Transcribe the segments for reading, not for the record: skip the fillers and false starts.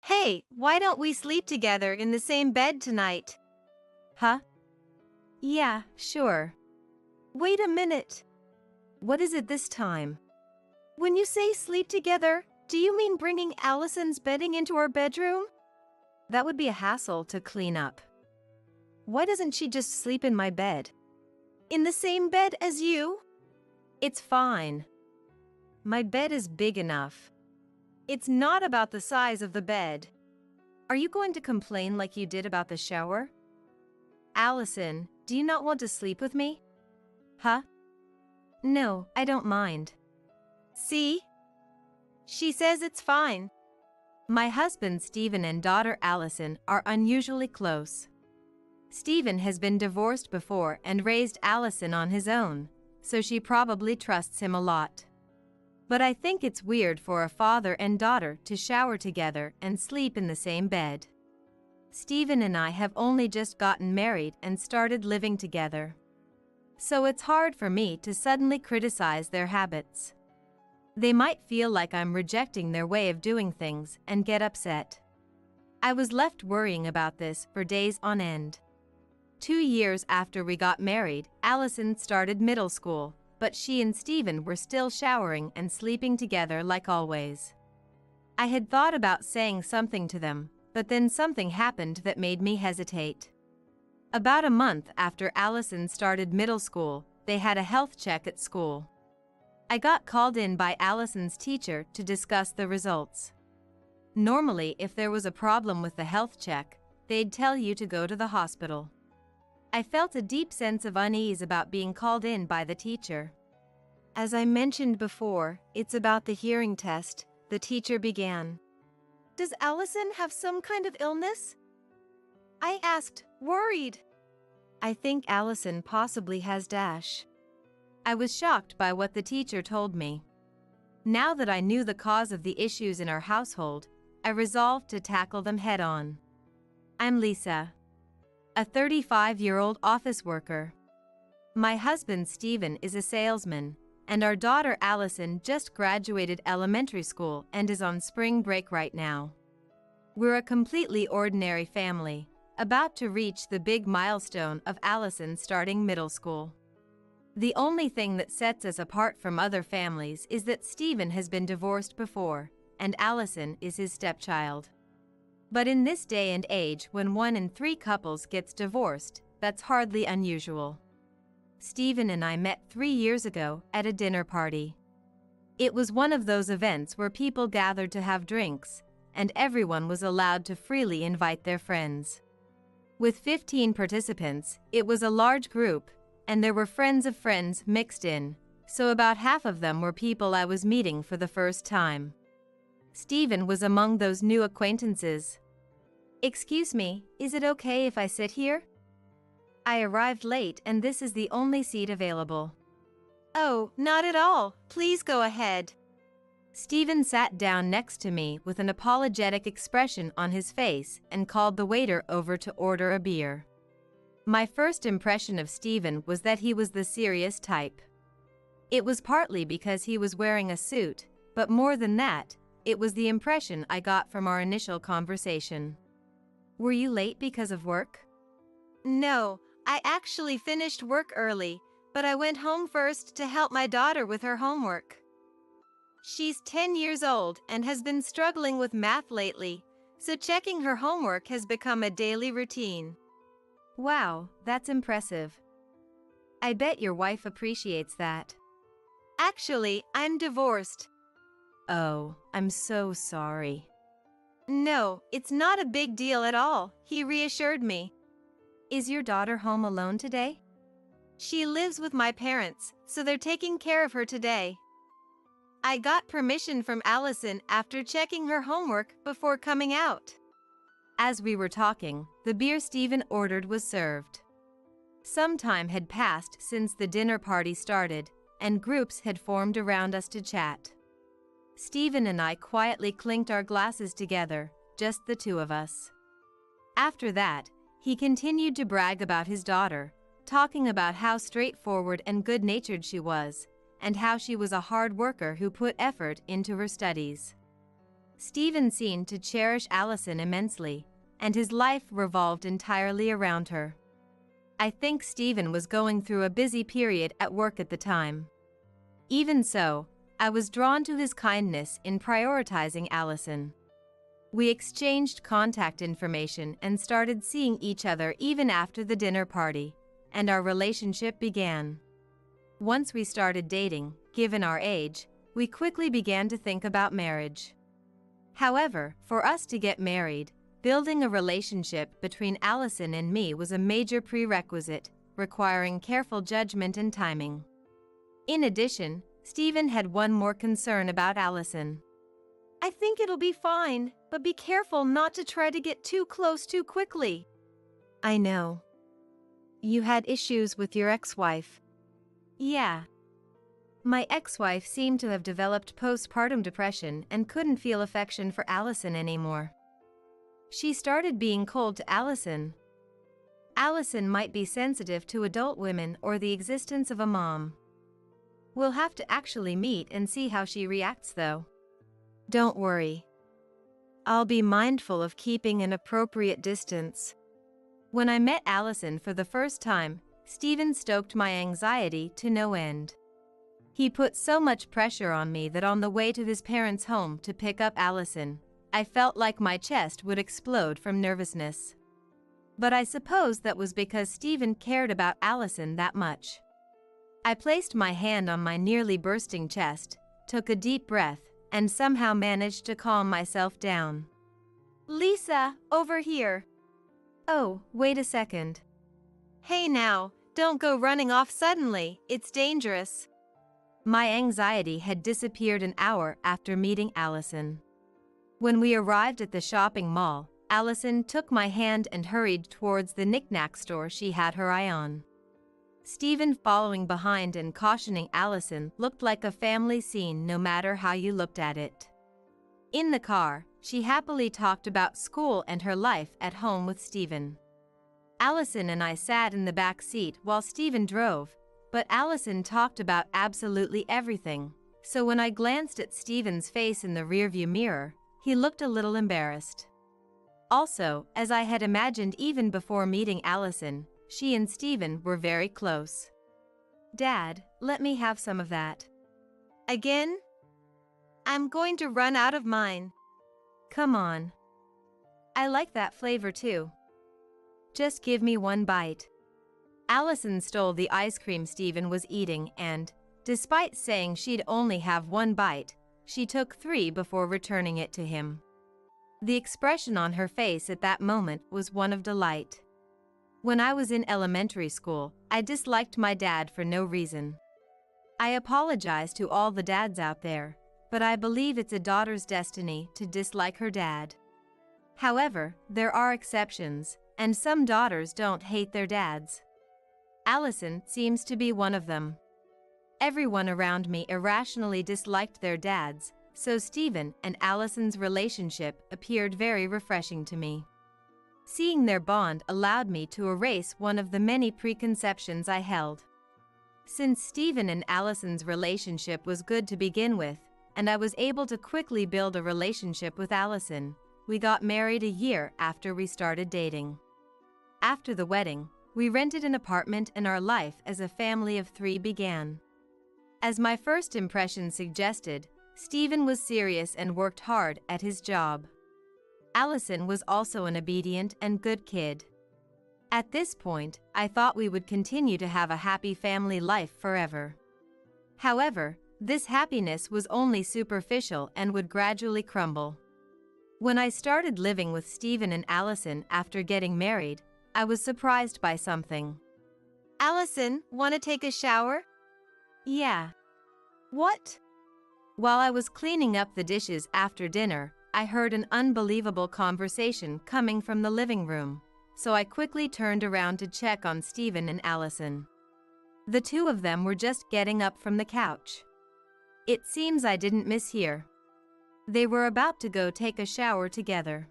Hey, why don't we sleep together in the same bed tonight? Huh? Yeah, sure. Wait a minute. What is it this time? When you say sleep together, do you mean bringing Allison's bedding into our bedroom? That would be a hassle to clean up. Why doesn't she just sleep in my bed? In the same bed as you? It's fine. My bed is big enough. It's not about the size of the bed. Are you going to complain like you did about the shower? Allison, do you not want to sleep with me? Huh? No, I don't mind. See? She says it's fine. My husband Stephen and daughter Allison are unusually close. Stephen has been divorced before and raised Allison on his own, so she probably trusts him a lot. But I think it's weird for a father and daughter to shower together and sleep in the same bed. Stephen and I have only just gotten married and started living together. So it's hard for me to suddenly criticize their habits. They might feel like I'm rejecting their way of doing things and get upset. I was left worrying about this for days on end. 2 years after we got married, Allison started middle school, but she and Stephen were still showering and sleeping together like always. I had thought about saying something to them, but then something happened that made me hesitate. About a month after Allison started middle school, they had a health check at school. I got called in by Allison's teacher to discuss the results. Normally, if there was a problem with the health check, they'd tell you to go to the hospital. I felt a deep sense of unease about being called in by the teacher. As I mentioned before, it's about the hearing test, the teacher began. Does Allison have some kind of illness? I asked, worried. I think Allison possibly has Dash. I was shocked by what the teacher told me. Now that I knew the cause of the issues in our household, I resolved to tackle them head on. I'm Lisa, a 35-year-old office worker. My husband Stephen is a salesman, and our daughter Allison just graduated elementary school and is on spring break right now. We're a completely ordinary family, about to reach the big milestone of Allison starting middle school. The only thing that sets us apart from other families is that Stephen has been divorced before, and Allison is his stepchild. But in this day and age when 1 in 3 couples gets divorced, that's hardly unusual. Stephen and I met 3 years ago at a dinner party. It was one of those events where people gathered to have drinks, and everyone was allowed to freely invite their friends. With 15 participants, it was a large group, and there were friends of friends mixed in, so about half of them were people I was meeting for the first time. Stephen was among those new acquaintances. Excuse me, is it okay if I sit here? I arrived late and this is the only seat available. Oh, not at all. Please go ahead. Stephen sat down next to me with an apologetic expression on his face and called the waiter over to order a beer. My first impression of Stephen was that he was the serious type. It was partly because he was wearing a suit, but more than that, it was the impression I got from our initial conversation. Were you late because of work? No, I actually finished work early, but I went home first to help my daughter with her homework. She's 10 years old and has been struggling with math lately, so checking her homework has become a daily routine. Wow, that's impressive. I bet your wife appreciates that. Actually, I'm divorced. Oh, I'm so sorry. No, it's not a big deal at all, he reassured me. Is your daughter home alone today? She lives with my parents, so they're taking care of her today. I got permission from Allison after checking her homework before coming out. As we were talking, the beer Stephen ordered was served. Some time had passed since the dinner party started, and groups had formed around us to chat. Stephen and I quietly clinked our glasses together, just the two of us. After that, he continued to brag about his daughter, talking about how straightforward and good-natured she was, and how she was a hard worker who put effort into her studies. Stephen seemed to cherish Allison immensely, and his life revolved entirely around her. I think Stephen was going through a busy period at work at the time. Even so, I was drawn to his kindness in prioritizing Allison. We exchanged contact information and started seeing each other even after the dinner party, and our relationship began. Once we started dating, given our age, we quickly began to think about marriage. However, for us to get married, building a relationship between Allison and me was a major prerequisite, requiring careful judgment and timing. In addition, Stephen had one more concern about Allison. I think it'll be fine, but be careful not to try to get too close too quickly. I know. You had issues with your ex-wife. Yeah. My ex-wife seemed to have developed postpartum depression and couldn't feel affection for Allison anymore. She started being cold to Allison. Allison might be sensitive to adult women or the existence of a mom. We'll have to actually meet and see how she reacts though. Don't worry. I'll be mindful of keeping an appropriate distance. When I met Allison for the first time, Stephen stoked my anxiety to no end. He put so much pressure on me that on the way to his parents' home to pick up Allison, I felt like my chest would explode from nervousness. But I suppose that was because Stephen cared about Allison that much. I placed my hand on my nearly bursting chest, took a deep breath, and somehow managed to calm myself down. Lisa, over here. Oh, wait a second. Hey now, don't go running off suddenly, it's dangerous. My anxiety had disappeared an hour after meeting Allison. When we arrived at the shopping mall, Allison took my hand and hurried towards the knick-knack store she had her eye on. Stephen following behind and cautioning Allison looked like a family scene no matter how you looked at it. In the car, she happily talked about school and her life at home with Stephen. Allison and I sat in the back seat while Stephen drove, but Allison talked about absolutely everything, so when I glanced at Stephen's face in the rearview mirror, he looked a little embarrassed. Also, as I had imagined even before meeting Allison, she and Stephen were very close. Dad, let me have some of that. Again? I'm going to run out of mine. Come on. I like that flavor too. Just give me one bite. Allison stole the ice cream Stephen was eating and, despite saying she'd only have one bite, she took 3 before returning it to him. The expression on her face at that moment was one of delight. When I was in elementary school, I disliked my dad for no reason. I apologize to all the dads out there, but I believe it's a daughter's destiny to dislike her dad. However, there are exceptions, and some daughters don't hate their dads. Allison seems to be one of them. Everyone around me irrationally disliked their dads, so Stephen and Allison's relationship appeared very refreshing to me. Seeing their bond allowed me to erase one of the many preconceptions I held. Since Stephen and Allison's relationship was good to begin with, and I was able to quickly build a relationship with Allison, we got married a year after we started dating. After the wedding, we rented an apartment and our life as a family of 3 began. As my first impression suggested, Stephen was serious and worked hard at his job. Allison was also an obedient and good kid. At this point, I thought we would continue to have a happy family life forever. However, this happiness was only superficial and would gradually crumble. When I started living with Stephen and Allison after getting married, I was surprised by something. Allison, want to take a shower? Yeah. What? While I was cleaning up the dishes after dinner, I heard an unbelievable conversation coming from the living room, so I quickly turned around to check on Stephen and Allison. The 2 of them were just getting up from the couch. It seems I didn't mishear. They were about to go take a shower together.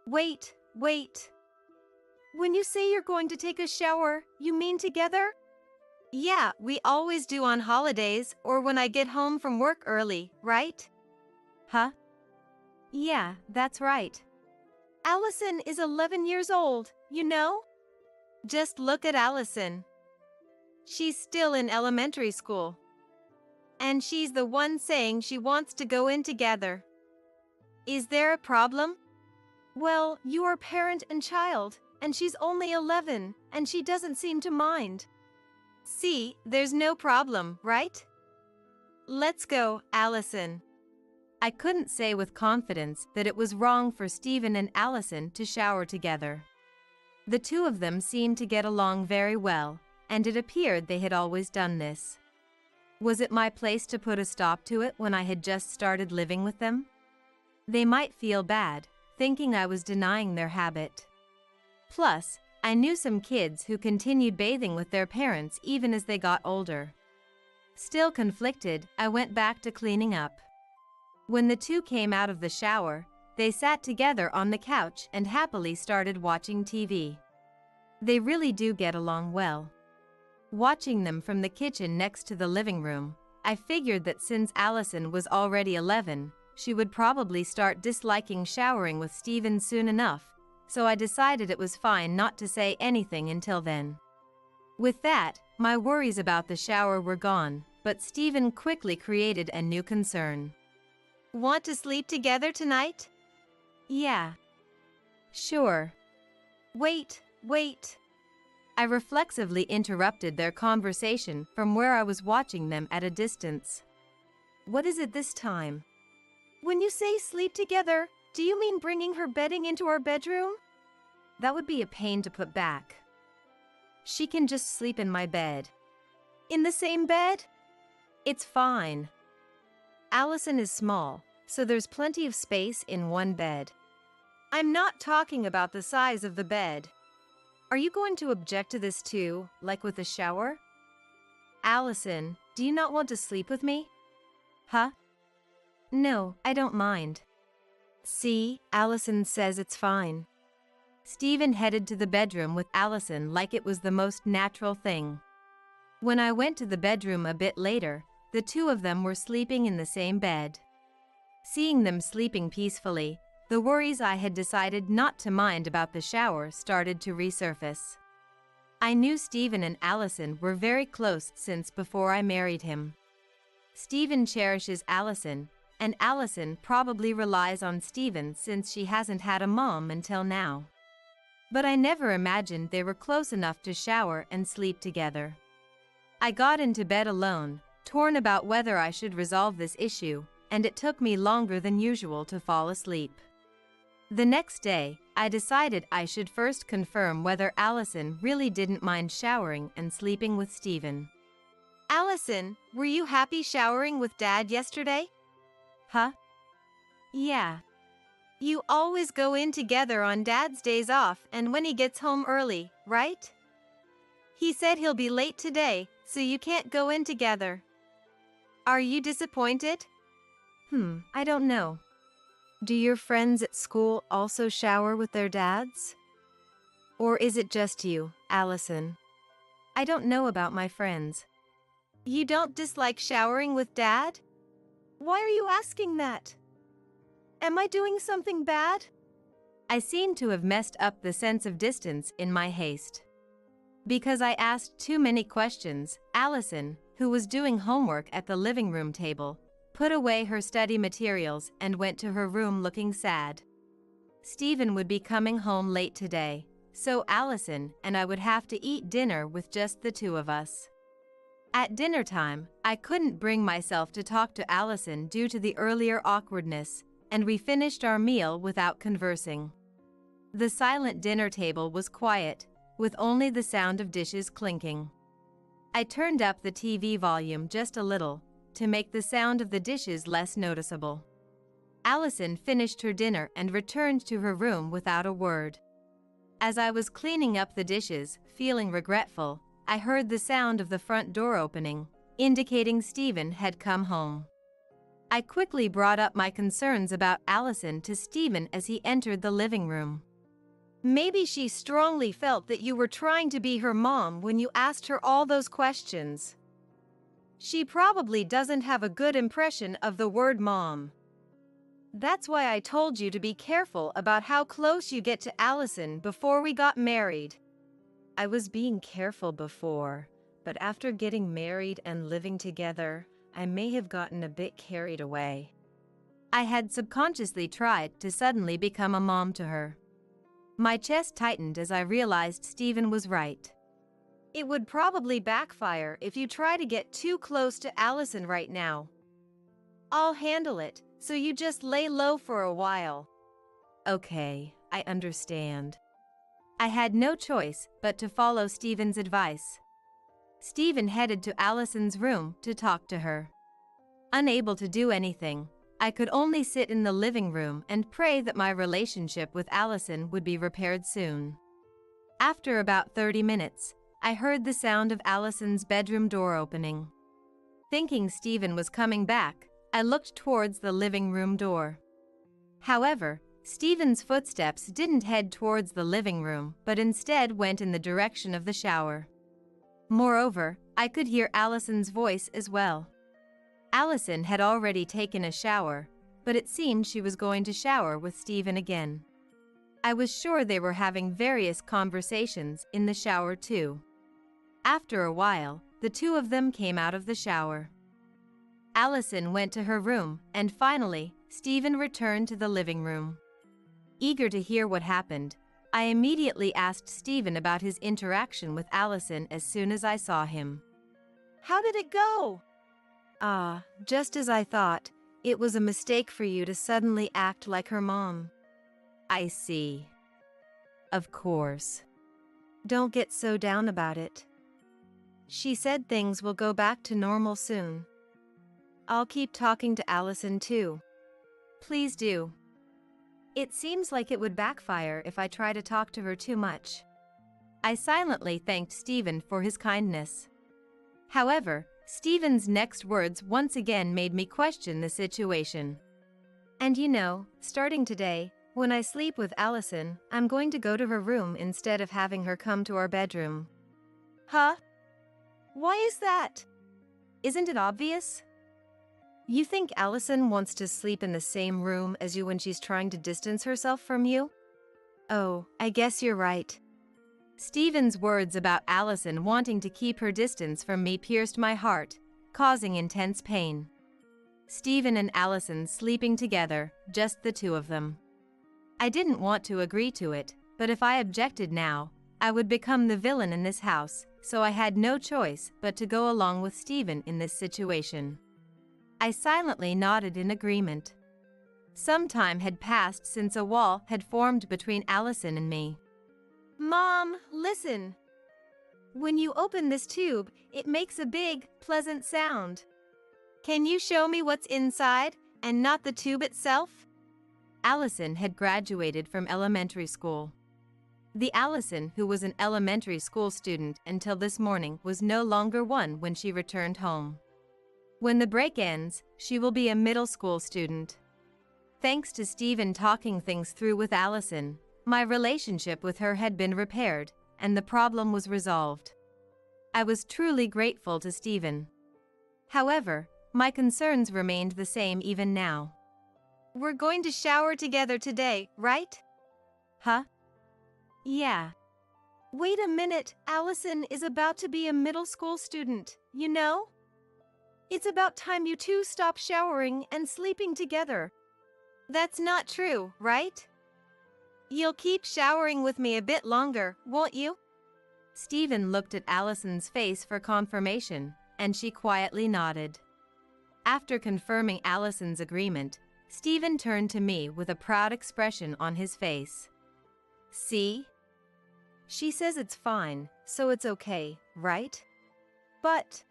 Wait. When you say you're going to take a shower, you mean together? Yeah, we always do on holidays or when I get home from work early, right? Huh? Yeah, that's right. Allison is 11 years old, you know? Just look at Allison. She's still in elementary school. And she's the one saying she wants to go in together. Is there a problem? Well, you are parent and child, and she's only 11, and she doesn't seem to mind. See, there's no problem, right? Let's go, Allison. I couldn't say with confidence that it was wrong for Stephen and Allison to shower together. The two of them seemed to get along very well, and it appeared they had always done this. Was it my place to put a stop to it when I had just started living with them? They might feel bad, thinking I was denying their habit. Plus, I knew some kids who continued bathing with their parents even as they got older. Still conflicted, I went back to cleaning up. When the two came out of the shower, they sat together on the couch and happily started watching TV. They really do get along well. Watching them from the kitchen next to the living room, I figured that since Allison was already 11, she would probably start disliking showering with Stephen soon enough, so I decided it was fine not to say anything until then. With that, my worries about the shower were gone, but Stephen quickly created a new concern. Want to sleep together tonight? Yeah. Sure. Wait. I reflexively interrupted their conversation from where I was watching them at a distance. What is it this time? When you say sleep together, do you mean bringing her bedding into our bedroom? That would be a pain to put back. She can just sleep in my bed. In the same bed? It's fine. Allison is small, so there's plenty of space in one bed. I'm not talking about the size of the bed. Are you going to object to this too, like with the shower? Allison, do you not want to sleep with me? Huh? No, I don't mind. See, Allison says it's fine. Stephen headed to the bedroom with Allison like it was the most natural thing. When I went to the bedroom a bit later, the two of them were sleeping in the same bed. Seeing them sleeping peacefully, the worries I had decided not to mind about the shower started to resurface. I knew Stephen and Allison were very close since before I married him. Stephen cherishes Allison, and Allison probably relies on Stephen since she hasn't had a mom until now. But I never imagined they were close enough to shower and sleep together. I got into bed alone, torn about whether I should resolve this issue, and it took me longer than usual to fall asleep. The next day, I decided I should first confirm whether Allison really didn't mind showering and sleeping with Stephen. Allison, were you happy showering with Dad yesterday? Huh? Yeah. You always go in together on Dad's days off and when he gets home early, right? He said he'll be late today, so you can't go in together. Are you disappointed? I don't know. Do your friends at school also shower with their dads? Or is it just you, Allison? I don't know about my friends. You don't dislike showering with Dad? Why are you asking that? Am I doing something bad? I seem to have messed up the sense of distance in my haste. Because I asked too many questions, Allison, who was doing homework at the living room table, put away her study materials and went to her room looking sad. Stephen would be coming home late today, so Allison and I would have to eat dinner with just the two of us. At dinner time, I couldn't bring myself to talk to Allison due to the earlier awkwardness, and we finished our meal without conversing. The silent dinner table was quiet, with only the sound of dishes clinking. I turned up the TV volume just a little, to make the sound of the dishes less noticeable. Allison finished her dinner and returned to her room without a word. As I was cleaning up the dishes, feeling regretful, I heard the sound of the front door opening, indicating Stephen had come home. I quickly brought up my concerns about Allison to Stephen as he entered the living room. Maybe she strongly felt that you were trying to be her mom when you asked her all those questions. She probably doesn't have a good impression of the word mom. That's why I told you to be careful about how close you get to Allison before we got married. I was being careful before, but after getting married and living together, I may have gotten a bit carried away. I had subconsciously tried to suddenly become a mom to her. My chest tightened as I realized Stephen was right. It would probably backfire if you try to get too close to Allison right now. I'll handle it, so you just lay low for a while. Okay, I understand. I had no choice but to follow Stephen's advice. Stephen headed to Allison's room to talk to her. Unable to do anything, I could only sit in the living room and pray that my relationship with Allison would be repaired soon. After about 30 minutes, I heard the sound of Allison's bedroom door opening. Thinking Stephen was coming back, I looked towards the living room door. However, Stephen's footsteps didn't head towards the living room, but instead went in the direction of the shower. Moreover, I could hear Allison's voice as well. Allison had already taken a shower, but it seemed she was going to shower with Stephen again. I was sure they were having various conversations in the shower too. After a while, the two of them came out of the shower. Allison went to her room, and finally, Stephen returned to the living room. Eager to hear what happened, I immediately asked Stephen about his interaction with Allison as soon as I saw him. How did it go? Just as I thought. It was a mistake for you to suddenly act like her mom. I see. Of course. Don't get so down about it. She said things will go back to normal soon. I'll keep talking to Allison too. Please do. It seems like it would backfire if I try to talk to her too much. I silently thanked Stephen for his kindness. However, Stephen's next words once again made me question the situation. And you know, starting today, when I sleep with Allison, I'm going to go to her room instead of having her come to our bedroom. Huh? Why is that? Isn't it obvious? You think Allison wants to sleep in the same room as you when she's trying to distance herself from you? Oh, I guess you're right. Stephen's words about Allison wanting to keep her distance from me pierced my heart, causing intense pain. Stephen and Allison sleeping together, just the two of them. I didn't want to agree to it, but if I objected now, I would become the villain in this house, so I had no choice but to go along with Stephen in this situation. I silently nodded in agreement. Some time had passed since a wall had formed between Allison and me. Mom, listen. When you open this tube, it makes a big, pleasant sound. Can you show me what's inside, and not the tube itself? Allison had graduated from elementary school. The Allison who was an elementary school student until this morning was no longer one when she returned home. When the break ends, she will be a middle school student. Thanks to Stephen talking things through with Allison, my relationship with her had been repaired, and the problem was resolved. I was truly grateful to Stephen. However, my concerns remained the same even now. We're going to shower together today, right? Huh? Yeah. Wait a minute, Allison is about to be a middle school student, you know? It's about time you two stop showering and sleeping together. That's not true, right? You'll keep showering with me a bit longer, won't you? Stephen looked at Allison's face for confirmation, and she quietly nodded. After confirming Allison's agreement, Stephen turned to me with a proud expression on his face. See? She says it's fine, so it's okay, right? But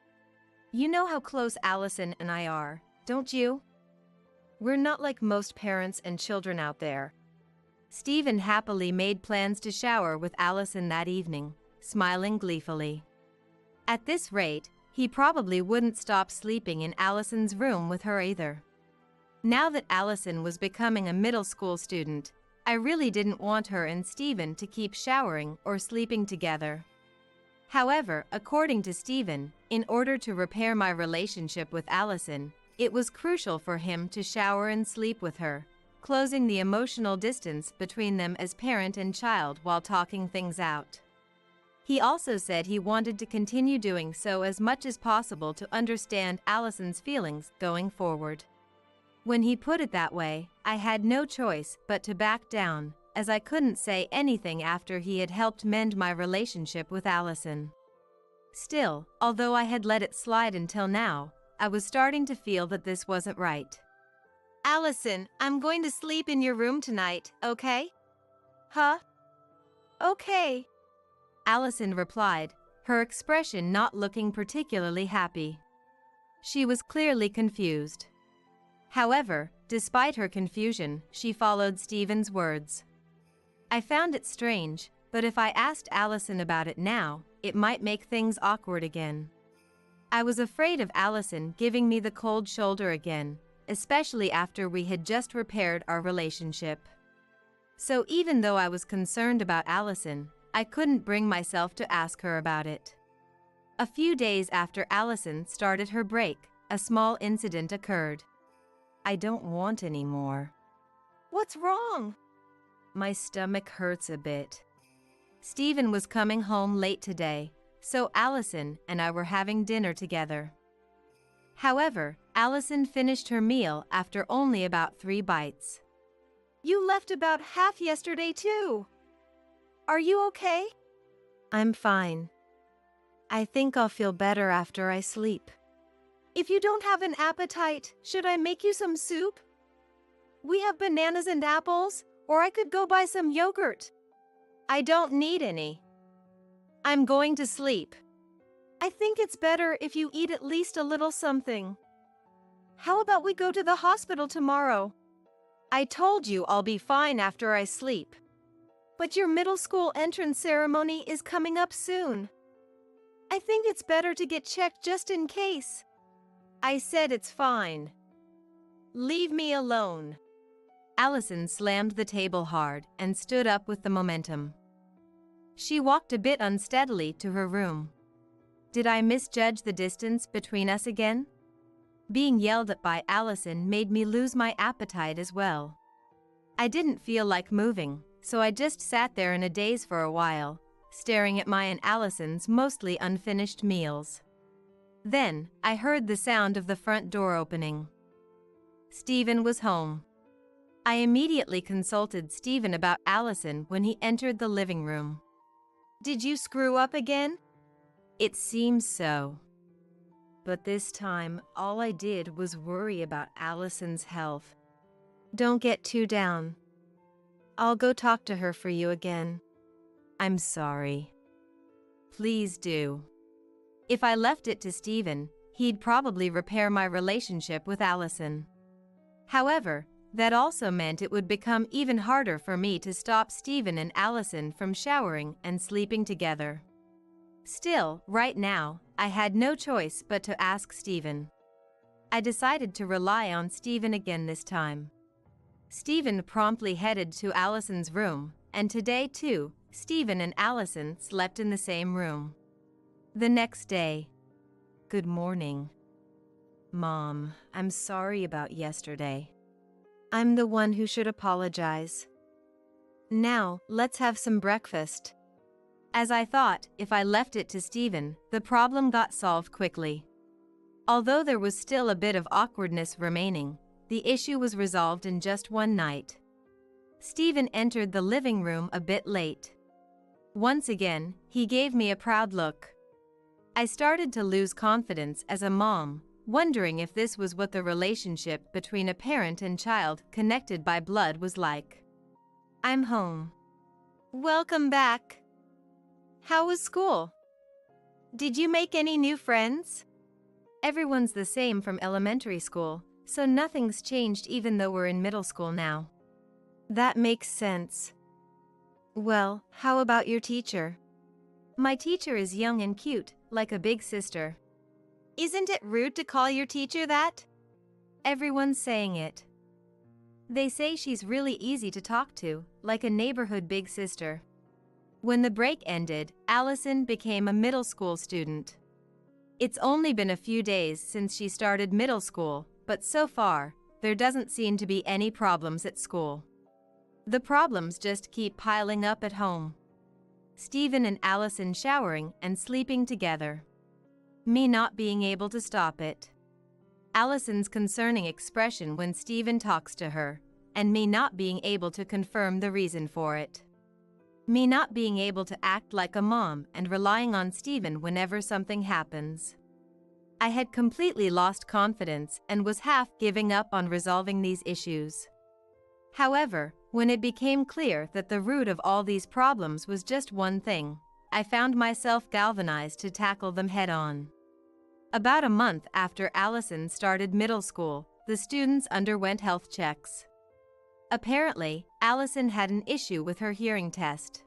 you know how close Allison and I are, don't you? We're not like most parents and children out there. Stephen happily made plans to shower with Allison that evening, smiling gleefully. At this rate, he probably wouldn't stop sleeping in Allison's room with her either. Now that Allison was becoming a middle school student, I really didn't want her and Stephen to keep showering or sleeping together. However, according to Stephen, in order to repair my relationship with Allison, It was crucial for him to shower and sleep with her, closing the emotional distance between them as parent and child while talking things out. He also said he wanted to continue doing so as much as possible to understand Allison's feelings going forward. When he put it that way, I had no choice but to back down, as I couldn't say anything after he had helped mend my relationship with Allison. Still, although I had let it slide until now, I was starting to feel that this wasn't right. Allison, I'm going to sleep in your room tonight, okay? Huh? Okay. Allison replied, her expression not looking particularly happy. She was clearly confused. However, despite her confusion, she followed Stephen's words. I found it strange, but if I asked Allison about it now, it might make things awkward again. I was afraid of Allison giving me the cold shoulder again, especially after we had just repaired our relationship. So even though I was concerned about Allison, I couldn't bring myself to ask her about it. A few days after Allison started her break, a small incident occurred. I don't want any more. What's wrong? My stomach hurts a bit. Stephen was coming home late today, so Allison and I were having dinner together. However, Allison finished her meal after only about 3 bites. You left about half yesterday too. Are you okay? I'm fine. I think I'll feel better after I sleep. If you don't have an appetite, should I make you some soup? We have bananas and apples, or I could go buy some yogurt. I don't need any. I'm going to sleep. I think it's better if you eat at least a little something. How about we go to the hospital tomorrow? I told you I'll be fine after I sleep. But your middle school entrance ceremony is coming up soon. I think it's better to get checked just in case. I said it's fine. Leave me alone. Allison slammed the table hard and stood up with the momentum. She walked a bit unsteadily to her room. Did I misjudge the distance between us again? Being yelled at by Allison made me lose my appetite as well. I didn't feel like moving, so I just sat there in a daze for a while, staring at my and Allison's mostly unfinished meals. Then, I heard the sound of the front door opening. Stephen was home. I immediately consulted Stephen about Allison when he entered the living room. Did you screw up again? It seems so. But this time, all I did was worry about Allison's health. Don't get too down. I'll go talk to her for you again. I'm sorry. Please do. If I left it to Stephen, he'd probably repair my relationship with Allison. However, that also meant it would become even harder for me to stop Stephen and Allison from showering and sleeping together. Still, right now, I had no choice but to ask Stephen. I decided to rely on Stephen again this time. Stephen promptly headed to Allison's room, and today too, Stephen and Allison slept in the same room. The next day. Good morning. Mom, I'm sorry about yesterday. I'm the one who should apologize. Now, let's have some breakfast. As I thought, if I left it to Stephen, the problem got solved quickly. Although there was still a bit of awkwardness remaining, the issue was resolved in just one night. Stephen entered the living room a bit late. Once again, he gave me a proud look. I started to lose confidence as a mom, wondering if this was what the relationship between a parent and child connected by blood was like. I'm home. Welcome back. How was school? Did you make any new friends? Everyone's the same from elementary school, so nothing's changed even though we're in middle school now. That makes sense. Well, how about your teacher? My teacher is young and cute, like a big sister. Isn't it rude to call your teacher that? Everyone's saying it. They say she's really easy to talk to, like a neighborhood big sister. When the break ended, Allison became a middle school student. It's only been a few days since she started middle school, but so far, there doesn't seem to be any problems at school. The problems just keep piling up at home. Stephen and Allison showering and sleeping together. Me not being able to stop it. Allison's concerning expression when Stephen talks to her, and me not being able to confirm the reason for it. Me not being able to act like a mom and relying on Stephen whenever something happens. I had completely lost confidence and was half giving up on resolving these issues. However, when it became clear that the root of all these problems was just one thing, I found myself galvanized to tackle them head-on. About a month after Allison started middle school, the students underwent health checks. Apparently, Allison had an issue with her hearing test.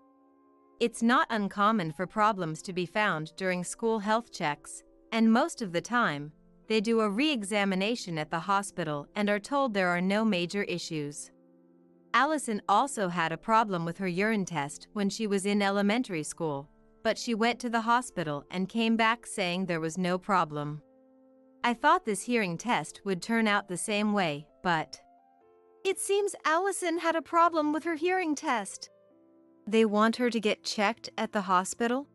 It's not uncommon for problems to be found during school health checks, and most of the time, they do a re-examination at the hospital and are told there are no major issues. Allison also had a problem with her urine test when she was in elementary school, but she went to the hospital and came back saying there was no problem. I thought this hearing test would turn out the same way, but it seems Allison had a problem with her hearing test. They want her to get checked at the hospital?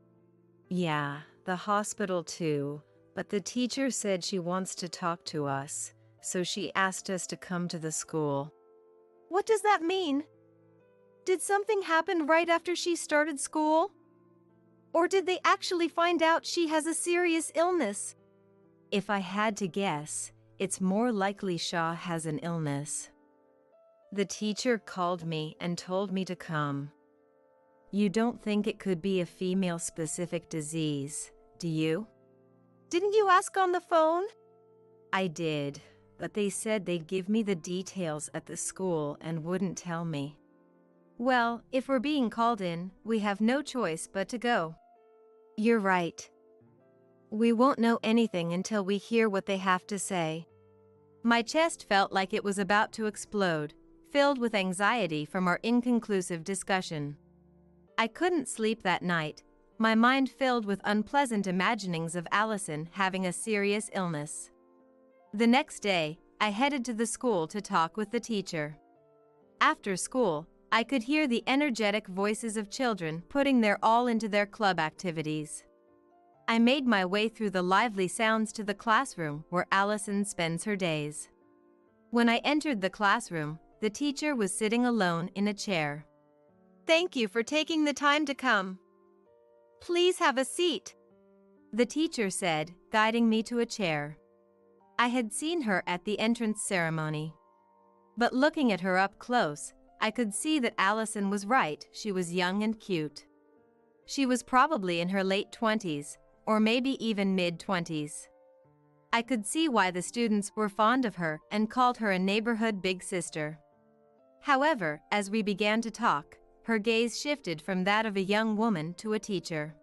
Yeah, the hospital too, but the teacher said she wants to talk to us, so she asked us to come to the school. What does that mean? Did something happen right after she started school? Or did they actually find out she has a serious illness? If I had to guess, it's more likely Shaw has an illness. The teacher called me and told me to come. You don't think it could be a female-specific disease, do you? Didn't you ask on the phone? I did, but they said they'd give me the details at the school and wouldn't tell me. Well, if we're being called in, we have no choice but to go. You're right. We won't know anything until we hear what they have to say. My chest felt like it was about to explode, filled with anxiety from our inconclusive discussion. I couldn't sleep that night, my mind filled with unpleasant imaginings of Allison having a serious illness. The next day, I headed to the school to talk with the teacher. After school, I could hear the energetic voices of children putting their all into their club activities. I made my way through the lively sounds to the classroom where Allison spends her days. When I entered the classroom, the teacher was sitting alone in a chair. Thank you for taking the time to come. Please have a seat, the teacher said, guiding me to a chair. I had seen her at the entrance ceremony. But looking at her up close, I could see that Allison was right, she was young and cute. She was probably in her late 20s, or maybe even mid-20s. I could see why the students were fond of her and called her a neighborhood big sister. However, as we began to talk, her gaze shifted from that of a young woman to a teacher.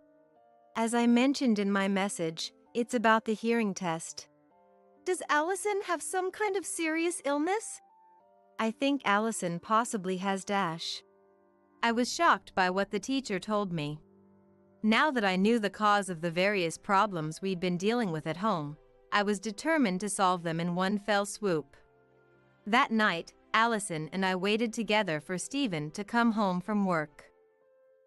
As I mentioned in my message, it's about the hearing test. Does Allison have some kind of serious illness? I think Allison possibly has Dash. I was shocked by what the teacher told me. Now that I knew the cause of the various problems we'd been dealing with at home, I was determined to solve them in one fell swoop. That night, Allison and I waited together for Stephen to come home from work.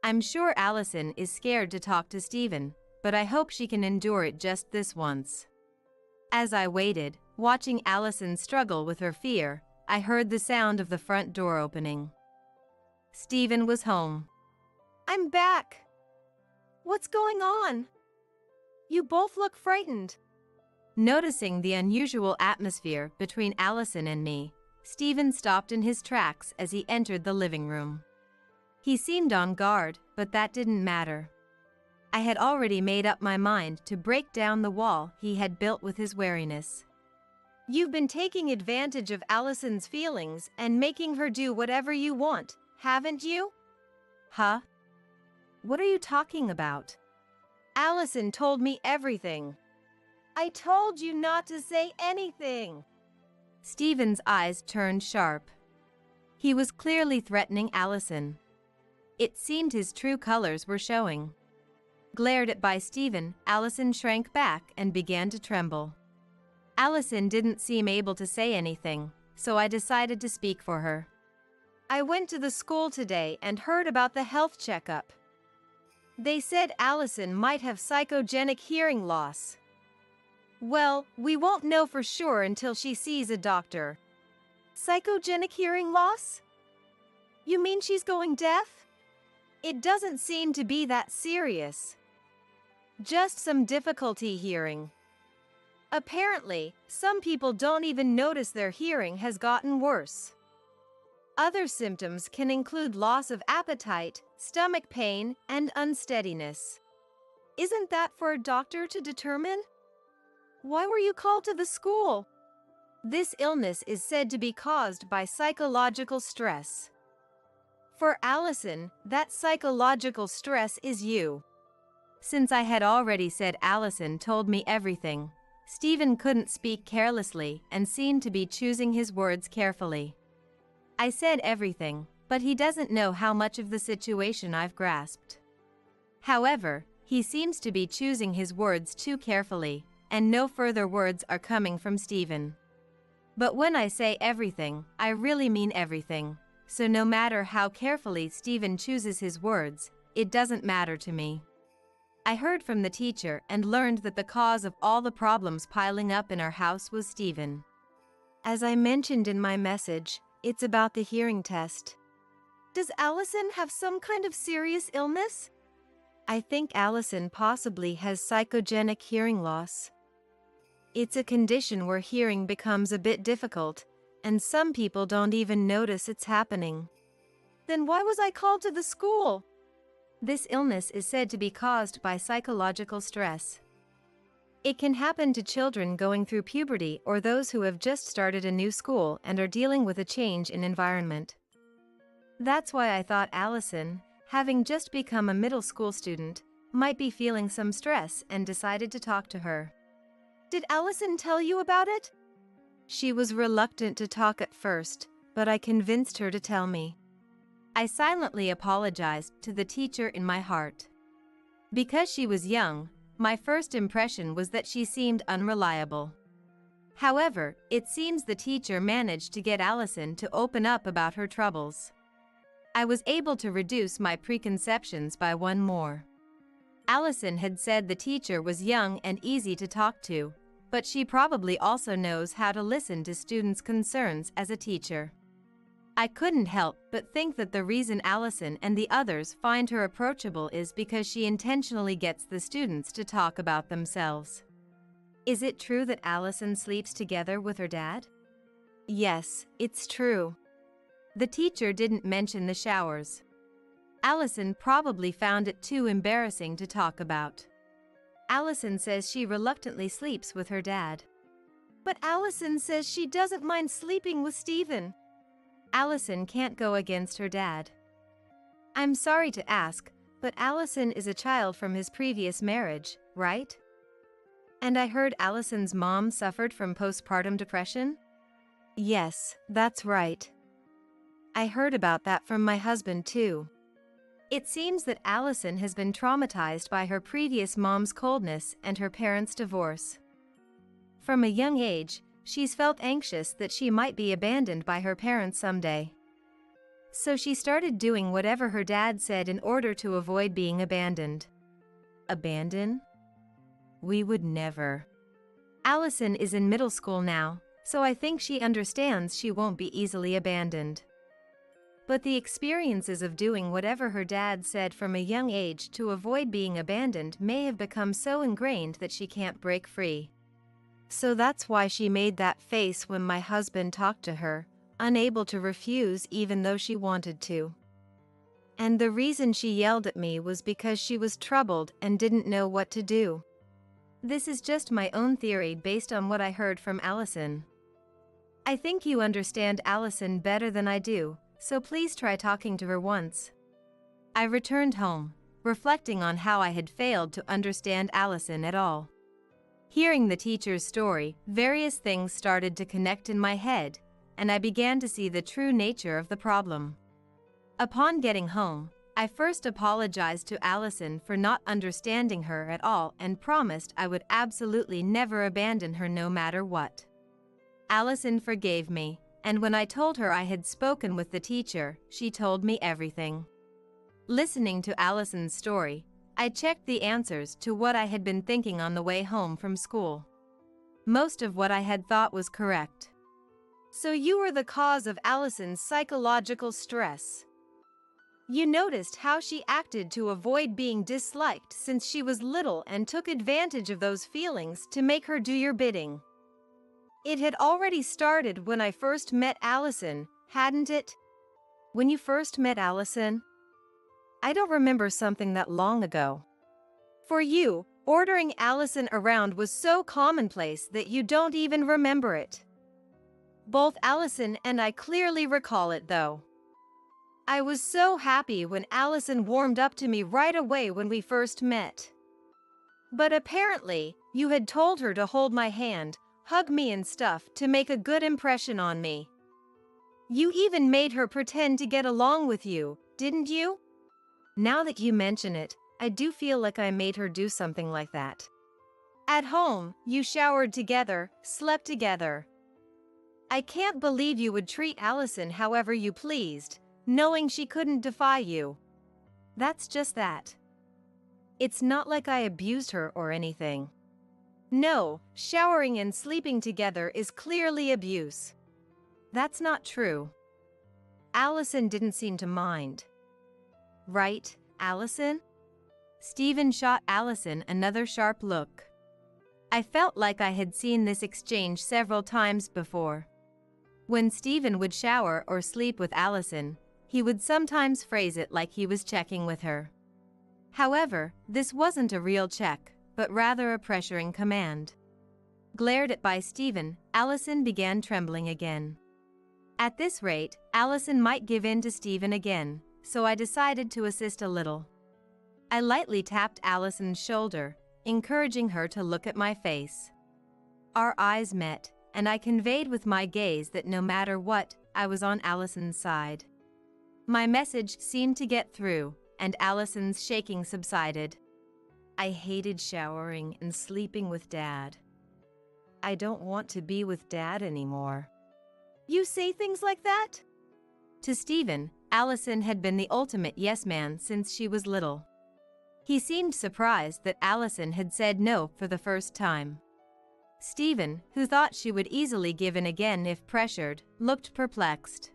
I'm sure Allison is scared to talk to Stephen, but I hope she can endure it just this once. As I waited, watching Allison struggle with her fear, I heard the sound of the front door opening. Stephen was home. I'm back. What's going on? You both look frightened. Noticing the unusual atmosphere between Allison and me, Stephen stopped in his tracks as he entered the living room. He seemed on guard, but that didn't matter. I had already made up my mind to break down the wall he had built with his wariness. You've been taking advantage of Allison's feelings and making her do whatever you want, haven't you? Huh? What are you talking about? Allison told me everything. I told you not to say anything. Stephen's eyes turned sharp. He was clearly threatening Allison. It seemed his true colors were showing. Glared at by Stephen, Allison shrank back and began to tremble. Allison didn't seem able to say anything, so I decided to speak for her. I went to the school today and heard about the health checkup. They said Allison might have psychogenic hearing loss. Well, we won't know for sure until she sees a doctor. Psychogenic hearing loss? You mean she's going deaf? It doesn't seem to be that serious. Just some difficulty hearing. Apparently, some people don't even notice their hearing has gotten worse. Other symptoms can include loss of appetite, stomach pain, and unsteadiness. Isn't that for a doctor to determine? Why were you called to the school? This illness is said to be caused by psychological stress. For Allison, that psychological stress is you. Since I had already said Allison told me everything, Stephen couldn't speak carelessly and seemed to be choosing his words carefully. I said everything, but he doesn't know how much of the situation I've grasped. However, he seems to be choosing his words too carefully, and no further words are coming from Stephen. But when I say everything, I really mean everything, so no matter how carefully Stephen chooses his words, it doesn't matter to me. I heard from the teacher and learned that the cause of all the problems piling up in our house was Stephen. As I mentioned in my message, it's about the hearing test. Does Allison have some kind of serious illness? I think Allison possibly has psychogenic hearing loss. It's a condition where hearing becomes a bit difficult, and some people don't even notice it's happening. Then why was I called to the school? This illness is said to be caused by psychological stress. It can happen to children going through puberty or those who have just started a new school and are dealing with a change in environment. That's why I thought Allison, having just become a middle school student, might be feeling some stress and decided to talk to her. Did Allison tell you about it? She was reluctant to talk at first, but I convinced her to tell me. I silently apologized to the teacher in my heart. Because she was young, my first impression was that she seemed unreliable. However, it seems the teacher managed to get Allison to open up about her troubles. I was able to reduce my preconceptions by one more. Allison had said the teacher was young and easy to talk to, but she probably also knows how to listen to students' concerns as a teacher. I couldn't help but think that the reason Allison and the others find her approachable is because she intentionally gets the students to talk about themselves. Is it true that Allison sleeps together with her dad? Yes, it's true. The teacher didn't mention the showers. Allison probably found it too embarrassing to talk about. Allison says she reluctantly sleeps with her dad. But Allison says she doesn't mind sleeping with Stephen. Allison can't go against her dad. I'm sorry to ask, but Allison is a child from his previous marriage, right? And I heard Allison's mom suffered from postpartum depression? Yes, that's right. I heard about that from my husband too. It seems that Allison has been traumatized by her previous mom's coldness and her parents' divorce. From a young age, she's felt anxious that she might be abandoned by her parents someday. So she started doing whatever her dad said in order to avoid being abandoned. Abandon? We would never. Allison is in middle school now, so I think she understands she won't be easily abandoned. But the experiences of doing whatever her dad said from a young age to avoid being abandoned may have become so ingrained that she can't break free. So that's why she made that face when my husband talked to her, unable to refuse even though she wanted to. And the reason she yelled at me was because she was troubled and didn't know what to do. This is just my own theory based on what I heard from Allison. I think you understand Allison better than I do, so please try talking to her once. I returned home, reflecting on how I had failed to understand Allison at all. Hearing the teacher's story, various things started to connect in my head, and I began to see the true nature of the problem. Upon getting home, I first apologized to Allison for not understanding her at all and promised I would absolutely never abandon her no matter what. Allison forgave me, and when I told her I had spoken with the teacher, she told me everything. Listening to Allison's story, I checked the answers to what I had been thinking on the way home from school. Most of what I had thought was correct. So you were the cause of Allison's psychological stress. You noticed how she acted to avoid being disliked since she was little and took advantage of those feelings to make her do your bidding. It had already started when I first met Allison, hadn't it? When you first met Allison? I don't remember something that long ago. For you, ordering Allison around was so commonplace that you don't even remember it. Both Allison and I clearly recall it though. I was so happy when Allison warmed up to me right away when we first met. But apparently, you had told her to hold my hand, hug me and stuff to make a good impression on me. You even made her pretend to get along with you, didn't you? Now that you mention it, I do feel like I made her do something like that. At home, you showered together, slept together. I can't believe you would treat Allison however you pleased, knowing she couldn't defy you. That's just that. It's not like I abused her or anything. No, showering and sleeping together is clearly abuse. That's not true. Allison didn't seem to mind. Right, Allison? Stephen shot Allison another sharp look. I felt like I had seen this exchange several times before. When Stephen would shower or sleep with Allison, he would sometimes phrase it like he was checking with her. However, this wasn't a real check, but rather a pressuring command. Glared at by Stephen, Allison began trembling again. At this rate, Allison might give in to Stephen again, so I decided to assist a little. I lightly tapped Allison's shoulder, encouraging her to look at my face. Our eyes met, and I conveyed with my gaze that no matter what, I was on Allison's side. My message seemed to get through, and Allison's shaking subsided. I hated showering and sleeping with Dad. I don't want to be with Dad anymore. You say things like that? To Stephen, Allison had been the ultimate yes man since she was little. He seemed surprised that Allison had said no for the first time. Stephen, who thought she would easily give in again if pressured, looked perplexed.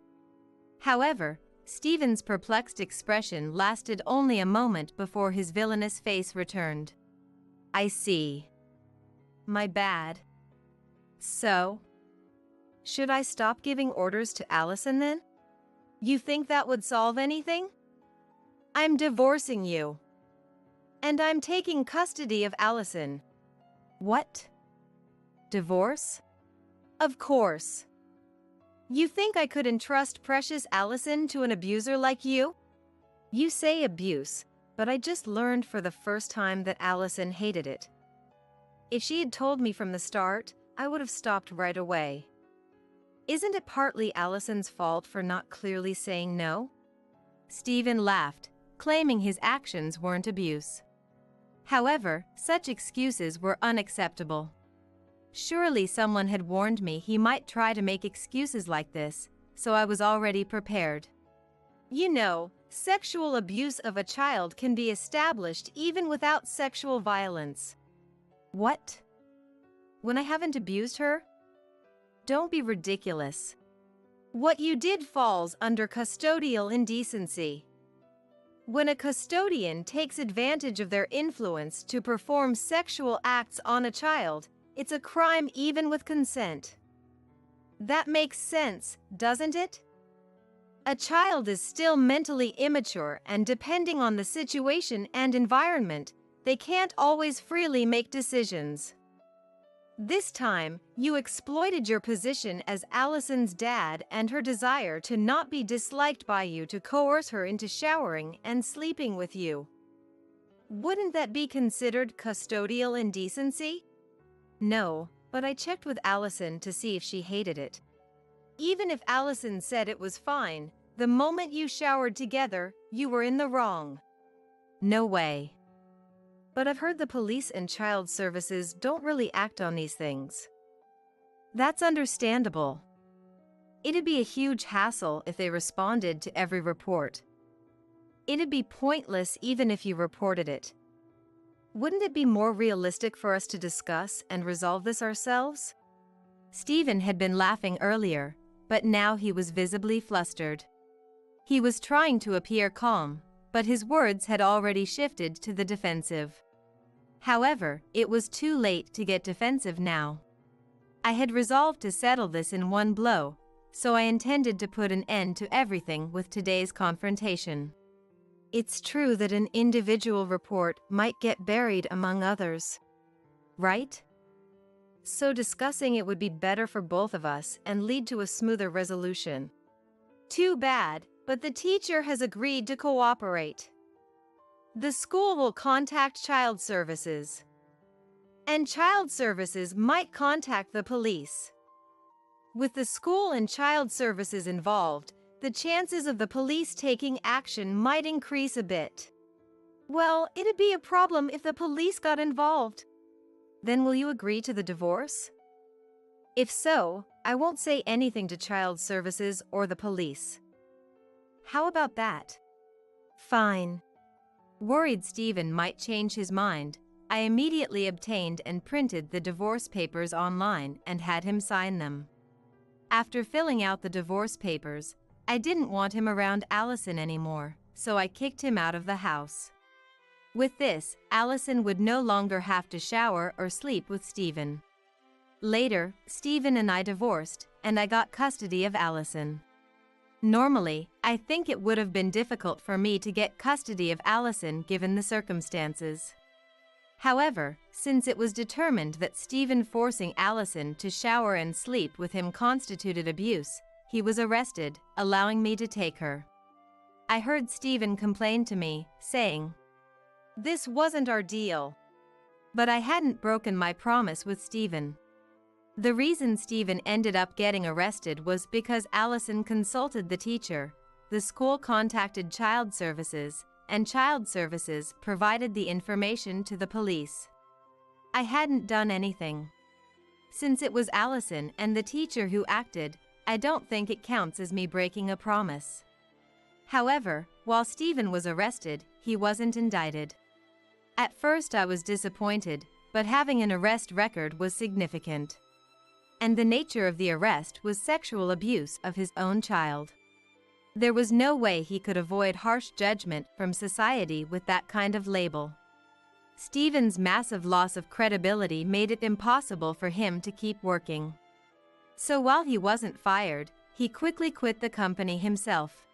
However, Stephen's perplexed expression lasted only a moment before his villainous face returned. I see. My bad. So? Should I stop giving orders to Allison then? You think that would solve anything? I'm divorcing you. And I'm taking custody of Allison. What? Divorce? Of course. You think I could entrust precious Allison to an abuser like you? You say abuse, but I just learned for the first time that Allison hated it. If she had told me from the start, I would have stopped right away. Isn't it partly Allison's fault for not clearly saying no? Stephen laughed, claiming his actions weren't abuse. However, such excuses were unacceptable. Surely someone had warned me he might try to make excuses like this, so I was already prepared. You know, sexual abuse of a child can be established even without sexual violence. What? When I haven't abused her? Don't be ridiculous. What you did falls under custodial indecency. When a custodian takes advantage of their influence to perform sexual acts on a child, it's a crime even with consent. That makes sense, doesn't it? A child is still mentally immature, and depending on the situation and environment, they can't always freely make decisions. This time, you exploited your position as Allison's dad and her desire to not be disliked by you to coerce her into showering and sleeping with you. Wouldn't that be considered custodial indecency? No, but I checked with Allison to see if she hated it. Even if Allison said it was fine, the moment you showered together, you were in the wrong. No way. But I've heard the police and child services don't really act on these things. That's understandable. It'd be a huge hassle if they responded to every report. It'd be pointless even if you reported it. Wouldn't it be more realistic for us to discuss and resolve this ourselves? Stephen had been laughing earlier, but now he was visibly flustered. He was trying to appear calm, but his words had already shifted to the defensive. However, it was too late to get defensive now. I had resolved to settle this in one blow, so I intended to put an end to everything with today's confrontation. It's true that an individual report might get buried among others, right? So discussing it would be better for both of us and lead to a smoother resolution. Too bad, but the teacher has agreed to cooperate. The school will contact child services. And child services might contact the police. With the school and child services involved, the chances of the police taking action might increase a bit. Well, it'd be a problem if the police got involved. Then will you agree to the divorce? If so, I won't say anything to child services or the police. How about that? Fine. Worried Stephen might change his mind, I immediately obtained and printed the divorce papers online and had him sign them. After filling out the divorce papers, I didn't want him around Allison anymore, so I kicked him out of the house. With this, Allison would no longer have to shower or sleep with Stephen. Later, Stephen and I divorced, and I got custody of Allison. Normally, I think it would have been difficult for me to get custody of Allison given the circumstances. However, since it was determined that Stephen forcing Allison to shower and sleep with him constituted abuse, he was arrested, allowing me to take her. I heard Stephen complain to me, saying, "This wasn't our deal." But I hadn't broken my promise with Stephen. The reason Stephen ended up getting arrested was because Allison consulted the teacher, the school contacted child services, and child services provided the information to the police. I hadn't done anything. Since it was Allison and the teacher who acted, I don't think it counts as me breaking a promise. However, while Stephen was arrested, he wasn't indicted. At first I was disappointed, but having an arrest record was significant. And the nature of the arrest was sexual abuse of his own child. There was no way he could avoid harsh judgment from society with that kind of label. Stephen's massive loss of credibility made it impossible for him to keep working. So while he wasn't fired, he quickly quit the company himself.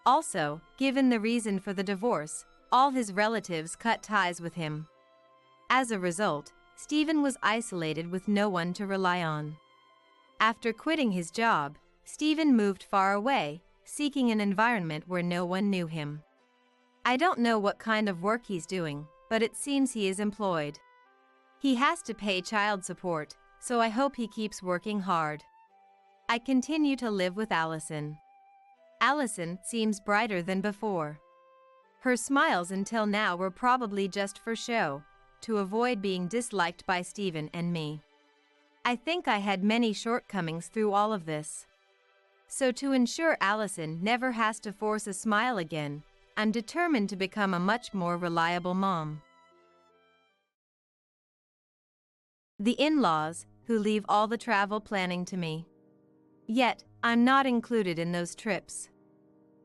Also, given the reason for the divorce, all his relatives cut ties with him. As a result, Stephen was isolated with no one to rely on. After quitting his job, Stephen moved far away, seeking an environment where no one knew him. I don't know what kind of work he's doing, but it seems he is employed. He has to pay child support, so I hope he keeps working hard. I continue to live with Allison. Allison seems brighter than before. Her smiles until now were probably just for show, to avoid being disliked by Stephen and me. I think I had many shortcomings through all of this. So to ensure Allison never has to force a smile again, I'm determined to become a much more reliable mom. The in-laws, who leave all the travel planning to me. Yet, I'm not included in those trips.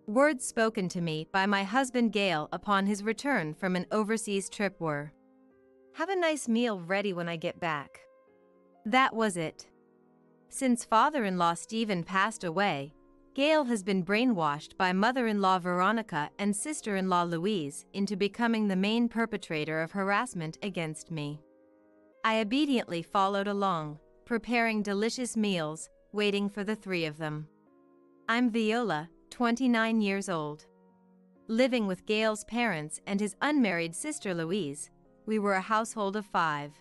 Words spoken to me by my husband Gail upon his return from an overseas trip were, "Have a nice meal ready when I get back." That was it. Since father-in-law Stephen passed away, Gail has been brainwashed by mother-in-law Veronica and sister-in-law Louise into becoming the main perpetrator of harassment against me. I obediently followed along, preparing delicious meals, waiting for the three of them. I'm Viola, 29 years old. Living with Gail's parents and his unmarried sister Louise, we were a household of 5.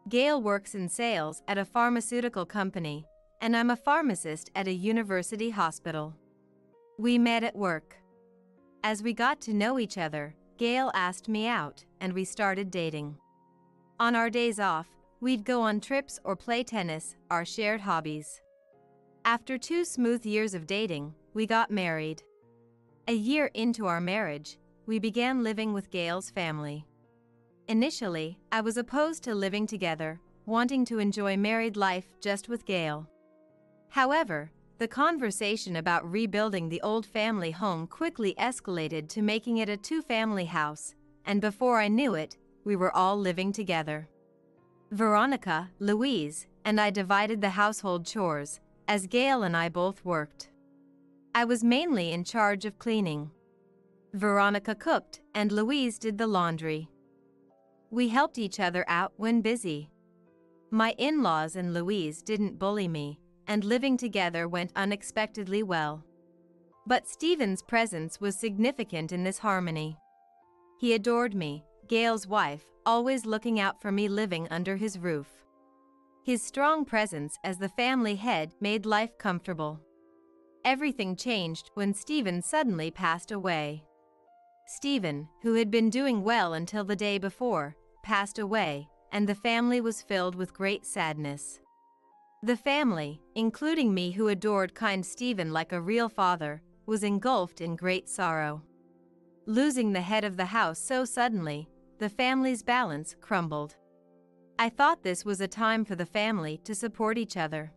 Gail works in sales at a pharmaceutical company, and I'm a pharmacist at a university hospital. We met at work. As we got to know each other, Gail asked me out, and we started dating. On our days off, we'd go on trips or play tennis, our shared hobbies. After 2 smooth years of dating, we got married. A year into our marriage, we began living with Gail's family. Initially, I was opposed to living together, wanting to enjoy married life just with Gail. However, the conversation about rebuilding the old family home quickly escalated to making it a 2-family house, and before I knew it, we were all living together. Veronica, Louise, and I divided the household chores, as Gail and I both worked. I was mainly in charge of cleaning. Veronica cooked, and Louise did the laundry. We helped each other out when busy. My in-laws and Louise didn't bully me, and living together went unexpectedly well. But Stephen's presence was significant in this harmony. He adored me, Gail's wife, always looking out for me living under his roof. His strong presence as the family head made life comfortable. Everything changed when Stephen suddenly passed away. Stephen, who had been doing well until the day before, passed away, and the family was filled with great sadness. The family, including me who adored kind Stephen like a real father, was engulfed in great sorrow. Losing the head of the house so suddenly, the family's balance crumbled. I thought this was a time for the family to support each other.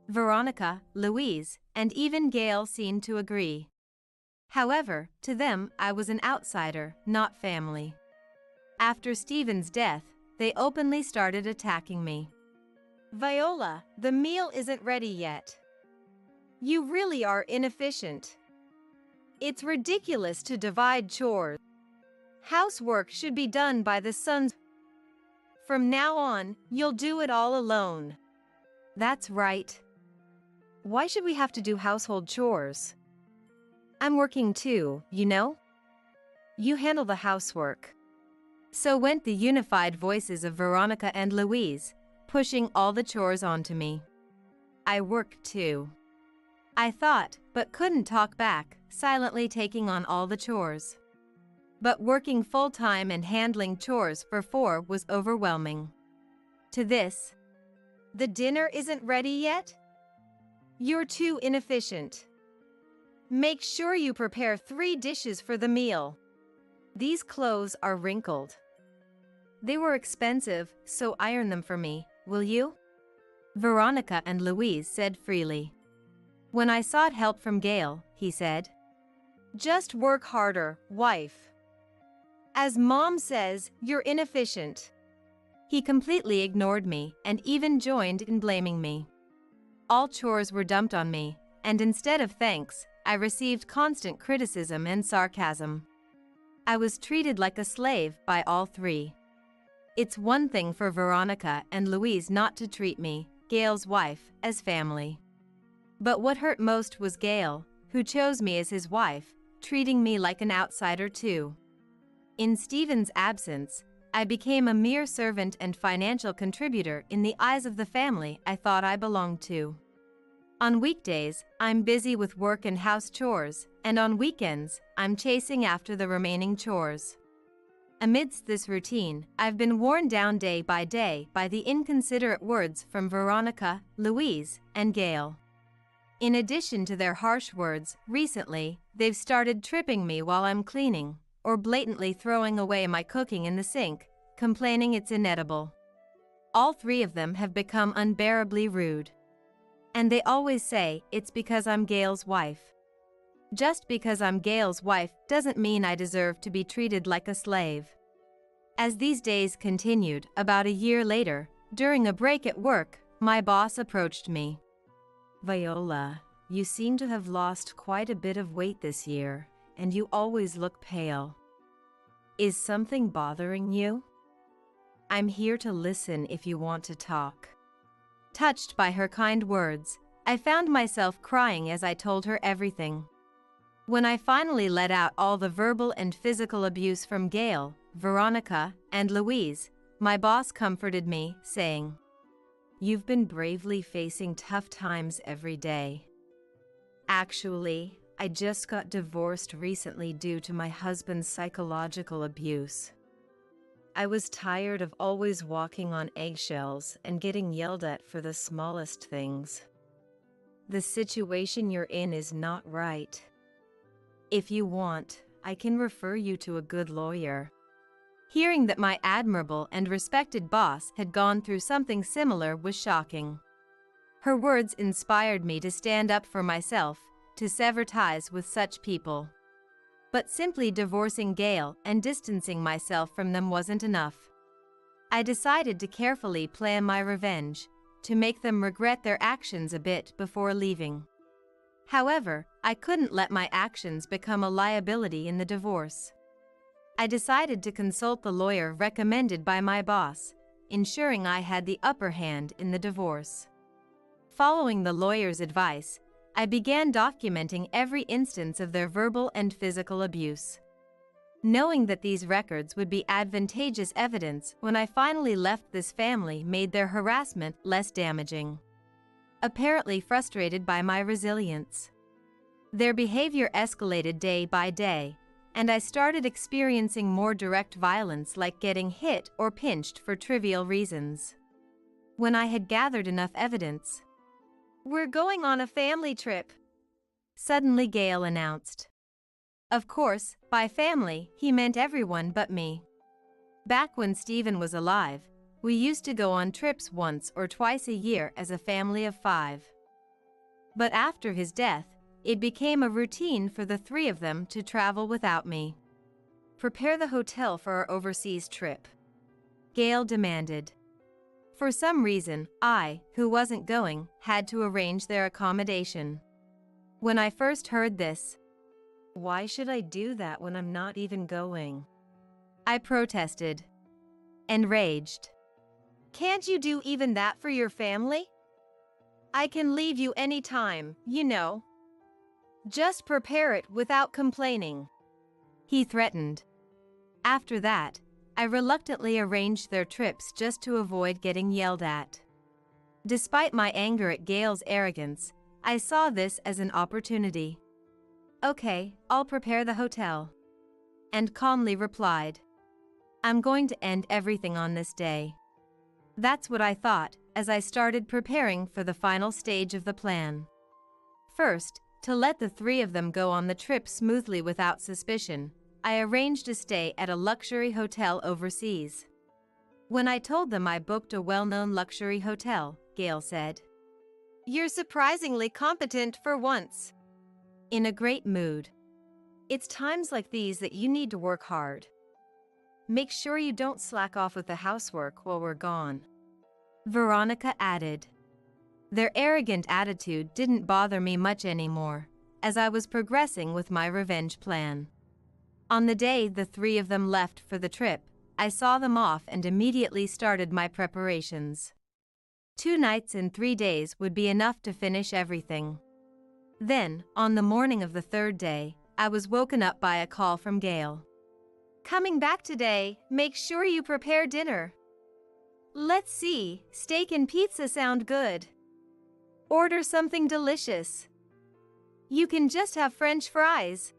Veronica, Louise, and even Gail seemed to agree. However, to them, I was an outsider, not family. After Stephen's death, they openly started attacking me. Viola, the meal isn't ready yet. You really are inefficient. It's ridiculous to divide chores. Housework should be done by the sons. From now on, you'll do it all alone. That's right. Why should we have to do household chores? I'm working too, you know? You handle the housework. So went the unified voices of Veronica and Louise, pushing all the chores onto me. I work too. I thought, but couldn't talk back, silently taking on all the chores. But working full-time and handling chores for 4 was overwhelming. To this, the dinner isn't ready yet? You're too inefficient. Make sure you prepare 3 dishes for the meal. These clothes are wrinkled. They were expensive, so iron them for me, will you? Veronica and Louise said freely. When I sought help from Gail, he said, just work harder, wife. As Mom says, you're inefficient. He completely ignored me and even joined in blaming me. All chores were dumped on me, and instead of thanks, I received constant criticism and sarcasm. I was treated like a slave by all 3. It's one thing for Veronica and Louise not to treat me, Gail's wife, as family. But what hurt most was Gail, who chose me as his wife, treating me like an outsider too. In Stephen's absence, I became a mere servant and financial contributor in the eyes of the family I thought I belonged to. On weekdays, I'm busy with work and house chores, and on weekends, I'm chasing after the remaining chores. Amidst this routine, I've been worn down day by day by the inconsiderate words from Veronica, Louise, and Gail. In addition to their harsh words, recently, they've started tripping me while I'm cleaning, or blatantly throwing away my cooking in the sink, complaining it's inedible. All 3 of them have become unbearably rude. And they always say it's because I'm Gail's wife. Just because I'm Gail's wife doesn't mean I deserve to be treated like a slave. As these days continued, about a year later, during a break at work, my boss approached me. Viola, you seem to have lost quite a bit of weight this year, and you always look pale. Is something bothering you? I'm here to listen if you want to talk. Touched by her kind words, I found myself crying as I told her everything. When I finally let out all the verbal and physical abuse from Gail, Veronica, and Louise, my boss comforted me, saying, "You've been bravely facing tough times every day. Actually, I just got divorced recently due to my husband's psychological abuse. I was tired of always walking on eggshells and getting yelled at for the smallest things. The situation you're in is not right. If you want, I can refer you to a good lawyer. Hearing that my admirable and respected boss had gone through something similar was shocking. Her words inspired me to stand up for myself, to sever ties with such people. But simply divorcing Gail and distancing myself from them wasn't enough. I decided to carefully plan my revenge, to make them regret their actions a bit before leaving. However, I couldn't let my actions become a liability in the divorce. I decided to consult the lawyer recommended by my boss, ensuring I had the upper hand in the divorce. Following the lawyer's advice, I began documenting every instance of their verbal and physical abuse. Knowing that these records would be advantageous evidence when I finally left this family made their harassment less damaging. Apparently frustrated by my resilience, their behavior escalated day by day, and I started experiencing more direct violence, like getting hit or pinched for trivial reasons. When I had gathered enough evidence, "We're going on a family trip," suddenly Gail announced. Of course, by family, he meant everyone but me. Back when Stephen was alive, we used to go on trips once or twice a year as a family of 5. But after his death, it became a routine for the 3 of them to travel without me. "Prepare the hotel for our overseas trip," Gail demanded. For some reason, I, who wasn't going, had to arrange their accommodation. When I first heard this, "Why should I do that when I'm not even going?" I protested. Enraged. "Can't you do even that for your family? I can leave you anytime, you know. Just prepare it without complaining," he threatened. After that, I reluctantly arranged their trips just to avoid getting yelled at. Despite my anger at Gail's arrogance, I saw this as an opportunity. "Okay, I'll prepare the hotel," and calmly replied, "I'm going to end everything on this day." That's what I thought as I started preparing for the final stage of the plan. First, to let the 3 of them go on the trip smoothly without suspicion, I arranged a stay at a luxury hotel overseas. When I told them I booked a well-known luxury hotel, Gail said, "You're surprisingly competent for once." in a great mood, "It's times like these that you need to work hard. Make sure you don't slack off with the housework while we're gone," Veronica added. Their arrogant attitude didn't bother me much anymore, as I was progressing with my revenge plan. On the day the 3 of them left for the trip, I saw them off and immediately started my preparations. 2 nights and 3 days would be enough to finish everything. Then, on the morning of the 3rd day, I was woken up by a call from Gail. "Coming back today, make sure you prepare dinner. Let's see, steak and pizza sound good. Order something delicious. You can just have French fries,"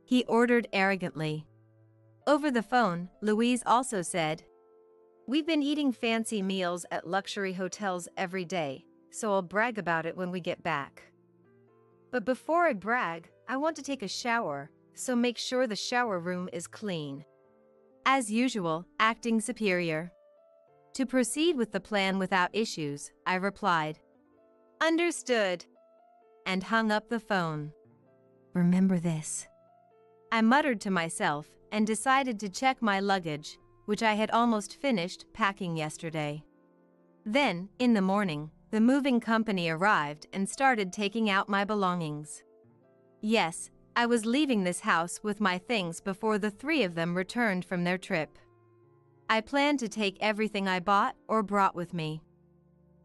he ordered arrogantly. Over the phone, Louise also said, "We've been eating fancy meals at luxury hotels every day, so I'll brag about it when we get back. But before I brag, I want to take a shower, so make sure the shower room is clean." As usual, acting superior. To proceed with the plan without issues, I replied, "Understood," and hung up the phone. "Remember this," I muttered to myself and decided to check my luggage, which I had almost finished packing yesterday. Then, in the morning, the moving company arrived and started taking out my belongings. Yes, I was leaving this house with my things before the 3 of them returned from their trip. I planned to take everything I bought or brought with me.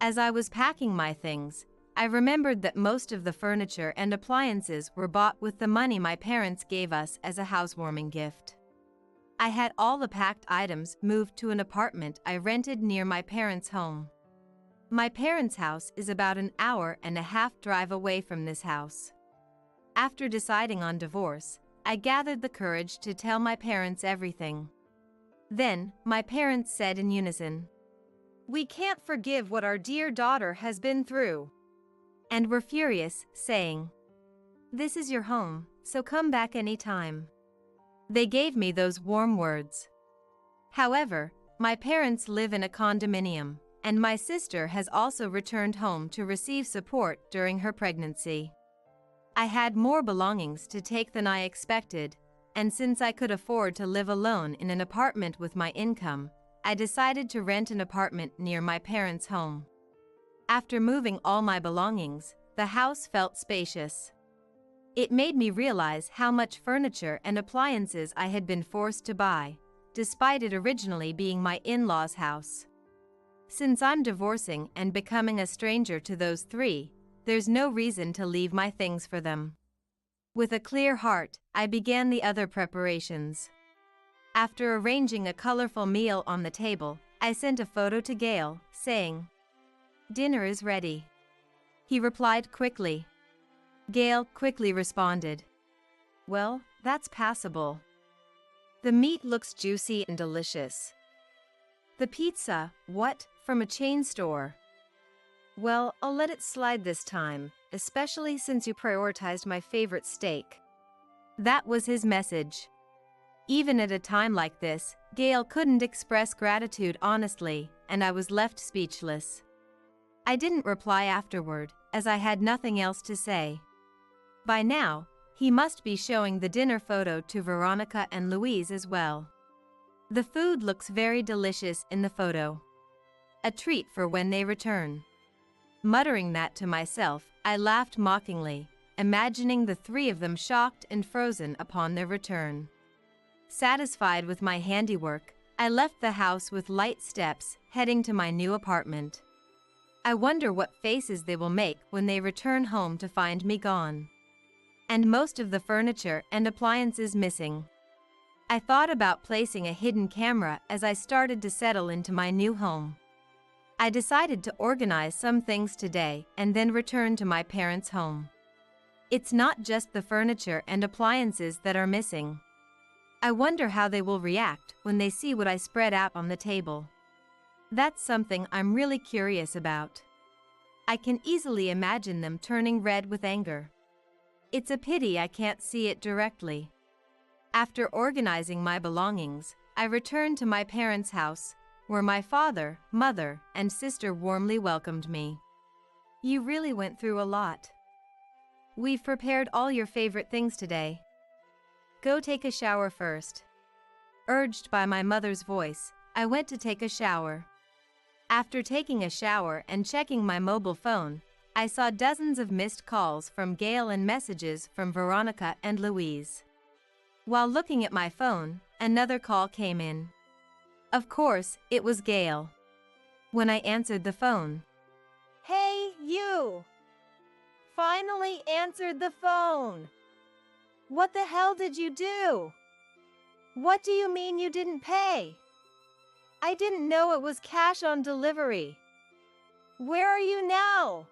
As I was packing my things, I remembered that most of the furniture and appliances were bought with the money my parents gave us as a housewarming gift. I had all the packed items moved to an apartment I rented near my parents' home. My parents' house is about an hour and a half drive away from this house. After deciding on divorce, I gathered the courage to tell my parents everything. Then, my parents said in unison, "We can't forgive what our dear daughter has been through," and were furious, saying, "This is your home, so come back anytime." They gave me those warm words. However, my parents live in a condominium, and my sister has also returned home to receive support during her pregnancy. I had more belongings to take than I expected, and since I could afford to live alone in an apartment with my income, I decided to rent an apartment near my parents' home. After moving all my belongings, the house felt spacious. It made me realize how much furniture and appliances I had been forced to buy, despite it originally being my in-laws' house. Since I'm divorcing and becoming a stranger to those three, there's no reason to leave my things for them. With a clear heart, I began the other preparations. After arranging a colorful meal on the table, I sent a photo to Gail, saying, "Dinner is ready." He replied quickly. Gail quickly responded, "Well, that's passable. The meat looks juicy and delicious. The pizza, what, from a chain store? Well, I'll let it slide this time, especially since you prioritized my favorite steak." That was his message. Even at a time like this, Gail couldn't express gratitude honestly, and I was left speechless. I didn't reply afterward, as I had nothing else to say. By now, he must be showing the dinner photo to Veronica and Louise as well. The food looks very delicious in the photo. A treat for when they return. Muttering that to myself, I laughed mockingly, imagining the three of them shocked and frozen upon their return. Satisfied with my handiwork, I left the house with light steps, heading to my new apartment. I wonder what faces they will make when they return home to find me gone, and most of the furniture and appliances missing. I thought about placing a hidden camera as I started to settle into my new home. I decided to organize some things today and then return to my parents' home. It's not just the furniture and appliances that are missing. I wonder how they will react when they see what I spread out on the table. That's something I'm really curious about. I can easily imagine them turning red with anger. It's a pity I can't see it directly. After organizing my belongings, I returned to my parents' house, where my father, mother, and sister warmly welcomed me. "You really went through a lot. We've prepared all your favorite things today. Go take a shower first." Urged by my mother's voice, I went to take a shower. After taking a shower and checking my mobile phone, I saw dozens of missed calls from Gail and messages from Veronica and Louise. While looking at my phone, another call came in. Of course, it was Gail. When I answered the phone, "Hey, you! Finally answered the phone! What the hell did you do? What do you mean you didn't pay? I didn't know it was cash on delivery. Where are you now?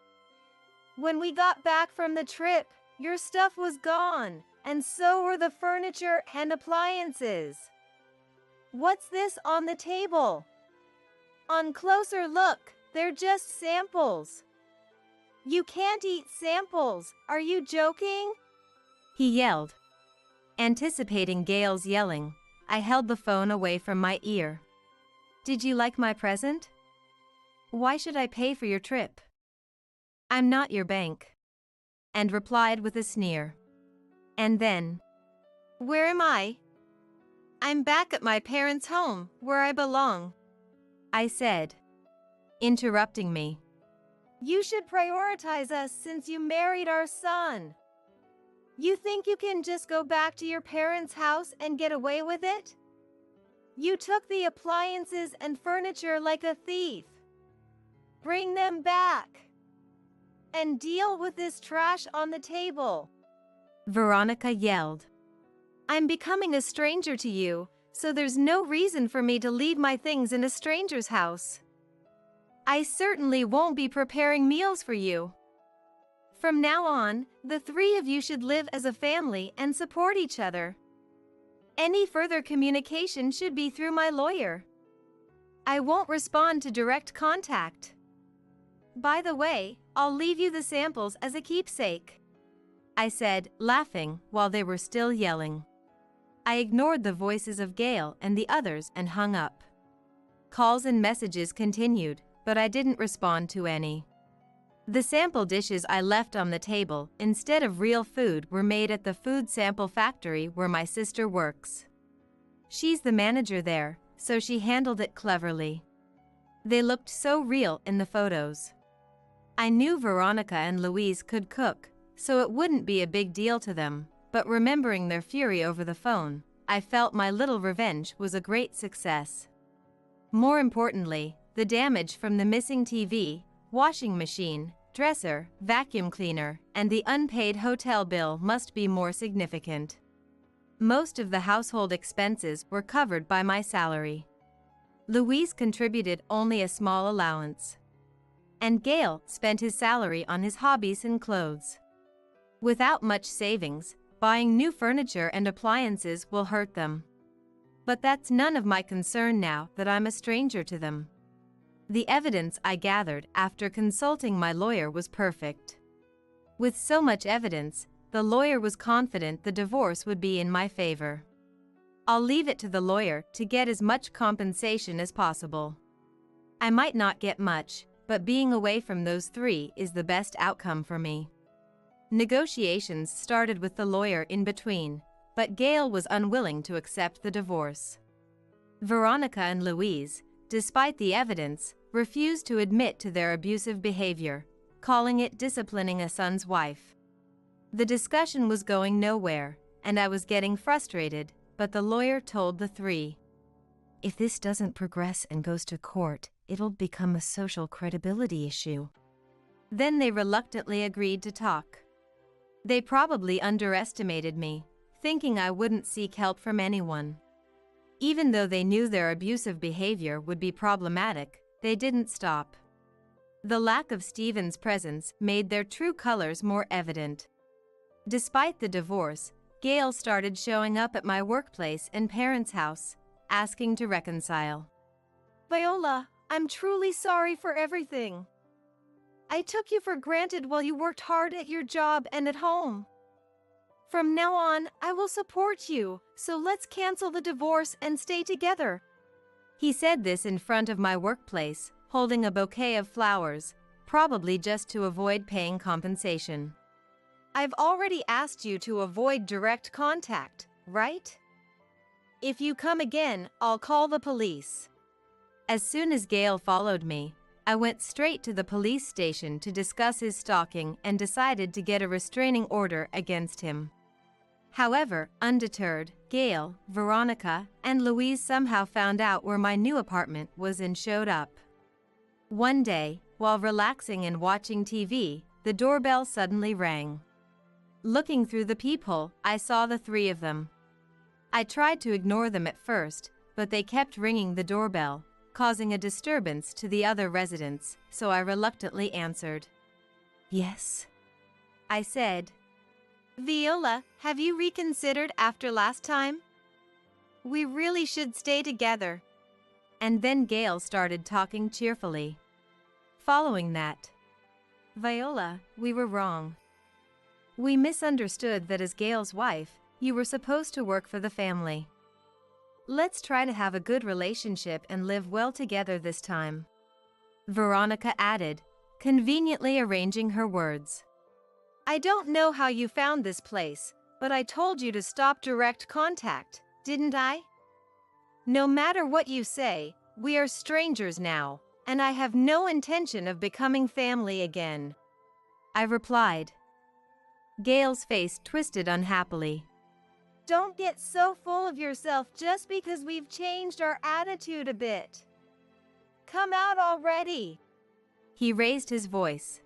When we got back from the trip, your stuff was gone, and so were the furniture and appliances. What's this on the table? On closer look, they're just samples. You can't eat samples, are you joking?" he yelled. Anticipating Gail's yelling, I held the phone away from my ear. "Did you like my present? Why should I pay for your trip? I'm not your bank," and replied with a sneer. And then, "Where am I? I'm back at my parents' home, where I belong," I said, interrupting me. "You should prioritize us since you married our son. You think you can just go back to your parents' house and get away with it? You took the appliances and furniture like a thief. Bring them back. And deal with this trash on the table," Veronica yelled. "I'm becoming a stranger to you, so there's no reason for me to leave my things in a stranger's house. I certainly won't be preparing meals for you." From now on, the three of you should live as a family and support each other. Any further communication should be through my lawyer. I won't respond to direct contact. By the way, I'll leave you the samples as a keepsake," I said, laughing while they were still yelling. I ignored the voices of Gail and the others and hung up. Calls and messages continued, but I didn't respond to any. The sample dishes I left on the table instead of real food were made at the food sample factory where my sister works. She's the manager there, so she handled it cleverly. They looked so real in the photos. I knew Veronica and Louise could cook, so it wouldn't be a big deal to them, but remembering their fury over the phone, I felt my little revenge was a great success. More importantly, the damage from the missing TV, washing machine, dresser, vacuum cleaner, and the unpaid hotel bill must be more significant. Most of the household expenses were covered by my salary. Louise contributed only a small allowance. And Gail spent his salary on his hobbies and clothes. Without much savings, buying new furniture and appliances will hurt them. But that's none of my concern now that I'm a stranger to them. The evidence I gathered after consulting my lawyer was perfect. With so much evidence, the lawyer was confident the divorce would be in my favor. I'll leave it to the lawyer to get as much compensation as possible. I might not get much, but being away from those three is the best outcome for me. Negotiations started with the lawyer in between, but Gail was unwilling to accept the divorce. Veronica and Louise, despite the evidence, refused to admit to their abusive behavior, calling it disciplining a son's wife. The discussion was going nowhere, and I was getting frustrated, but the lawyer told the three, "If this doesn't progress and goes to court, it'll become a social credibility issue." Then they reluctantly agreed to talk. They probably underestimated me, thinking I wouldn't seek help from anyone. Even though they knew their abusive behavior would be problematic, they didn't stop. The lack of Stephen's presence made their true colors more evident. Despite the divorce, Gail started showing up at my workplace and parents' house, asking to reconcile. "Viola, I'm truly sorry for everything. I took you for granted while you worked hard at your job and at home. From now on, I will support you, so let's cancel the divorce and stay together." He said this in front of my workplace, holding a bouquet of flowers, probably just to avoid paying compensation. "I've already asked you to avoid direct contact, right? If you come again, I'll call the police." As soon as Gail followed me, I went straight to the police station to discuss his stalking and decided to get a restraining order against him. However, undeterred, Gail, Veronica, and Louise somehow found out where my new apartment was and showed up. One day, while relaxing and watching TV, the doorbell suddenly rang. Looking through the peephole, I saw the three of them. I tried to ignore them at first, but they kept ringing the doorbell, causing a disturbance to the other residents, so I reluctantly answered. "Yes," I said. "Viola, have you reconsidered after last time? We really should stay together." And then Gail started talking cheerfully. Following that, "Viola, we were wrong. We misunderstood that as Gail's wife, you were supposed to work for the family. Let's try to have a good relationship and live well together this time," Veronica added, conveniently arranging her words. "I don't know how you found this place, but I told you to stop direct contact, didn't I? No matter what you say, we are strangers now, and I have no intention of becoming family again," I replied. Gail's face twisted unhappily. "Don't get so full of yourself just because we've changed our attitude a bit. Come out already." He raised his voice.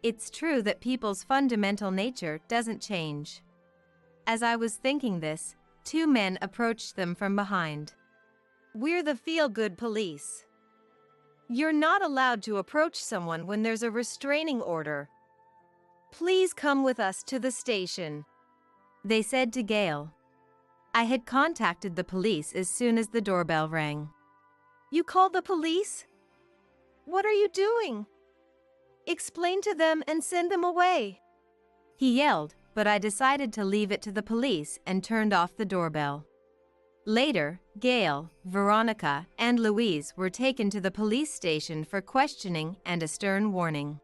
It's true that people's fundamental nature doesn't change. As I was thinking this, two men approached them from behind. "We're the feel-good police. You're not allowed to approach someone when there's a restraining order. Please come with us to the station, they said to Gail. I had contacted the police as soon as the doorbell rang. You called the police? What are you doing? Explain to them and send them away, he yelled, but I decided to leave it to the police and turned off the doorbell. Later, Gail, Veronica, and Louise were taken to the police station for questioning and a stern warning.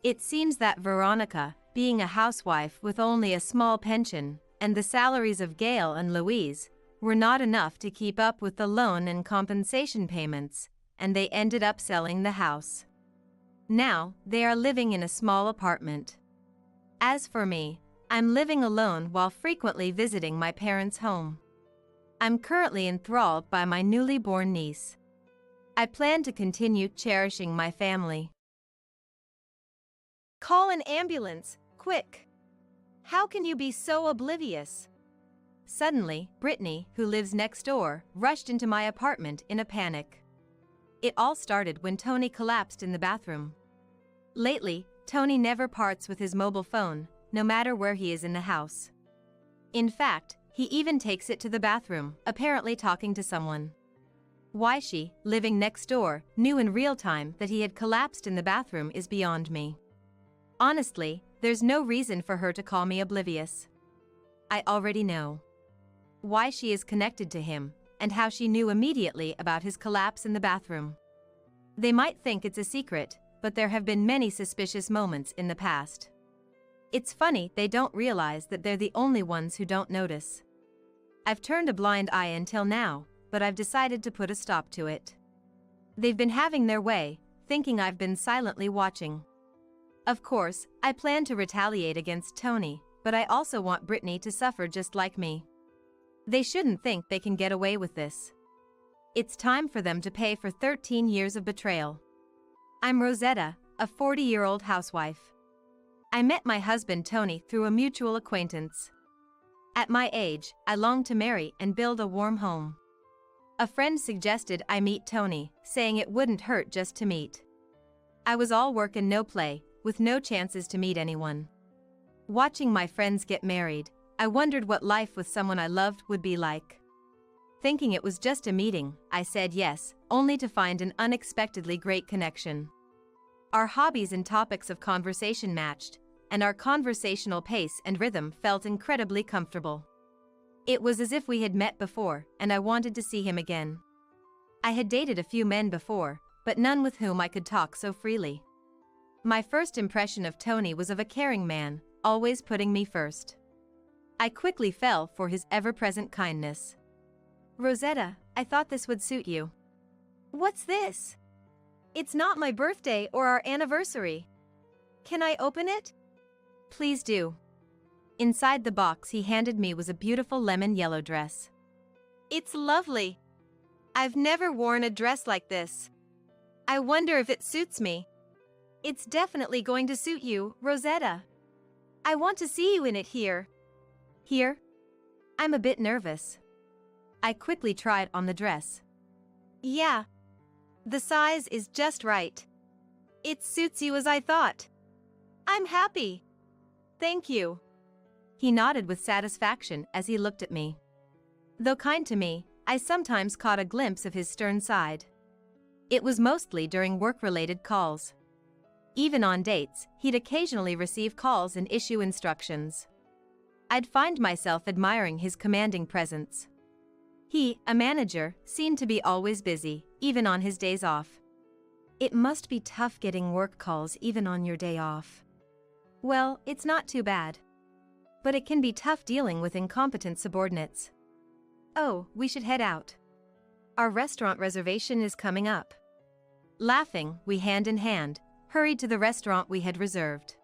It seems that Veronica, being a housewife with only a small pension, and the salaries of Gail and Louise, were not enough to keep up with the loan and compensation payments, and they ended up selling the house. Now, they are living in a small apartment. As for me, I'm living alone while frequently visiting my parents' home. I'm currently enthralled by my newly born niece. I plan to continue cherishing my family. Call an ambulance, quick. How can you be so oblivious? Suddenly, Brittany, who lives next door, rushed into my apartment in a panic. It all started when Tony collapsed in the bathroom. Lately, Tony never parts with his mobile phone, no matter where he is in the house. In fact, he even takes it to the bathroom, apparently talking to someone. Why she, living next door, knew in real time that he had collapsed in the bathroom is beyond me. Honestly, there's no reason for her to call me oblivious. I already know why she is connected to him, and how she knew immediately about his collapse in the bathroom. They might think it's a secret, but there have been many suspicious moments in the past. It's funny they don't realize that they're the only ones who don't notice. I've turned a blind eye until now, but I've decided to put a stop to it. They've been having their way, thinking I've been silently watching. Of course, I plan to retaliate against Tony, but I also want Brittany to suffer just like me. They shouldn't think they can get away with this. It's time for them to pay for 13 years of betrayal. I'm Rosetta, a 40-year-old housewife. I met my husband Tony through a mutual acquaintance. At my age, I long to marry and build a warm home. A friend suggested I meet Tony, saying it wouldn't hurt just to meet. I was all work and no play, with no chances to meet anyone. Watching my friends get married, I wondered what life with someone I loved would be like. Thinking it was just a meeting, I said yes, only to find an unexpectedly great connection. Our hobbies and topics of conversation matched, and our conversational pace and rhythm felt incredibly comfortable. It was as if we had met before, and I wanted to see him again. I had dated a few men before, but none with whom I could talk so freely. My first impression of Tony was of a caring man, always putting me first. I quickly fell for his ever-present kindness. Rosetta, I thought this would suit you. What's this? It's not my birthday or our anniversary. Can I open it? Please do. Inside the box he handed me was a beautiful lemon yellow dress. It's lovely. I've never worn a dress like this. I wonder if it suits me. It's definitely going to suit you, Rosetta. I want to see you in it here. Here? I'm a bit nervous. I quickly tried on the dress. Yeah. The size is just right. It suits you as I thought. I'm happy. Thank you. He nodded with satisfaction as he looked at me. Though kind to me, I sometimes caught a glimpse of his stern side. It was mostly during work-related calls. Even on dates, he'd occasionally receive calls and issue instructions. I'd find myself admiring his commanding presence. He, a manager, seemed to be always busy, even on his days off. It must be tough getting work calls even on your day off. Well, it's not too bad. But it can be tough dealing with incompetent subordinates. Oh, we should head out. Our restaurant reservation is coming up. Laughing, we hand in hand, hurried to the restaurant we had reserved.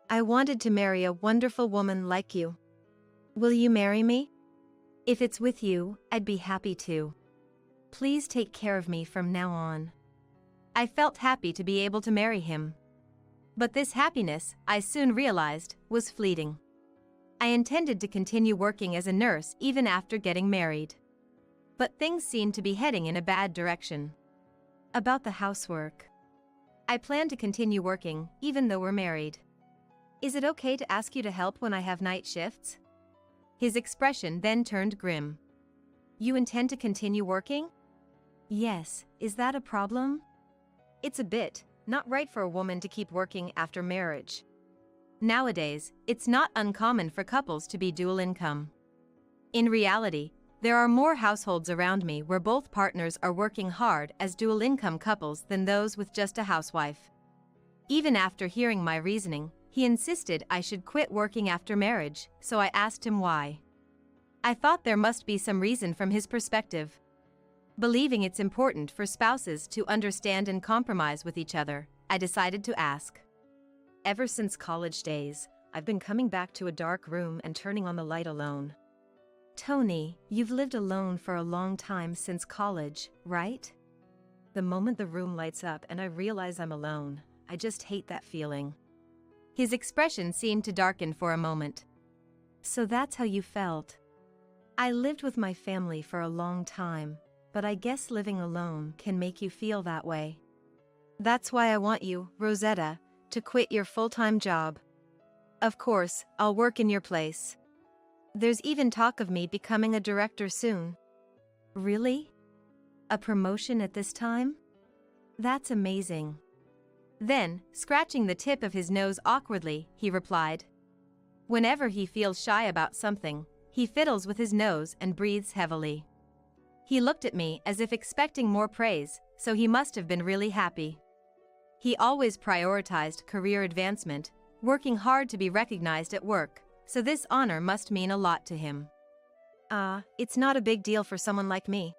I wanted to marry a wonderful woman like you. Will you marry me? If it's with you, I'd be happy to. Please take care of me from now on. I felt happy to be able to marry him. But this happiness, I soon realized, was fleeting. I intended to continue working as a nurse even after getting married. But things seemed to be heading in a bad direction. About the housework. I plan to continue working, even though we're married. Is it okay to ask you to help when I have night shifts? His expression then turned grim. You intend to continue working? Yes, is that a problem? It's a bit, not right for a woman to keep working after marriage. Nowadays, it's not uncommon for couples to be dual income. In reality, there are more households around me where both partners are working hard as dual income couples than those with just a housewife. Even after hearing my reasoning, he insisted I should quit working after marriage, so I asked him why. I thought there must be some reason from his perspective. Believing it's important for spouses to understand and compromise with each other, I decided to ask. Ever since college days, I've been coming back to a dark room and turning on the light alone. Tony, you've lived alone for a long time since college, right? The moment the room lights up and I realize I'm alone, I just hate that feeling. His expression seemed to darken for a moment. So that's how you felt. I lived with my family for a long time, but I guess living alone can make you feel that way. That's why I want you, Rosetta, to quit your full-time job. Of course, I'll work in your place. There's even talk of me becoming a director soon. Really? A promotion at this time? That's amazing. Then, scratching the tip of his nose awkwardly, he replied. Whenever he feels shy about something, he fiddles with his nose and breathes heavily. He looked at me as if expecting more praise, so he must have been really happy. He always prioritized career advancement, working hard to be recognized at work, so this honor must mean a lot to him. It's not a big deal for someone like me.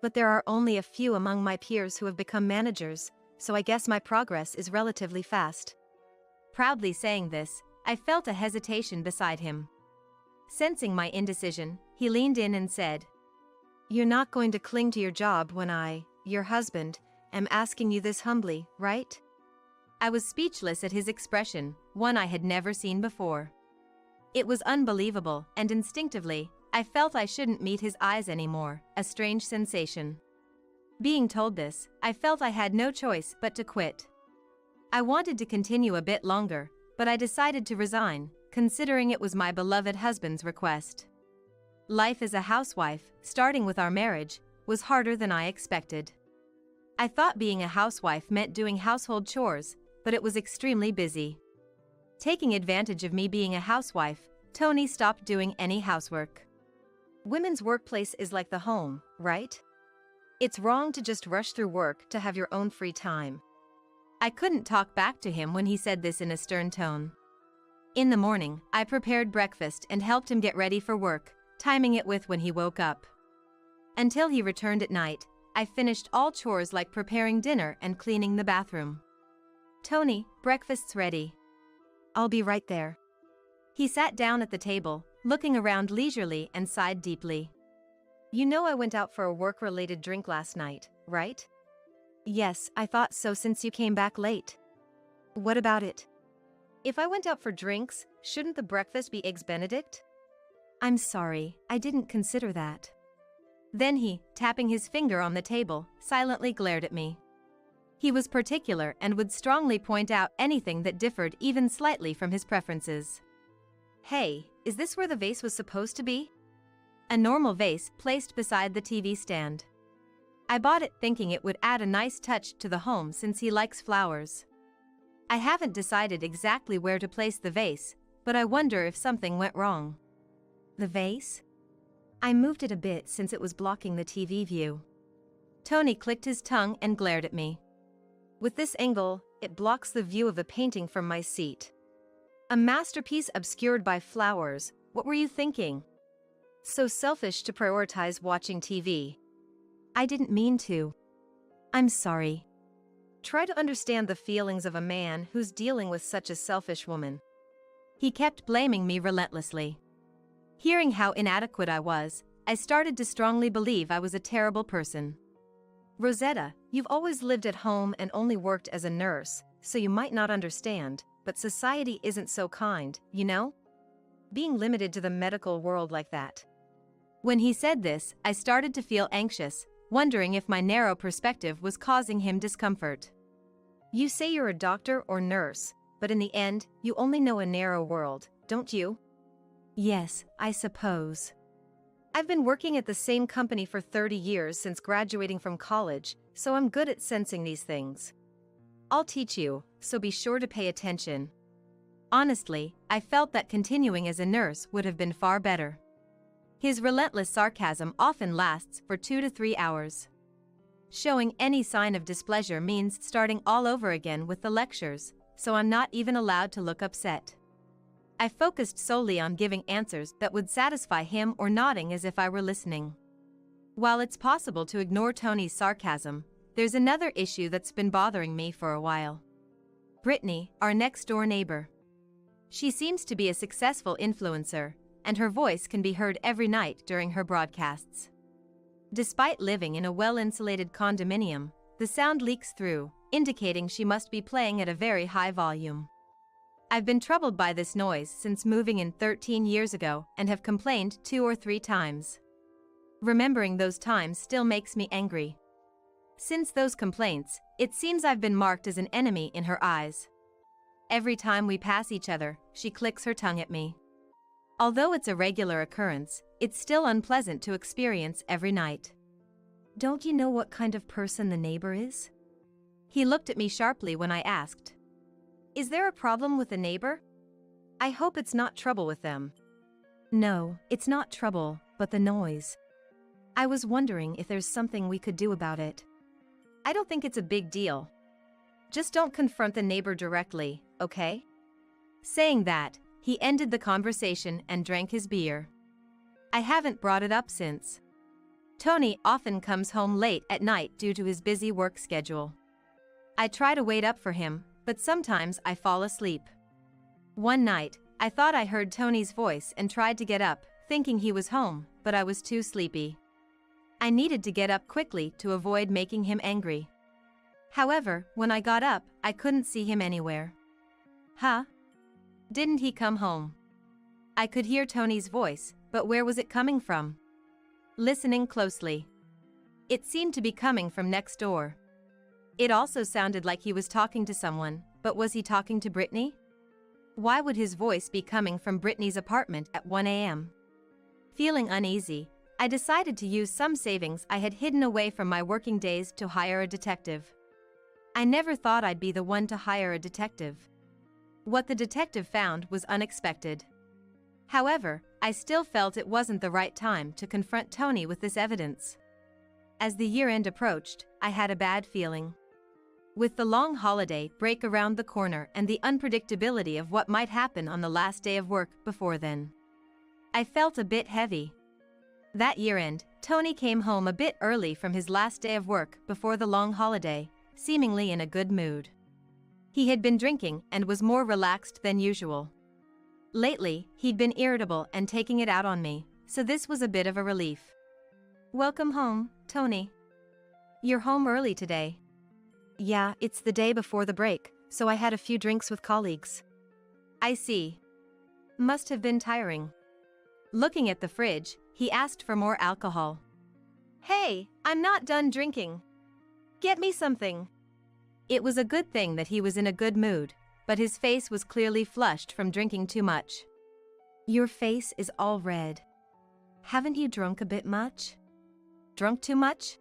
But there are only a few among my peers who have become managers, so I guess my progress is relatively fast. Proudly saying this, I felt a hesitation beside him. Sensing my indecision, he leaned in and said, You're not going to cling to your job when I, your husband, am asking you this humbly, right? I was speechless at his expression, one I had never seen before. It was unbelievable, and instinctively, I felt I shouldn't meet his eyes anymore, a strange sensation. Being told this, I felt I had no choice but to quit. I wanted to continue a bit longer, but I decided to resign, considering it was my beloved husband's request. Life as a housewife, starting with our marriage, was harder than I expected. I thought being a housewife meant doing household chores, but it was extremely busy. Taking advantage of me being a housewife, Tony stopped doing any housework. Women's workplace is like the home, right? It's wrong to just rush through work to have your own free time. I couldn't talk back to him when he said this in a stern tone. In the morning, I prepared breakfast and helped him get ready for work, timing it with when he woke up. Until he returned at night, I finished all chores like preparing dinner and cleaning the bathroom. Tony, breakfast's ready. I'll be right there. He sat down at the table, looking around leisurely and sighed deeply. You know I went out for a work-related drink last night, right? Yes, I thought so since you came back late. What about it? If I went out for drinks, shouldn't the breakfast be Eggs Benedict? I'm sorry, I didn't consider that. Then he, tapping his finger on the table, silently glared at me. He was particular and would strongly point out anything that differed even slightly from his preferences. Hey, is this where the vase was supposed to be? A normal vase placed beside the TV stand. I bought it thinking it would add a nice touch to the home since he likes flowers. I haven't decided exactly where to place the vase, but I wonder if something went wrong. The vase? I moved it a bit since it was blocking the TV view. Tony clicked his tongue and glared at me. With this angle, it blocks the view of the painting from my seat. A masterpiece obscured by flowers, what were you thinking? So selfish to prioritize watching TV. I didn't mean to. I'm sorry. Try to understand the feelings of a man who's dealing with such a selfish woman. He kept blaming me relentlessly. Hearing how inadequate I was, I started to strongly believe I was a terrible person. Rosetta, you've always lived at home and only worked as a nurse, so you might not understand, but society isn't so kind, you know? Being limited to the medical world like that. When he said this, I started to feel anxious, wondering if my narrow perspective was causing him discomfort. You say you're a doctor or nurse, but in the end, you only know a narrow world, don't you? Yes, I suppose. I've been working at the same company for 30 years since graduating from college, so I'm good at sensing these things. I'll teach you, so be sure to pay attention. Honestly, I felt that continuing as a nurse would have been far better. His relentless sarcasm often lasts for 2 to 3 hours. Showing any sign of displeasure means starting all over again with the lectures, so I'm not even allowed to look upset. I focused solely on giving answers that would satisfy him or nodding as if I were listening. While it's possible to ignore Tony's sarcasm, there's another issue that's been bothering me for a while. Brittany, our next-door neighbor. She seems to be a successful influencer, and her voice can be heard every night during her broadcasts. Despite living in a well-insulated condominium, the sound leaks through, indicating she must be playing at a very high volume. I've been troubled by this noise since moving in 13 years ago and have complained 2 or 3 times. Remembering those times still makes me angry. Since those complaints, it seems I've been marked as an enemy in her eyes. Every time we pass each other, she clicks her tongue at me. Although it's a regular occurrence, it's still unpleasant to experience every night. Don't you know what kind of person the neighbor is? He looked at me sharply when I asked. Is there a problem with the neighbor? I hope it's not trouble with them. No, it's not trouble, but the noise. I was wondering if there's something we could do about it. I don't think it's a big deal. Just don't confront the neighbor directly, okay? Saying that, he ended the conversation and drank his beer. I haven't brought it up since. Tony often comes home late at night due to his busy work schedule. I try to wait up for him, but sometimes I fall asleep. One night, I thought I heard Tony's voice and tried to get up, thinking he was home, but I was too sleepy. I needed to get up quickly to avoid making him angry. However, when I got up, I couldn't see him anywhere. Huh? Didn't he come home? I could hear Tony's voice, but where was it coming from? Listening closely. It seemed to be coming from next door. It also sounded like he was talking to someone, but was he talking to Brittany? Why would his voice be coming from Brittany's apartment at 1 a.m.? Feeling uneasy, I decided to use some savings I had hidden away from my working days to hire a detective. I never thought I'd be the one to hire a detective. What the detective found was unexpected. However, I still felt it wasn't the right time to confront Tony with this evidence. As the year-end approached, I had a bad feeling. With the long holiday break around the corner and the unpredictability of what might happen on the last day of work before then, I felt a bit heavy. That year-end, Tony came home a bit early from his last day of work before the long holiday, seemingly in a good mood. He had been drinking and was more relaxed than usual. Lately, he'd been irritable and taking it out on me, so this was a bit of a relief. Welcome home, Tony. You're home early today. Yeah, it's the day before the break, so I had a few drinks with colleagues. I see. Must have been tiring. Looking at the fridge, he asked for more alcohol. Hey, I'm not done drinking. Get me something. It was a good thing that he was in a good mood, but his face was clearly flushed from drinking too much. Your face is all red. Haven't you drunk a bit much? Drunk too much?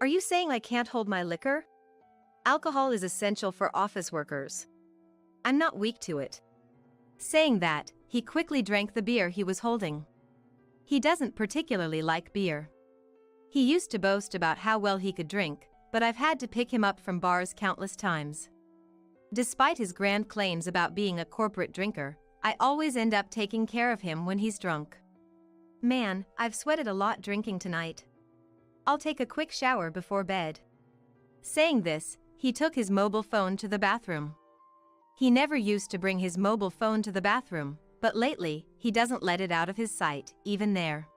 Are you saying I can't hold my liquor? Alcohol is essential for office workers. I'm not weak to it. Saying that, he quickly drank the beer he was holding. He doesn't particularly like beer. He used to boast about how well he could drink, but I've had to pick him up from bars countless times. Despite his grand claims about being a corporate drinker, I always end up taking care of him when he's drunk. Man, I've sweated a lot drinking tonight. I'll take a quick shower before bed. Saying this, he took his mobile phone to the bathroom. He never used to bring his mobile phone to the bathroom, but lately, he doesn't let it out of his sight, even there.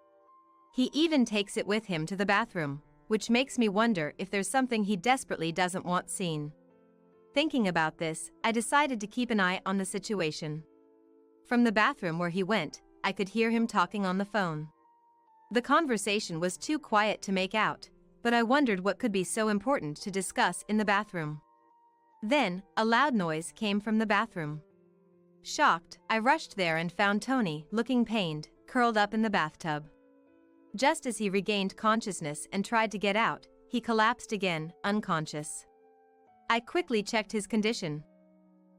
He even takes it with him to the bathroom, which makes me wonder if there's something he desperately doesn't want seen. Thinking about this, I decided to keep an eye on the situation. From the bathroom where he went, I could hear him talking on the phone. The conversation was too quiet to make out, but I wondered what could be so important to discuss in the bathroom. Then, a loud noise came from the bathroom. Shocked, I rushed there and found Tony, looking pained, curled up in the bathtub. Just as he regained consciousness and tried to get out, he collapsed again, unconscious. I quickly checked his condition.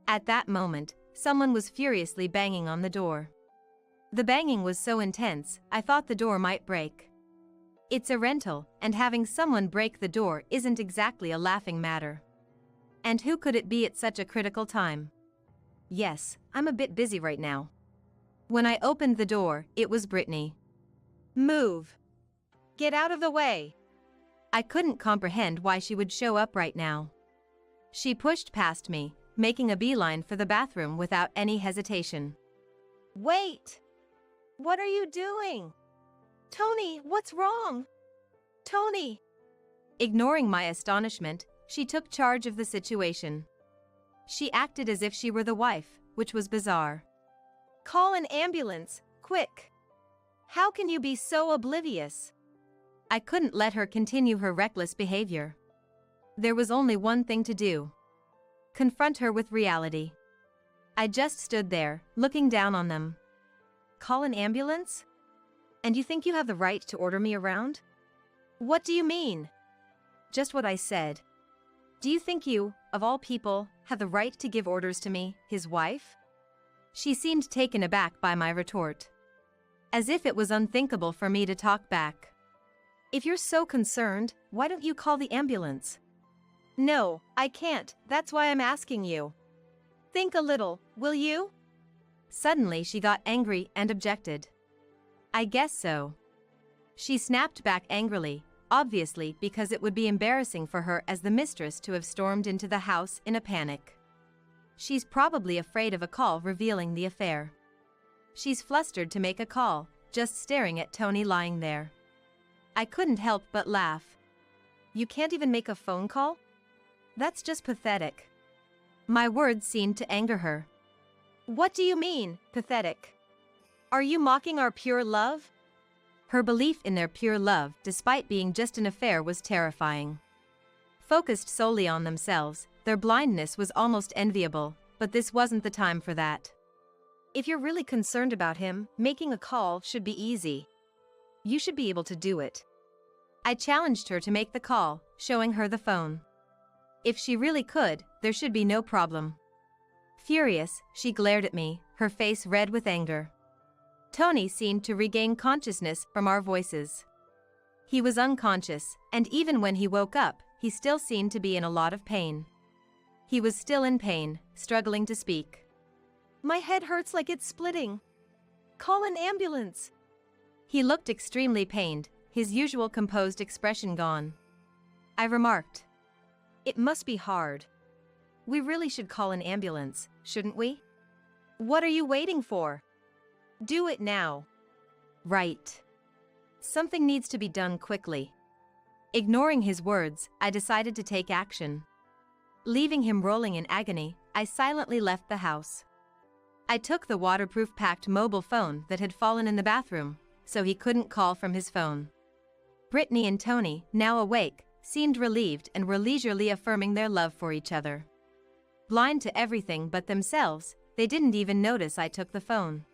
At that moment, someone was furiously banging on the door. The banging was so intense, I thought the door might break. It's a rental, and having someone break the door isn't exactly a laughing matter. And who could it be at such a critical time? Yes, I'm a bit busy right now. When I opened the door, it was Brittany. Move. Get out of the way. I couldn't comprehend why she would show up right now. She pushed past me, making a beeline for the bathroom without any hesitation. Wait! What are you doing? Tony, what's wrong? Tony! Ignoring my astonishment, she took charge of the situation. She acted as if she were the wife, which was bizarre. Call an ambulance, quick! How can you be so oblivious? I couldn't let her continue her reckless behavior. There was only one thing to do. Confront her with reality. I just stood there, looking down on them. Call an ambulance? And you think you have the right to order me around? What do you mean? Just what I said. Do you think you, of all people, have the right to give orders to me, his wife? She seemed taken aback by my retort. As if it was unthinkable for me to talk back. If you're so concerned, why don't you call the ambulance? No, I can't, that's why I'm asking you. Think a little, will you? Suddenly she got angry and objected. I guess so. She snapped back angrily, obviously because it would be embarrassing for her as the mistress to have stormed into the house in a panic. She's probably afraid of a call revealing the affair. She's flustered to make a call, just staring at Tony lying there. I couldn't help but laugh. You can't even make a phone call? That's just pathetic. My words seemed to anger her. What do you mean, pathetic? Are you mocking our pure love? Her belief in their pure love, despite being just an affair, was terrifying. Focused solely on themselves, their blindness was almost enviable, but this wasn't the time for that. If you're really concerned about him, making a call should be easy. You should be able to do it. I challenged her to make the call, showing her the phone. If she really could, there should be no problem. Furious, she glared at me, her face red with anger. Tony seemed to regain consciousness from our voices. He was unconscious, and even when he woke up, he still seemed to be in a lot of pain. He was still in pain, struggling to speak. My head hurts like it's splitting. Call an ambulance. He looked extremely pained, his usual composed expression gone. I remarked. It must be hard. We really should call an ambulance, shouldn't we? What are you waiting for? Do it now. Right. Something needs to be done quickly. Ignoring his words, I decided to take action. Leaving him rolling in agony, I silently left the house. I took the waterproof-packed mobile phone that had fallen in the bathroom, so he couldn't call from his phone. Brittany and Tony, now awake, seemed relieved and were leisurely affirming their love for each other. Blind to everything but themselves, they didn't even notice I took the phone.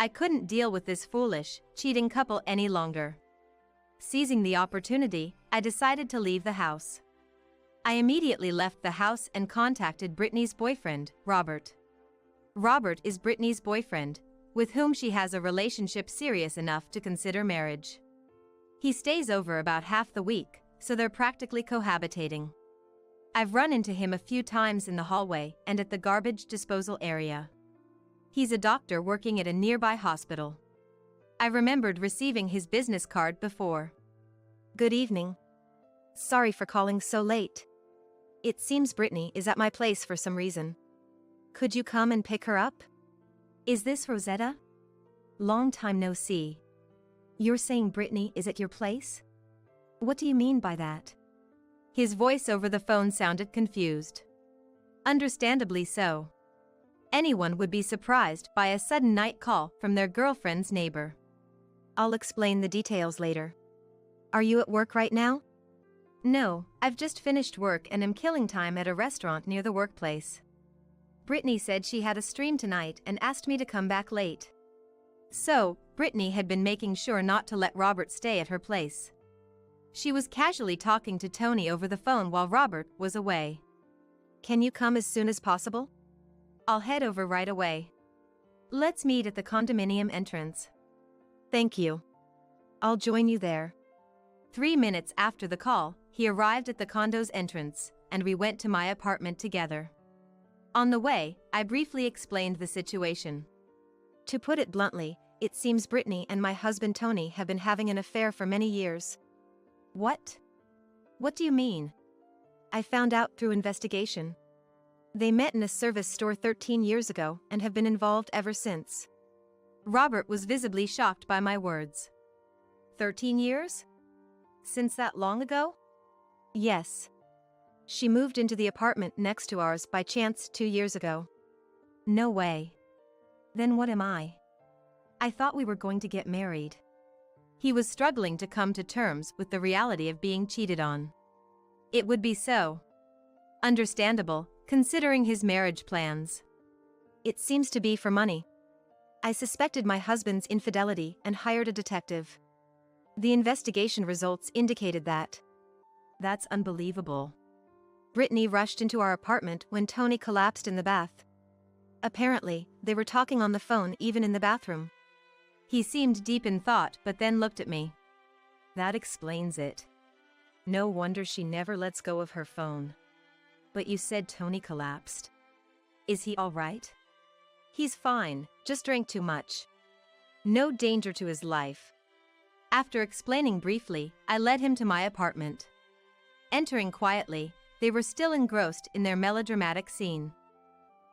I couldn't deal with this foolish, cheating couple any longer. Seizing the opportunity, I decided to leave the house. I immediately left the house and contacted Brittany's boyfriend, Robert. Robert is Brittany's boyfriend, with whom she has a relationship serious enough to consider marriage. He stays over about half the week, so they're practically cohabitating. I've run into him a few times in the hallway and at the garbage disposal area. He's a doctor working at a nearby hospital. I remembered receiving his business card before. Good evening. Sorry for calling so late. It seems Brittany is at my place for some reason. Could you come and pick her up? Is this Rosetta? Long time no see. You're saying Brittany is at your place? What do you mean by that? His voice over the phone sounded confused. Understandably so. Anyone would be surprised by a sudden night call from their girlfriend's neighbor. I'll explain the details later. Are you at work right now? No, I've just finished work and am killing time at a restaurant near the workplace. Brittany said she had a stream tonight and asked me to come back late. So, Brittany had been making sure not to let Robert stay at her place. She was casually talking to Tony over the phone while Robert was away. Can you come as soon as possible? I'll head over right away. Let's meet at the condominium entrance. Thank you. I'll join you there. 3 minutes after the call, he arrived at the condo's entrance, and we went to my apartment together. On the way, I briefly explained the situation. To put it bluntly, it seems Brittany and my husband Tony have been having an affair for many years. What? What do you mean? I found out through investigation. They met in a service store 13 years ago and have been involved ever since. Robert was visibly shocked by my words. 13 years? Since that long ago? Yes. She moved into the apartment next to ours by chance 2 years ago. No way. Then what am I? I thought we were going to get married. He was struggling to come to terms with the reality of being cheated on. It would be so understandable, considering his marriage plans. It seems to be for money. I suspected my husband's infidelity and hired a detective. The investigation results indicated that. That's unbelievable. Brittany rushed into our apartment when Tony collapsed in the bath. Apparently, they were talking on the phone even in the bathroom. He seemed deep in thought but then looked at me. That explains it. No wonder she never lets go of her phone. But you said Tony collapsed. Is he all right? He's fine, just drank too much. No danger to his life. After explaining briefly, I led him to my apartment. Entering quietly, they were still engrossed in their melodramatic scene.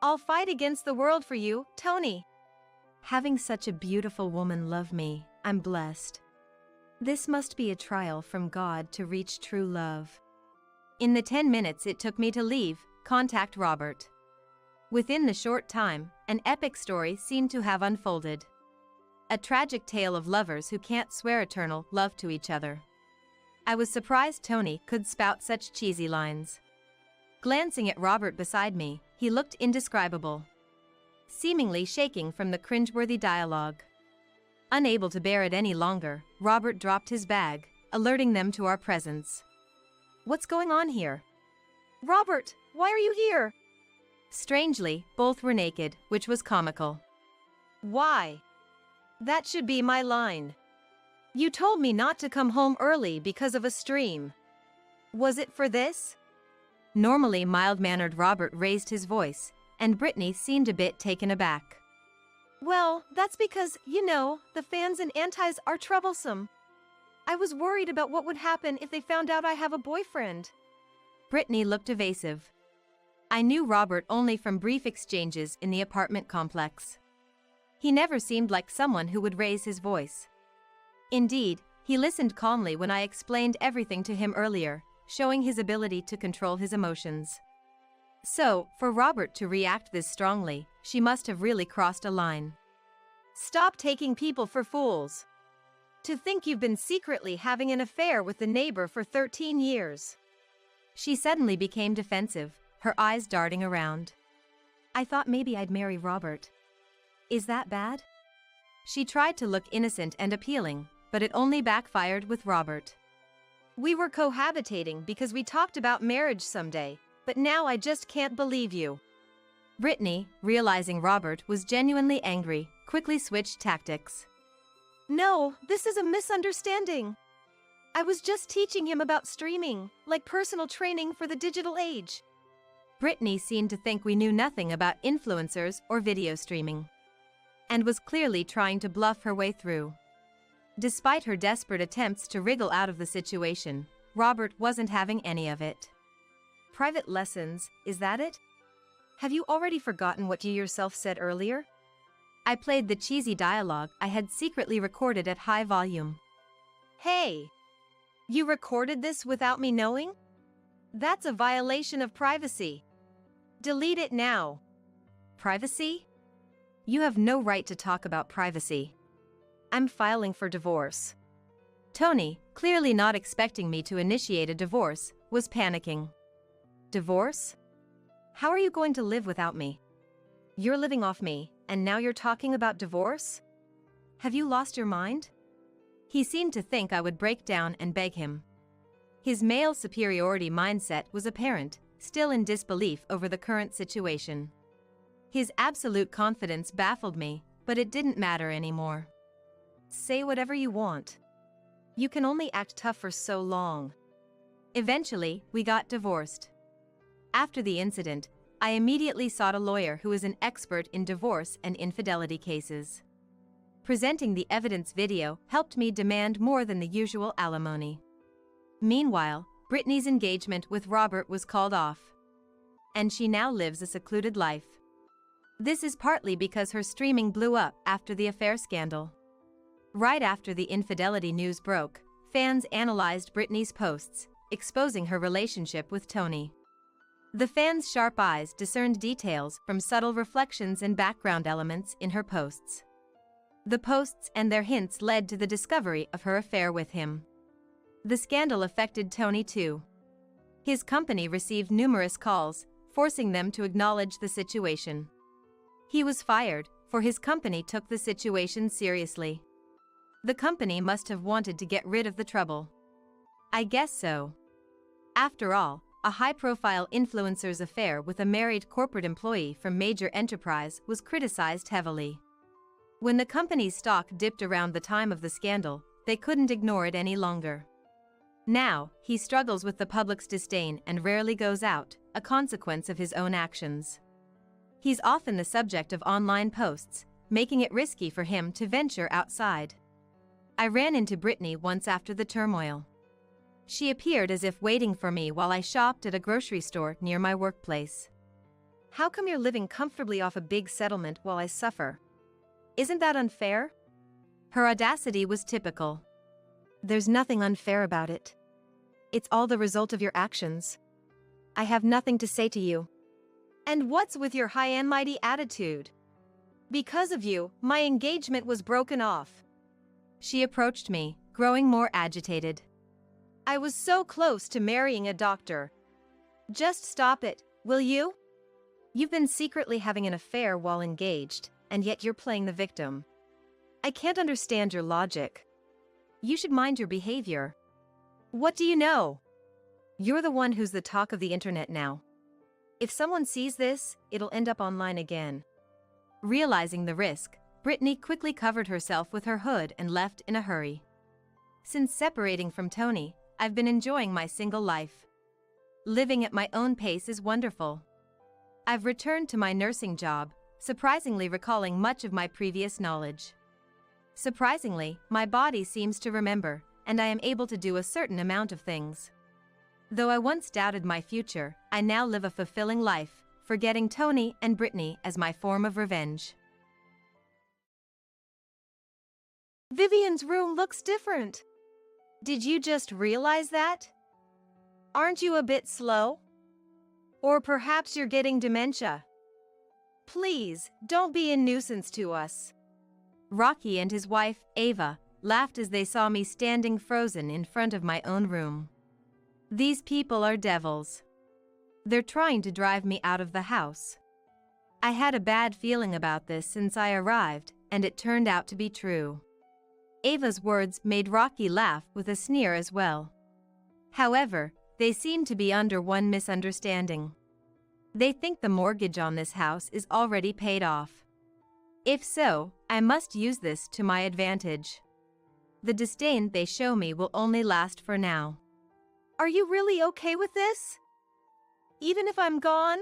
I'll fight against the world for you, Tony. Having such a beautiful woman love me, I'm blessed. This must be a trial from God to reach true love. In the 10 minutes it took me to leave, contact Robert. Within the short time, an epic story seemed to have unfolded. A tragic tale of lovers who can't swear eternal love to each other. I was surprised Tony could spout such cheesy lines. Glancing at Robert beside me, he looked indescribable, seemingly shaking from the cringeworthy dialogue. Unable to bear it any longer, Robert dropped his bag, alerting them to our presence. What's going on here? Robert, why are you here? Strangely, both were naked, which was comical. Why? That should be my line. You told me not to come home early because of a stream. Was it for this? Normally mild-mannered Robert raised his voice, and Brittany seemed a bit taken aback. Well, that's because, you know, the fans and antis are troublesome. I was worried about what would happen if they found out I have a boyfriend. Brittany looked evasive. I knew Robert only from brief exchanges in the apartment complex. He never seemed like someone who would raise his voice. Indeed, he listened calmly when I explained everything to him earlier, showing his ability to control his emotions. So, for Robert to react this strongly, she must have really crossed a line. Stop taking people for fools. To think you've been secretly having an affair with the neighbor for 13 years. She suddenly became defensive, her eyes darting around. I thought maybe I'd marry Robert. Is that bad? She tried to look innocent and appealing, but it only backfired with Robert. We were cohabitating because we talked about marriage someday, but now I just can't believe you. Brittany, realizing Robert was genuinely angry, quickly switched tactics. No, this is a misunderstanding. I was just teaching him about streaming, like personal training for the digital age. Brittany seemed to think we knew nothing about influencers or video streaming, and was clearly trying to bluff her way through. Despite her desperate attempts to wriggle out of the situation, Robert wasn't having any of it. Private lessons, is that it? Have you already forgotten what you yourself said earlier? I played the cheesy dialogue I had secretly recorded at high volume. Hey! You recorded this without me knowing? That's a violation of privacy. Delete it now. Privacy? You have no right to talk about privacy. I'm filing for divorce. Tony, clearly not expecting me to initiate a divorce, was panicking. Divorce? How are you going to live without me? You're living off me, and now you're talking about divorce? Have you lost your mind? He seemed to think I would break down and beg him. His male superiority mindset was apparent, still in disbelief over the current situation. His absolute confidence baffled me, but it didn't matter anymore. Say whatever you want. You can only act tough for so long. Eventually, we got divorced. After the incident, I immediately sought a lawyer who is an expert in divorce and infidelity cases. Presenting the evidence video helped me demand more than the usual alimony. Meanwhile, Brittany's engagement with Robert was called off, and she now lives a secluded life. This is partly because her streaming blew up after the affair scandal. Right after the infidelity news broke, fans analyzed Brittany's posts, exposing her relationship with Tony. The fans' sharp eyes discerned details from subtle reflections and background elements in her posts. The posts and their hints led to the discovery of her affair with him. The scandal affected Tony too. His company received numerous calls, forcing them to acknowledge the situation. He was fired, for his company took the situation seriously. The company must have wanted to get rid of the trouble. I guess so. After all, a high-profile influencer's affair with a married corporate employee from major enterprise was criticized heavily. When the company's stock dipped around the time of the scandal, they couldn't ignore it any longer. Now, he struggles with the public's disdain and rarely goes out, a consequence of his own actions. He's often the subject of online posts, making it risky for him to venture outside. I ran into Brittany once after the turmoil. She appeared as if waiting for me while I shopped at a grocery store near my workplace. How come you're living comfortably off a big settlement while I suffer? Isn't that unfair? Her audacity was typical. There's nothing unfair about it. It's all the result of your actions. I have nothing to say to you. And what's with your high and mighty attitude? Because of you, my engagement was broken off. She approached me, growing more agitated. I was so close to marrying a doctor. Just stop it, will you? You've been secretly having an affair while engaged, and yet you're playing the victim. I can't understand your logic. You should mind your behavior. What do you know? You're the one who's the talk of the internet now. If someone sees this, it'll end up online again. Realizing the risk, Brittany quickly covered herself with her hood and left in a hurry. Since separating from Tony, I've been enjoying my single life. Living at my own pace is wonderful. I've returned to my nursing job, surprisingly recalling much of my previous knowledge. Surprisingly, my body seems to remember, and I am able to do a certain amount of things. Though I once doubted my future, I now live a fulfilling life, forgetting Tony and Brittany as my form of revenge. Vivian's room looks different. Did you just realize that? Aren't you a bit slow? Or perhaps you're getting dementia. Please, don't be a nuisance to us. Rocky and his wife, Ava, laughed as they saw me standing frozen in front of my own room. These people are devils. They're trying to drive me out of the house. I had a bad feeling about this since I arrived, and it turned out to be true. Ava's words made Rocky laugh with a sneer as well. However, they seem to be under one misunderstanding. They think the mortgage on this house is already paid off. If so, I must use this to my advantage. The disdain they show me will only last for now. Are you really okay with this? Even if I'm gone?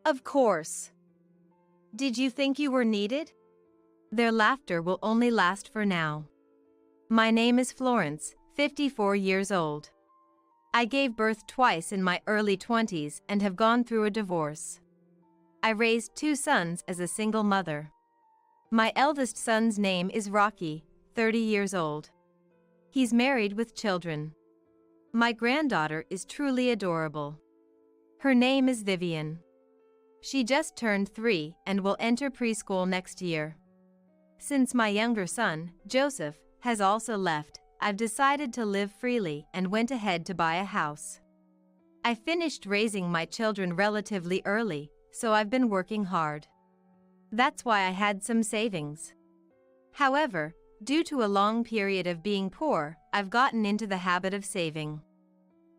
Of course. Did you think you were needed? Their laughter will only last for now. My name is Florence, 54 years old. I gave birth twice in my early 20s and have gone through a divorce. I raised 2 sons as a single mother. My eldest son's name is Rocky, 30 years old. He's married with children. My granddaughter is truly adorable. Her name is Vivian. She just turned 3 and will enter preschool next year. Since my younger son, Joseph, has also left, I've decided to live freely and went ahead to buy a house. I finished raising my children relatively early, so I've been working hard. That's why I had some savings. However, due to a long period of being poor, I've gotten into the habit of saving.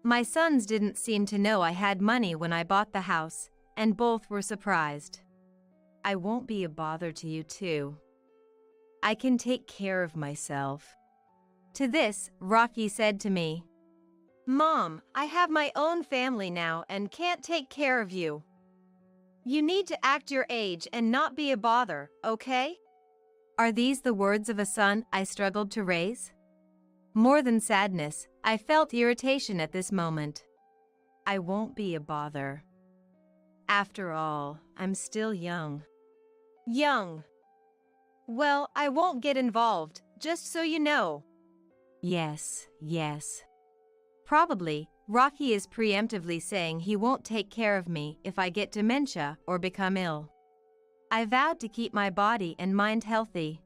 My sons didn't seem to know I had money when I bought the house, and both were surprised. I won't be a bother to you too. I can take care of myself. To this, Rocky said to me, Mom, I have my own family now and can't take care of you. You need to act your age and not be a bother, okay? Are these the words of a son I struggled to raise? More than sadness, I felt irritation at this moment. I won't be a bother. After all, I'm still young. Young. Well, I won't get involved, just so you know. Yes. Probably, Rocky is preemptively saying he won't take care of me if I get dementia or become ill. I vowed to keep my body and mind healthy.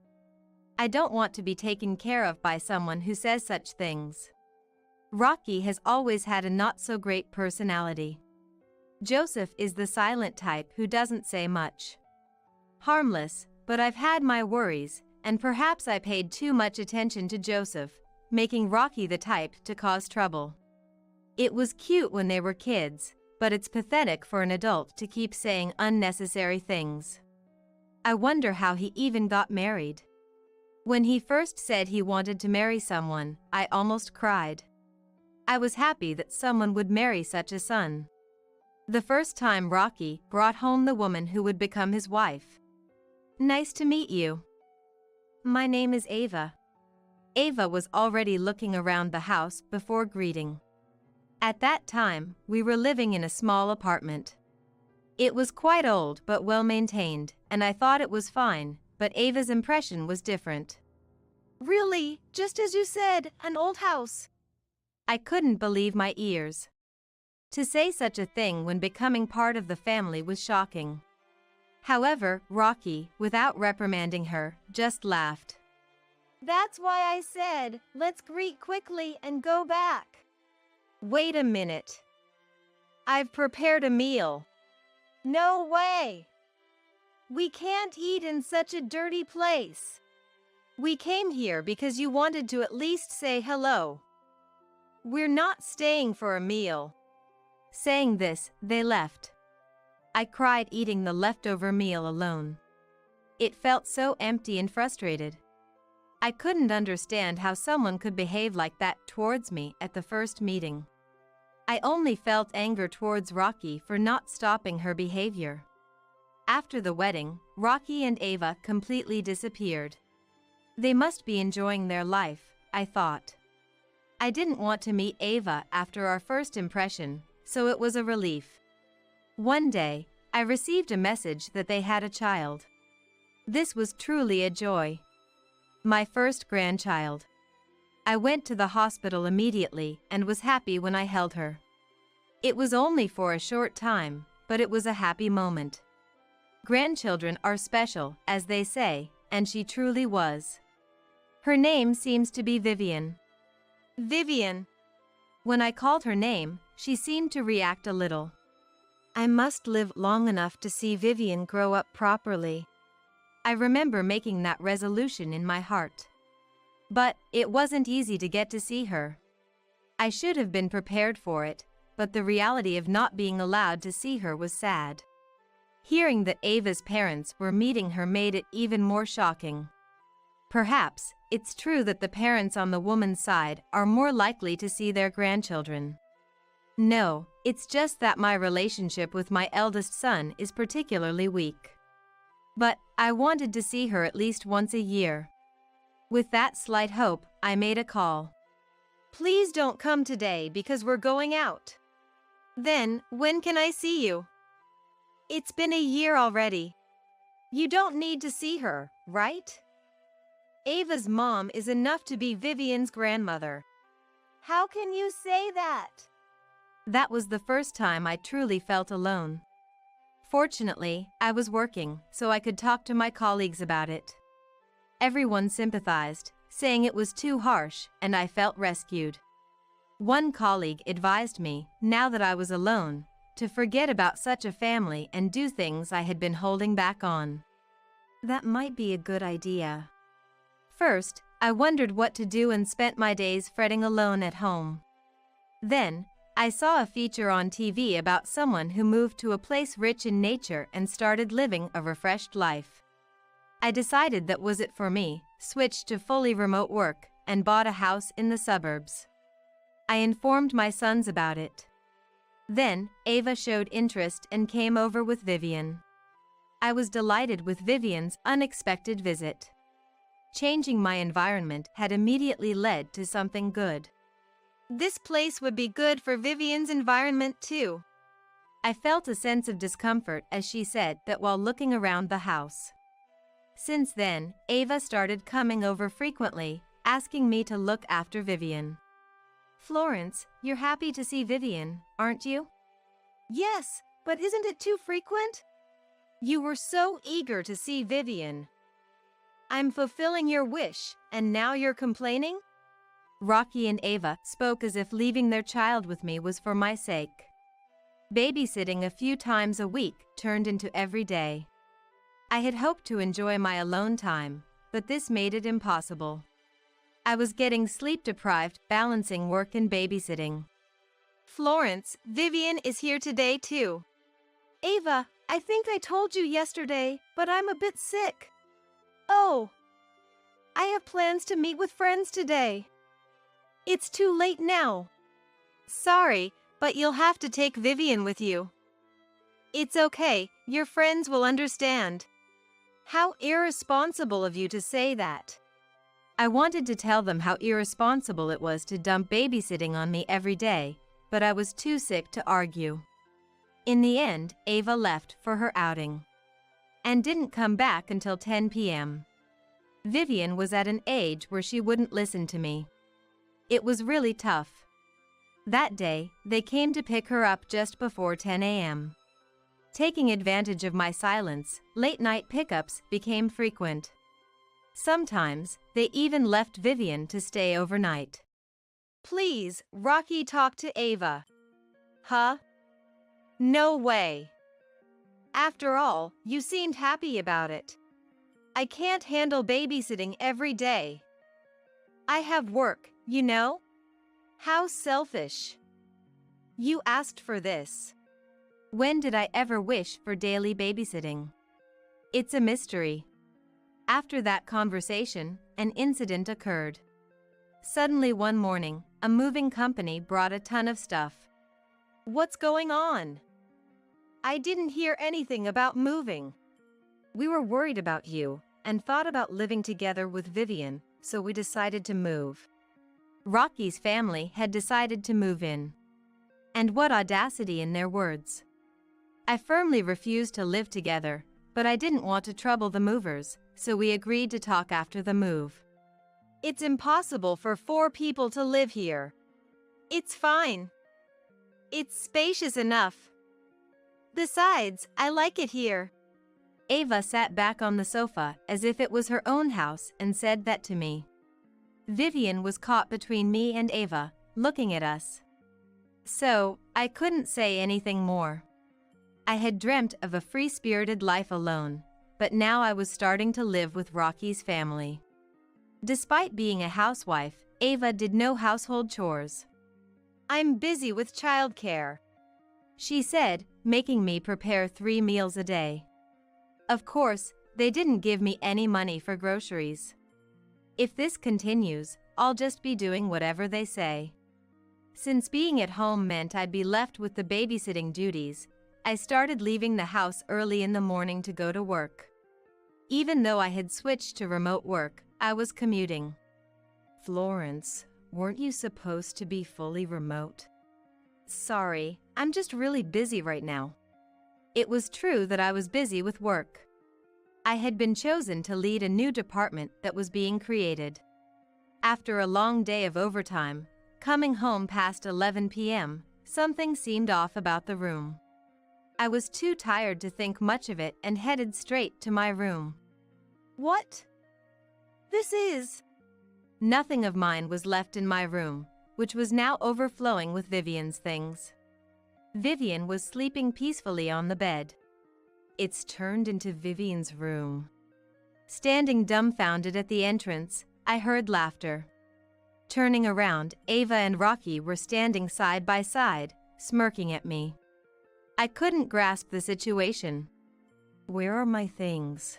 I don't want to be taken care of by someone who says such things. Rocky has always had a not-so-great personality. Joseph is the silent type who doesn't say much. Harmless, but I've had my worries, and perhaps I paid too much attention to Joseph, making Rocky the type to cause trouble. It was cute when they were kids, but it's pathetic for an adult to keep saying unnecessary things. I wonder how he even got married. When he first said he wanted to marry someone, I almost cried. I was happy that someone would marry such a son. The first time Rocky brought home the woman who would become his wife. Nice to meet you. My name is Ava. Ava was already looking around the house before greeting. At that time, we were living in a small apartment. It was quite old but well maintained, and I thought it was fine, but Ava's impression was different. Really, just as you said, an old house. I couldn't believe my ears. To say such a thing when becoming part of the family was shocking. However, Rocky, without reprimanding her, just laughed. That's why I said, let's greet quickly and go back. Wait a minute. I've prepared a meal. No way. We can't eat in such a dirty place. We came here because you wanted to at least say hello. We're not staying for a meal. Saying this, they left. I cried eating the leftover meal alone. It felt so empty and frustrated. I couldn't understand how someone could behave like that towards me at the first meeting. I only felt anger towards Rocky for not stopping her behavior. After the wedding, Rocky and Ava completely disappeared. They must be enjoying their life, I thought. I didn't want to meet Ava after our first impression, so it was a relief. One day, I received a message that they had a child. This was truly a joy. My first grandchild. I went to the hospital immediately and was happy when I held her. It was only for a short time, but it was a happy moment. Grandchildren are special, as they say, and she truly was. Her name seems to be Vivian. Vivian. When I called her name, she seemed to react a little. I must live long enough to see Vivian grow up properly. I remember making that resolution in my heart. But it wasn't easy to get to see her. I should have been prepared for it, but the reality of not being allowed to see her was sad. Hearing that Ava's parents were meeting her made it even more shocking. Perhaps it's true that the parents on the woman's side are more likely to see their grandchildren. No, it's just that my relationship with my eldest son is particularly weak. But I wanted to see her at least once a year. With that slight hope, I made a call. Please don't come today because we're going out. Then, when can I see you? It's been a year already. You don't need to see her, right? Ava's mom is enough to be Vivian's grandmother. How can you say that? That was the first time I truly felt alone. Fortunately, I was working, so I could talk to my colleagues about it. Everyone sympathized, saying it was too harsh, and I felt rescued. One colleague advised me, now that I was alone, to forget about such a family and do things I had been holding back on. That might be a good idea. First, I wondered what to do and spent my days fretting alone at home. Then, I saw a feature on TV about someone who moved to a place rich in nature and started living a refreshed life. I decided that was it for me, switched to fully remote work, and bought a house in the suburbs. I informed my sons about it. Then, Ava showed interest and came over with Vivian. I was delighted with Vivian's unexpected visit. Changing my environment had immediately led to something good. This place would be good for Vivian's environment too. I felt a sense of discomfort as she said that while looking around the house. Since then, Ava started coming over frequently, asking me to look after Vivian. Florence, you're happy to see Vivian, aren't you? Yes, but isn't it too frequent? You were so eager to see Vivian. I'm fulfilling your wish, and now you're complaining? Rocky and Ava spoke as if leaving their child with me was for my sake. Babysitting a few times a week turned into every day. I had hoped to enjoy my alone time, but this made it impossible. I was getting sleep-deprived, balancing work and babysitting. Florence, Vivian is here today too. Ava, I think I told you yesterday, but I'm a bit sick. Oh, I have plans to meet with friends today. It's too late now. Sorry, but you'll have to take Vivian with you. It's okay, your friends will understand. How irresponsible of you to say that. I wanted to tell them how irresponsible it was to dump babysitting on me every day, but I was too sick to argue. In the end, Ava left for her outing and didn't come back until 10 p.m. Vivian was at an age where she wouldn't listen to me. It was really tough. That day, they came to pick her up just before 10 a.m. Taking advantage of my silence, late-night pickups became frequent. Sometimes, they even left Vivian to stay overnight. Please, Rocky, talk to Ava. Huh? No way. After all, you seemed happy about it. I can't handle babysitting every day. I have work, you know? How selfish. You asked for this. When did I ever wish for daily babysitting? It's a mystery. After that conversation, an incident occurred. Suddenly one morning, a moving company brought a ton of stuff. What's going on? I didn't hear anything about moving. We were worried about you and thought about living together with Vivian, so we decided to move. Rocky's family had decided to move in. And what audacity in their words. I firmly refused to live together, but I didn't want to trouble the movers, so we agreed to talk after the move. It's impossible for 4 people to live here. It's fine. It's spacious enough. Besides, I like it here. Ava sat back on the sofa as if it was her own house and said that to me. Vivian was caught between me and Ava, looking at us. So, I couldn't say anything more. I had dreamt of a free-spirited life alone, but now I was starting to live with Rocky's family. Despite being a housewife, Ava did no household chores. I'm busy with childcare, she said, making me prepare 3 meals a day. Of course, they didn't give me any money for groceries. If this continues, I'll just be doing whatever they say. Since being at home meant I'd be left with the babysitting duties, I started leaving the house early in the morning to go to work. Even though I had switched to remote work, I was commuting. Florence, weren't you supposed to be fully remote? Sorry, I'm just really busy right now. It was true that I was busy with work. I had been chosen to lead a new department that was being created. After a long day of overtime, coming home past 11 p.m., something seemed off about the room. I was too tired to think much of it and headed straight to my room. What? This is... Nothing of mine was left in my room, which was now overflowing with Vivian's things. Vivian was sleeping peacefully on the bed. It's turned into Vivian's room. Standing dumbfounded at the entrance, I heard laughter. Turning around, Ava and Rocky were standing side by side, smirking at me. I couldn't grasp the situation. Where are my things?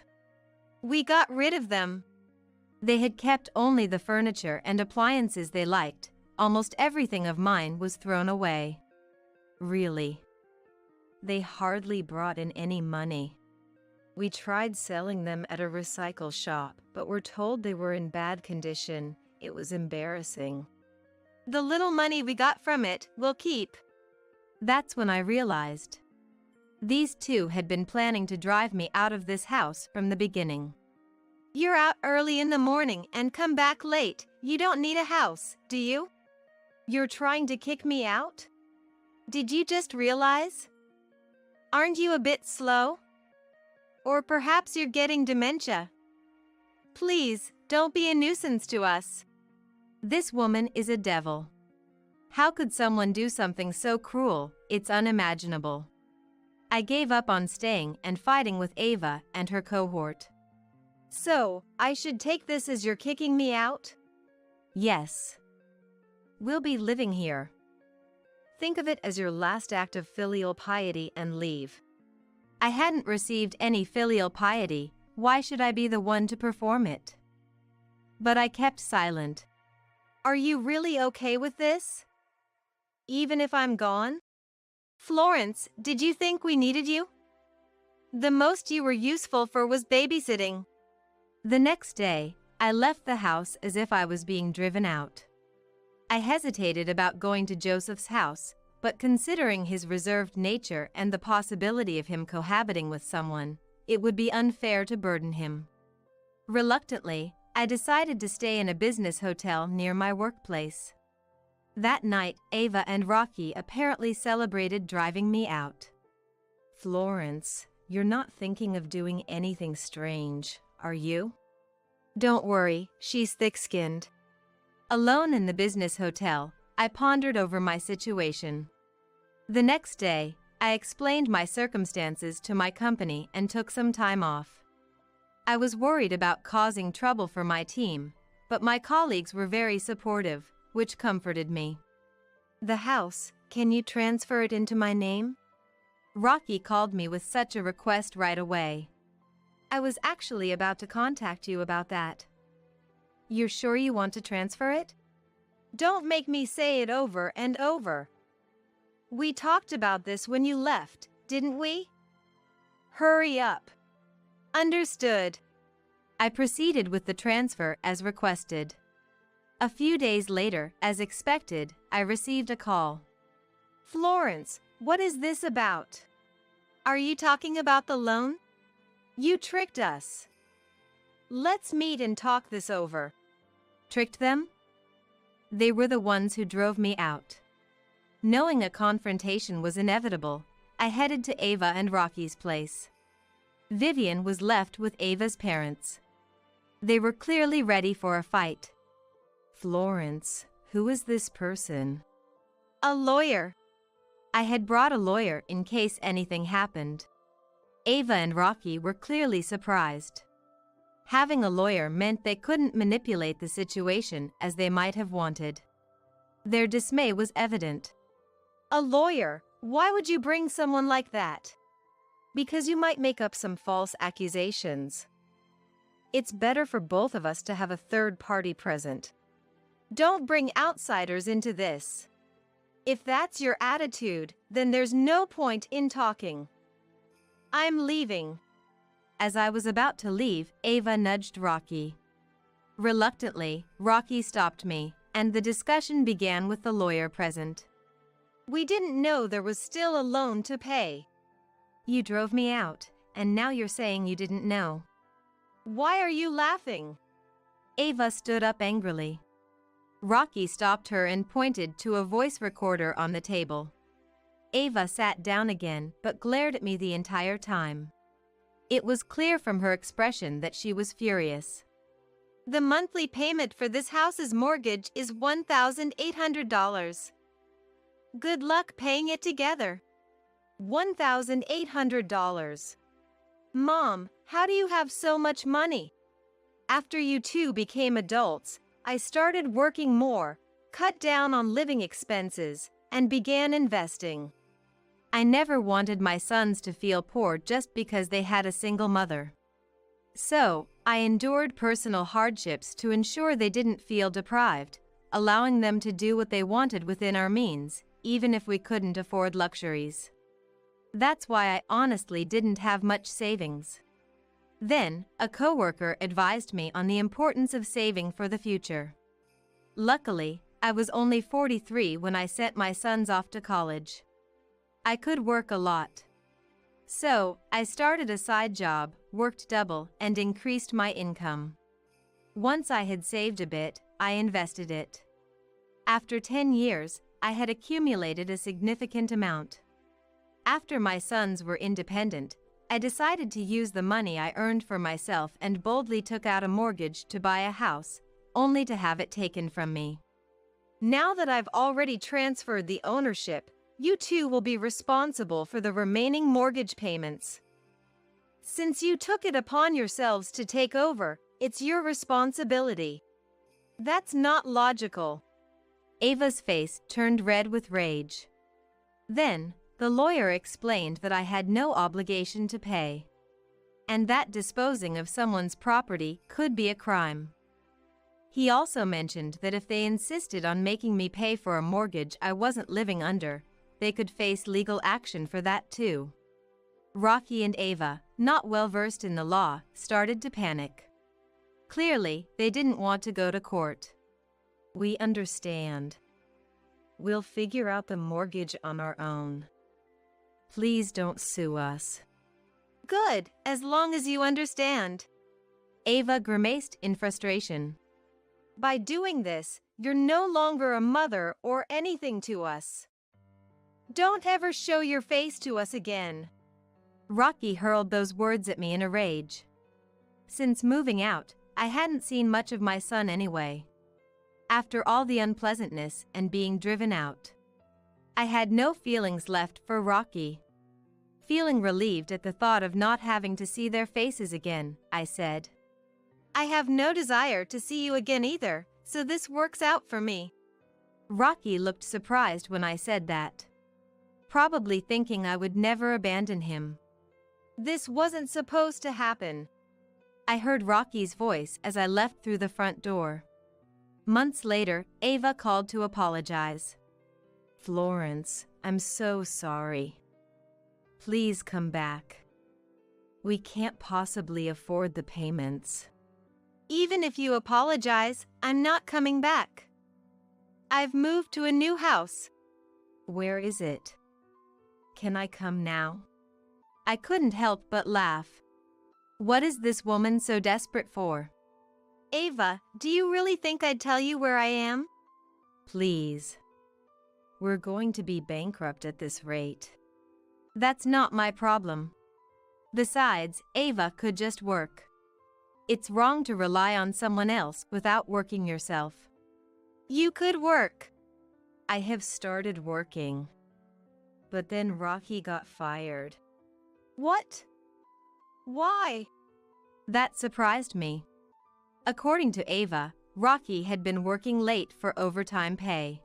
We got rid of them. They had kept only the furniture and appliances they liked. Almost everything of mine was thrown away. Really? They hardly brought in any money. We tried selling them at a recycle shop, but were told they were in bad condition. It was embarrassing. The little money we got from it, we'll keep. That's when I realized. These two had been planning to drive me out of this house from the beginning. You're out early in the morning and come back late. You don't need a house, do you? You're trying to kick me out? Did you just realize? Aren't you a bit slow? Or perhaps you're getting dementia. Please, don't be a nuisance to us. This woman is a devil. How could someone do something so cruel? It's unimaginable. I gave up on staying and fighting with Ava and her cohort. So, I should take this as you're kicking me out? Yes. We'll be living here. Think of it as your last act of filial piety and leave. I hadn't received any filial piety. Why should I be the one to perform it? But I kept silent. Are you really okay with this? Even if I'm gone? Florence, did you think we needed you? The most you were useful for was babysitting. The next day, I left the house as if I was being driven out. I hesitated about going to Joseph's house, but considering his reserved nature and the possibility of him cohabiting with someone, it would be unfair to burden him. Reluctantly, I decided to stay in a business hotel near my workplace. That night, Ava and Rocky apparently celebrated driving me out. Florence, you're not thinking of doing anything strange, are you? Don't worry, she's thick-skinned. Alone in the business hotel, I pondered over my situation. The next day, I explained my circumstances to my company and took some time off. I was worried about causing trouble for my team, but my colleagues were very supportive, which comforted me. The house, can you transfer it into my name? Rocky called me with such a request right away. I was actually about to contact you about that. You're sure you want to transfer it? Don't make me say it over and over. We talked about this when you left, didn't we? Hurry up. Understood. I proceeded with the transfer as requested. A few days later, as expected, I received a call. Florence, what is this about? Are you talking about the loan? You tricked us. Let's meet and talk this over. Tricked them? They were the ones who drove me out. Knowing a confrontation was inevitable, I headed to Ava and Rocky's place. Vivian was left with Ava's parents. They were clearly ready for a fight. Florence, who is this person? A lawyer. I had brought a lawyer in case anything happened. Ava and Rocky were clearly surprised. Having a lawyer meant they couldn't manipulate the situation as they might have wanted. Their dismay was evident. A lawyer? Why would you bring someone like that? Because you might make up some false accusations. It's better for both of us to have a third party present. Don't bring outsiders into this. If that's your attitude, then there's no point in talking. I'm leaving. As I was about to leave, Ava nudged Rocky. Reluctantly, Rocky stopped me, and the discussion began with the lawyer present. We didn't know there was still a loan to pay. You drove me out, and now you're saying you didn't know. Why are you laughing? Ava stood up angrily. Rocky stopped her and pointed to a voice recorder on the table. Ava sat down again but glared at me the entire time. It was clear from her expression that she was furious. The monthly payment for this house's mortgage is $1,800. Good luck paying it together. $1,800. Mom, how do you have so much money? After you two became adults, I started working more, cut down on living expenses, and began investing. I never wanted my sons to feel poor just because they had a single mother. So, I endured personal hardships to ensure they didn't feel deprived, allowing them to do what they wanted within our means, even if we couldn't afford luxuries. That's why I honestly didn't have much savings. Then, a coworker advised me on the importance of saving for the future. Luckily, I was only 43 when I sent my sons off to college. I could work a lot. So, I started a side job, worked double, and increased my income. Once I had saved a bit, I invested it. After 10 years, I had accumulated a significant amount. After my sons were independent, I decided to use the money I earned for myself and boldly took out a mortgage to buy a house, only to have it taken from me. Now that I've already transferred the ownership, you two will be responsible for the remaining mortgage payments. Since you took it upon yourselves to take over, it's your responsibility. That's not logical. Ava's face turned red with rage. Then, the lawyer explained that I had no obligation to pay, and that disposing of someone's property could be a crime. He also mentioned that if they insisted on making me pay for a mortgage I wasn't living under, they could face legal action for that too. Rocky and Ava, not well versed in the law, started to panic. Clearly, they didn't want to go to court. We understand. We'll figure out the mortgage on our own. Please don't sue us. Good, as long as you understand. Ava grimaced in frustration. By doing this, you're no longer a mother or anything to us. Don't ever show your face to us again. Rocky hurled those words at me in a rage. Since moving out, I hadn't seen much of my son anyway. After all the unpleasantness and being driven out, I had no feelings left for Rocky. Feeling relieved at the thought of not having to see their faces again, I said, I have no desire to see you again either, so this works out for me. Rocky looked surprised when I said that, probably thinking I would never abandon him. This wasn't supposed to happen. I heard Rocky's voice as I left through the front door. Months later, Ava called to apologize. Florence, I'm so sorry. Please come back. We can't possibly afford the payments. Even if you apologize, I'm not coming back. I've moved to a new house. Where is it? Can I come now? I couldn't help but laugh. What is this woman so desperate for? Ava, do you really think I'd tell you where I am? Please. We're going to be bankrupt at this rate. That's not my problem. Besides, Ava could just work. It's wrong to rely on someone else without working yourself. You could work. I have started working. But then Rocky got fired. What? Why? That surprised me. According to Ava, Rocky had been working late for overtime pay.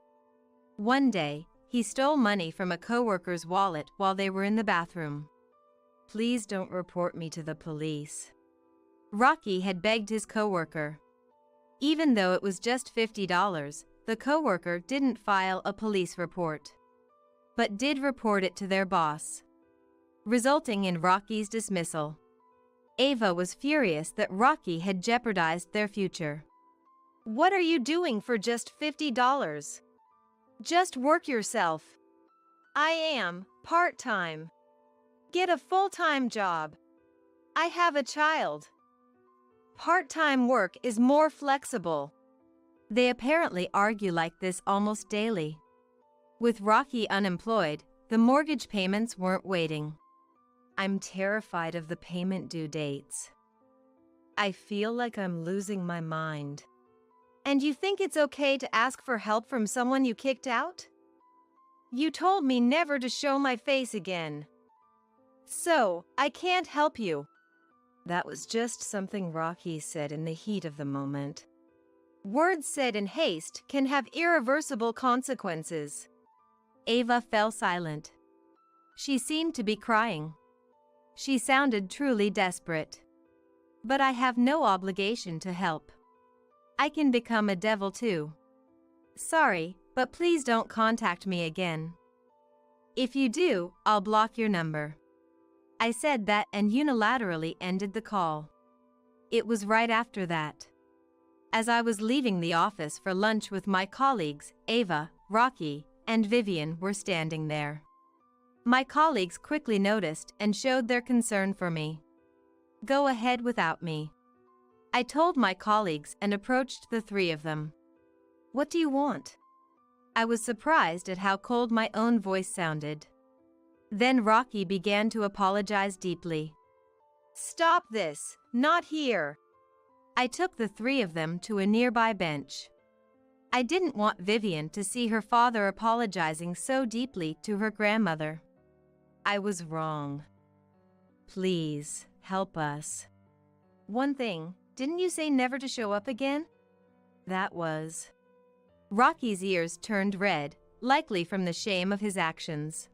One day, he stole money from a coworker's wallet while they were in the bathroom. Please don't report me to the police. Rocky had begged his coworker. Even though it was just $50, the coworker didn't file a police report, but did report it to their boss, resulting in Rocky's dismissal. Ava was furious that Rocky had jeopardized their future. What are you doing for just $50? Just work yourself. I am part-time. Get a full-time job. I have a child. Part-time work is more flexible. They apparently argue like this almost daily. With Rocky unemployed, the mortgage payments weren't waiting. I'm terrified of the payment due dates. I feel like I'm losing my mind. And you think it's okay to ask for help from someone you kicked out? You told me never to show my face again. So, I can't help you. That was just something Rocky said in the heat of the moment. Words said in haste can have irreversible consequences. Ava fell silent. She seemed to be crying. She sounded truly desperate. But I have no obligation to help. I can become a devil too. Sorry, but please don't contact me again. If you do, I'll block your number. I said that and unilaterally ended the call. It was right after that. As I was leaving the office for lunch with my colleagues, Ava, Rocky, and Vivian were standing there. My colleagues quickly noticed and showed their concern for me. Go ahead without me. I told my colleagues and approached the three of them. What do you want? I was surprised at how cold my own voice sounded. Then Rocky began to apologize deeply. Stop this, not here. I took the three of them to a nearby bench. I didn't want Vivian to see her father apologizing so deeply to her grandmother. I was wrong. Please, help us. One thing, didn't you say never to show up again? That was. Rocky's ears turned red, likely from the shame of his actions.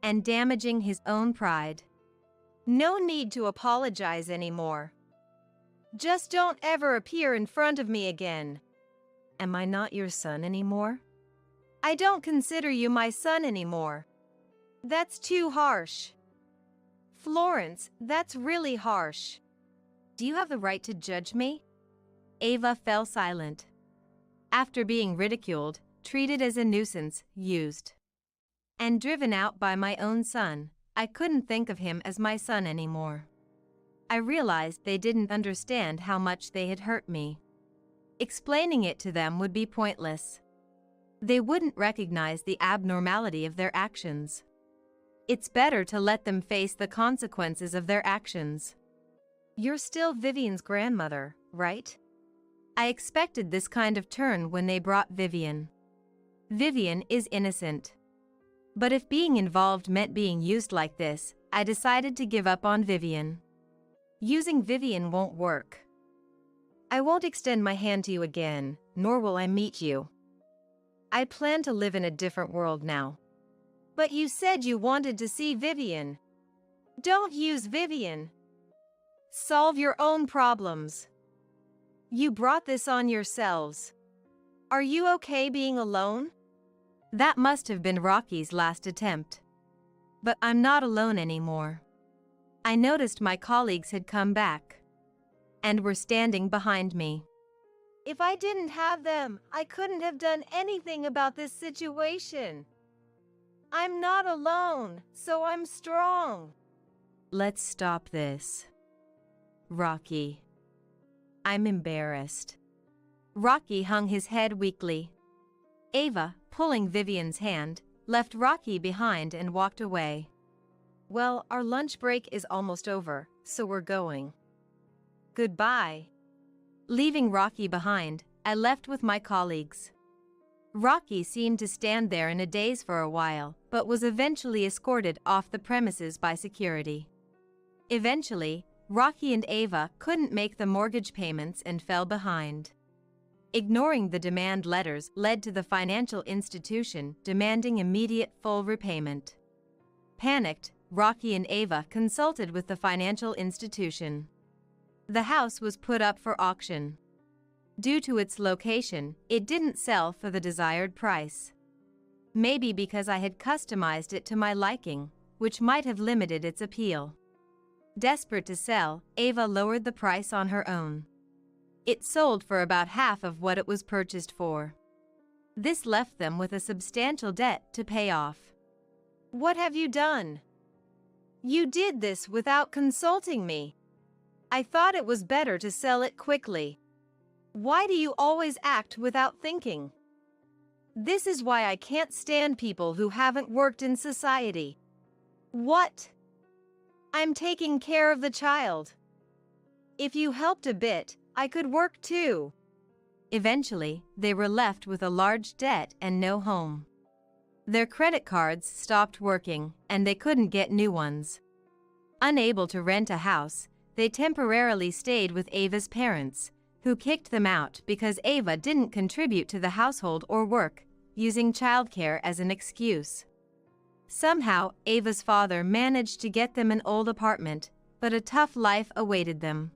And damaging his own pride. No need to apologize anymore. Just don't ever appear in front of me again. Am I not your son anymore? I don't consider you my son anymore. That's too harsh. Florence, that's really harsh. Do you have the right to judge me? Ava fell silent. After being ridiculed, treated as a nuisance, used, and driven out by my own son, I couldn't think of him as my son anymore. I realized they didn't understand how much they had hurt me. Explaining it to them would be pointless. They wouldn't recognize the abnormality of their actions. It's better to let them face the consequences of their actions. You're still Vivian's grandmother, right? I expected this kind of turn when they brought Vivian. Vivian is innocent. But if being involved meant being used like this, I decided to give up on Vivian. Using Vivian won't work. I won't extend my hand to you again, nor will I meet you. I plan to live in a different world now. But you said you wanted to see Vivian. Don't use Vivian. Solve your own problems. You brought this on yourselves. Are you okay being alone? That must have been Rocky's last attempt. But I'm not alone anymore. I noticed my colleagues had come back and were standing behind me. If I didn't have them, I couldn't have done anything about this situation. I'm not alone, so I'm strong. Let's stop this. Rocky. I'm embarrassed. Rocky hung his head weakly. Ava, pulling Vivian's hand, left Rocky behind and walked away. Well, our lunch break is almost over, so we're going. Goodbye. Leaving Rocky behind, I left with my colleagues. Rocky seemed to stand there in a daze for a while, but was eventually escorted off the premises by security. Eventually, Rocky and Ava couldn't make the mortgage payments and fell behind. Ignoring the demand letters led to the financial institution demanding immediate full repayment. Panicked, Rocky and Ava consulted with the financial institution. The house was put up for auction. Due to its location, it didn't sell for the desired price. Maybe because I had customized it to my liking, which might have limited its appeal. Desperate to sell, Ava lowered the price on her own. It sold for about half of what it was purchased for. This left them with a substantial debt to pay off. What have you done? You did this without consulting me. I thought it was better to sell it quickly. Why do you always act without thinking? This is why I can't stand people who haven't worked in society. What? I'm taking care of the child. If you helped a bit, I could work too. Eventually, they were left with a large debt and no home. Their credit cards stopped working, and they couldn't get new ones. Unable to rent a house, they temporarily stayed with Ava's parents, who kicked them out because Ava didn't contribute to the household or work, using childcare as an excuse. Somehow, Ava's father managed to get them an old apartment, but a tough life awaited them.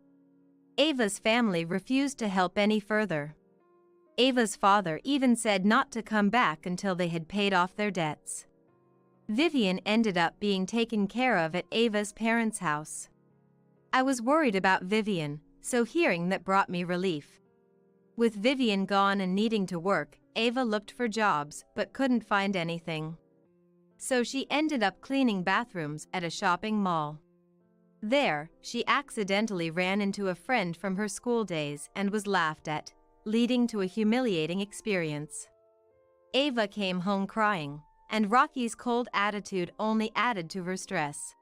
Ava's family refused to help any further. Ava's father even said not to come back until they had paid off their debts. Vivian ended up being taken care of at Ava's parents' house. I was worried about Vivian, so hearing that brought me relief. With Vivian gone and needing to work, Ava looked for jobs but couldn't find anything. So she ended up cleaning bathrooms at a shopping mall. There, she accidentally ran into a friend from her school days and was laughed at, leading to a humiliating experience. Ava came home crying, and Rocky's cold attitude only added to her stress.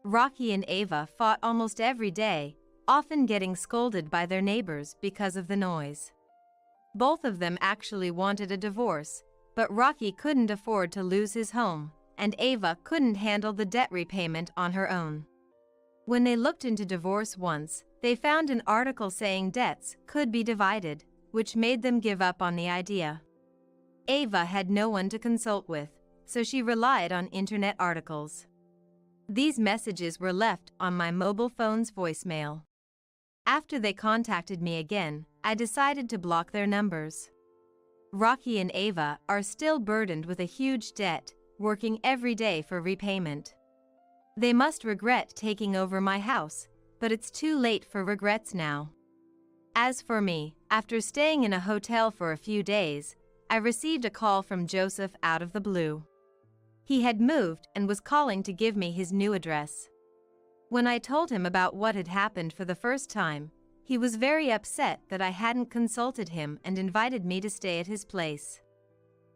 Rocky and Ava fought almost every day, often getting scolded by their neighbors because of the noise. Both of them actually wanted a divorce, but Rocky couldn't afford to lose his home, and Ava couldn't handle the debt repayment on her own. When they looked into divorce once, they found an article saying debts could be divided, which made them give up on the idea. Ava had no one to consult with, so she relied on internet articles. These messages were left on my mobile phone's voicemail. After they contacted me again, I decided to block their numbers. Rocky and Ava are still burdened with a huge debt, working every day for repayment. They must regret taking over my house, but it's too late for regrets now. As for me, after staying in a hotel for a few days, I received a call from Joseph out of the blue. He had moved and was calling to give me his new address. When I told him about what had happened for the first time, he was very upset that I hadn't consulted him and invited me to stay at his place.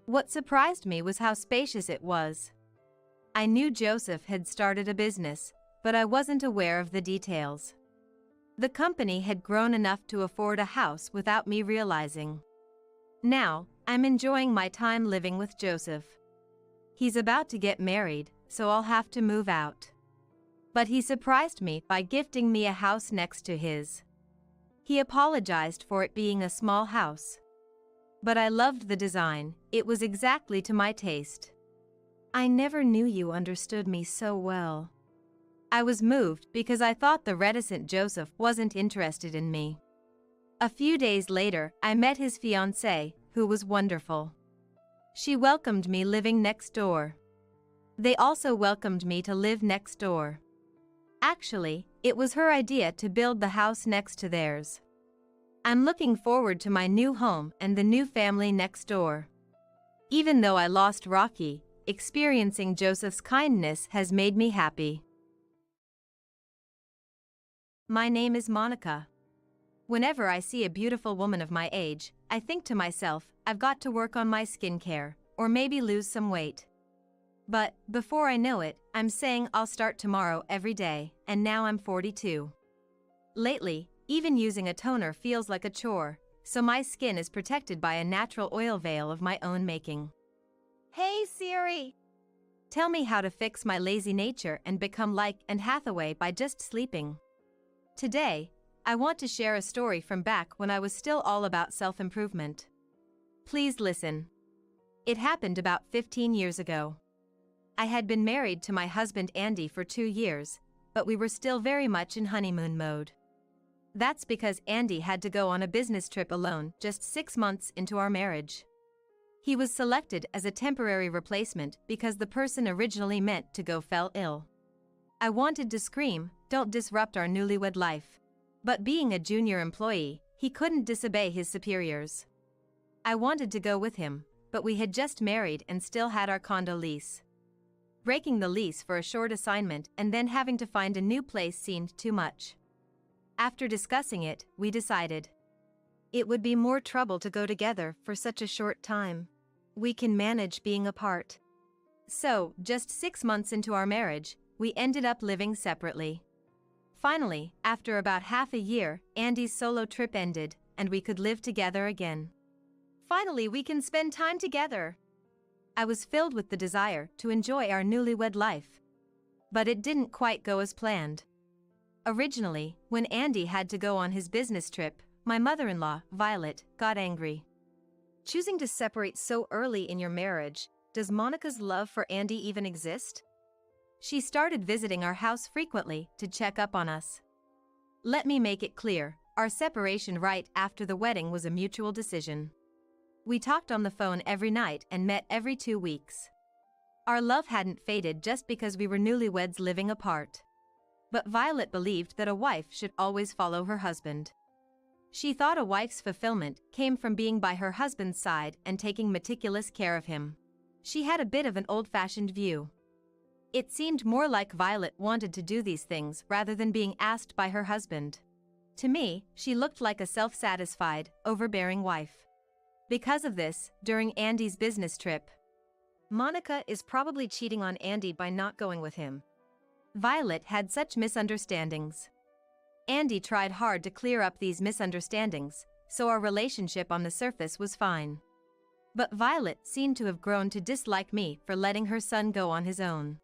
What surprised me was how spacious it was. I knew Joseph had started a business, but I wasn't aware of the details. The company had grown enough to afford a house without me realizing. Now, I'm enjoying my time living with Joseph. He's about to get married, so I'll have to move out. But he surprised me by gifting me a house next to his. He apologized for it being a small house. But I loved the design, it was exactly to my taste. I never knew you understood me so well. I was moved because I thought the reticent Joseph wasn't interested in me. A few days later, I met his fiancée, who was wonderful. She welcomed me living next door. They also welcomed me to live next door. Actually, it was her idea to build the house next to theirs. I'm looking forward to my new home and the new family next door. Even though I lost Rocky, experiencing Joseph's kindness has made me happy. My name is Monica. Whenever I see a beautiful woman of my age, I think to myself, I've got to work on my skincare, or maybe lose some weight. But, before I know it, I'm saying I'll start tomorrow every day, and now I'm 42. Lately, even using a toner feels like a chore, so my skin is protected by a natural oil veil of my own making. Hey Siri! Tell me how to fix my lazy nature and become like Anne Hathaway by just sleeping. Today, I want to share a story from back when I was still all about self-improvement. Please listen. It happened about 15 years ago. I had been married to my husband Andy for 2 years, but we were still very much in honeymoon mode. That's because Andy had to go on a business trip alone just 6 months into our marriage. He was selected as a temporary replacement because the person originally meant to go fell ill. I wanted to scream, "Don't disrupt our newlywed life." But being a junior employee, he couldn't disobey his superiors. I wanted to go with him, but we had just married and still had our condo lease. Breaking the lease for a short assignment and then having to find a new place seemed too much. After discussing it, we decided it would be more trouble to go together for such a short time. We can manage being apart. So, just 6 months into our marriage, we ended up living separately. Finally, after about half a year, Andy's solo trip ended, and we could live together again. Finally, we can spend time together. I was filled with the desire to enjoy our newlywed life. But it didn't quite go as planned. Originally, when Andy had to go on his business trip, my mother-in-law, Violet, got angry. Choosing to separate so early in your marriage, does Monica's love for Andy even exist? She started visiting our house frequently to check up on us. Let me make it clear, our separation right after the wedding was a mutual decision. We talked on the phone every night and met every 2 weeks. Our love hadn't faded just because we were newlyweds living apart. But Violet believed that a wife should always follow her husband. She thought a wife's fulfillment came from being by her husband's side and taking meticulous care of him. She had a bit of an old-fashioned view. It seemed more like Violet wanted to do these things rather than being asked by her husband. To me, she looked like a self-satisfied, overbearing wife. Because of this, during Andy's business trip, Monica is probably cheating on Andy by not going with him. Violet had such misunderstandings. Andy tried hard to clear up these misunderstandings, so our relationship on the surface was fine. But Violet seemed to have grown to dislike me for letting her son go on his own.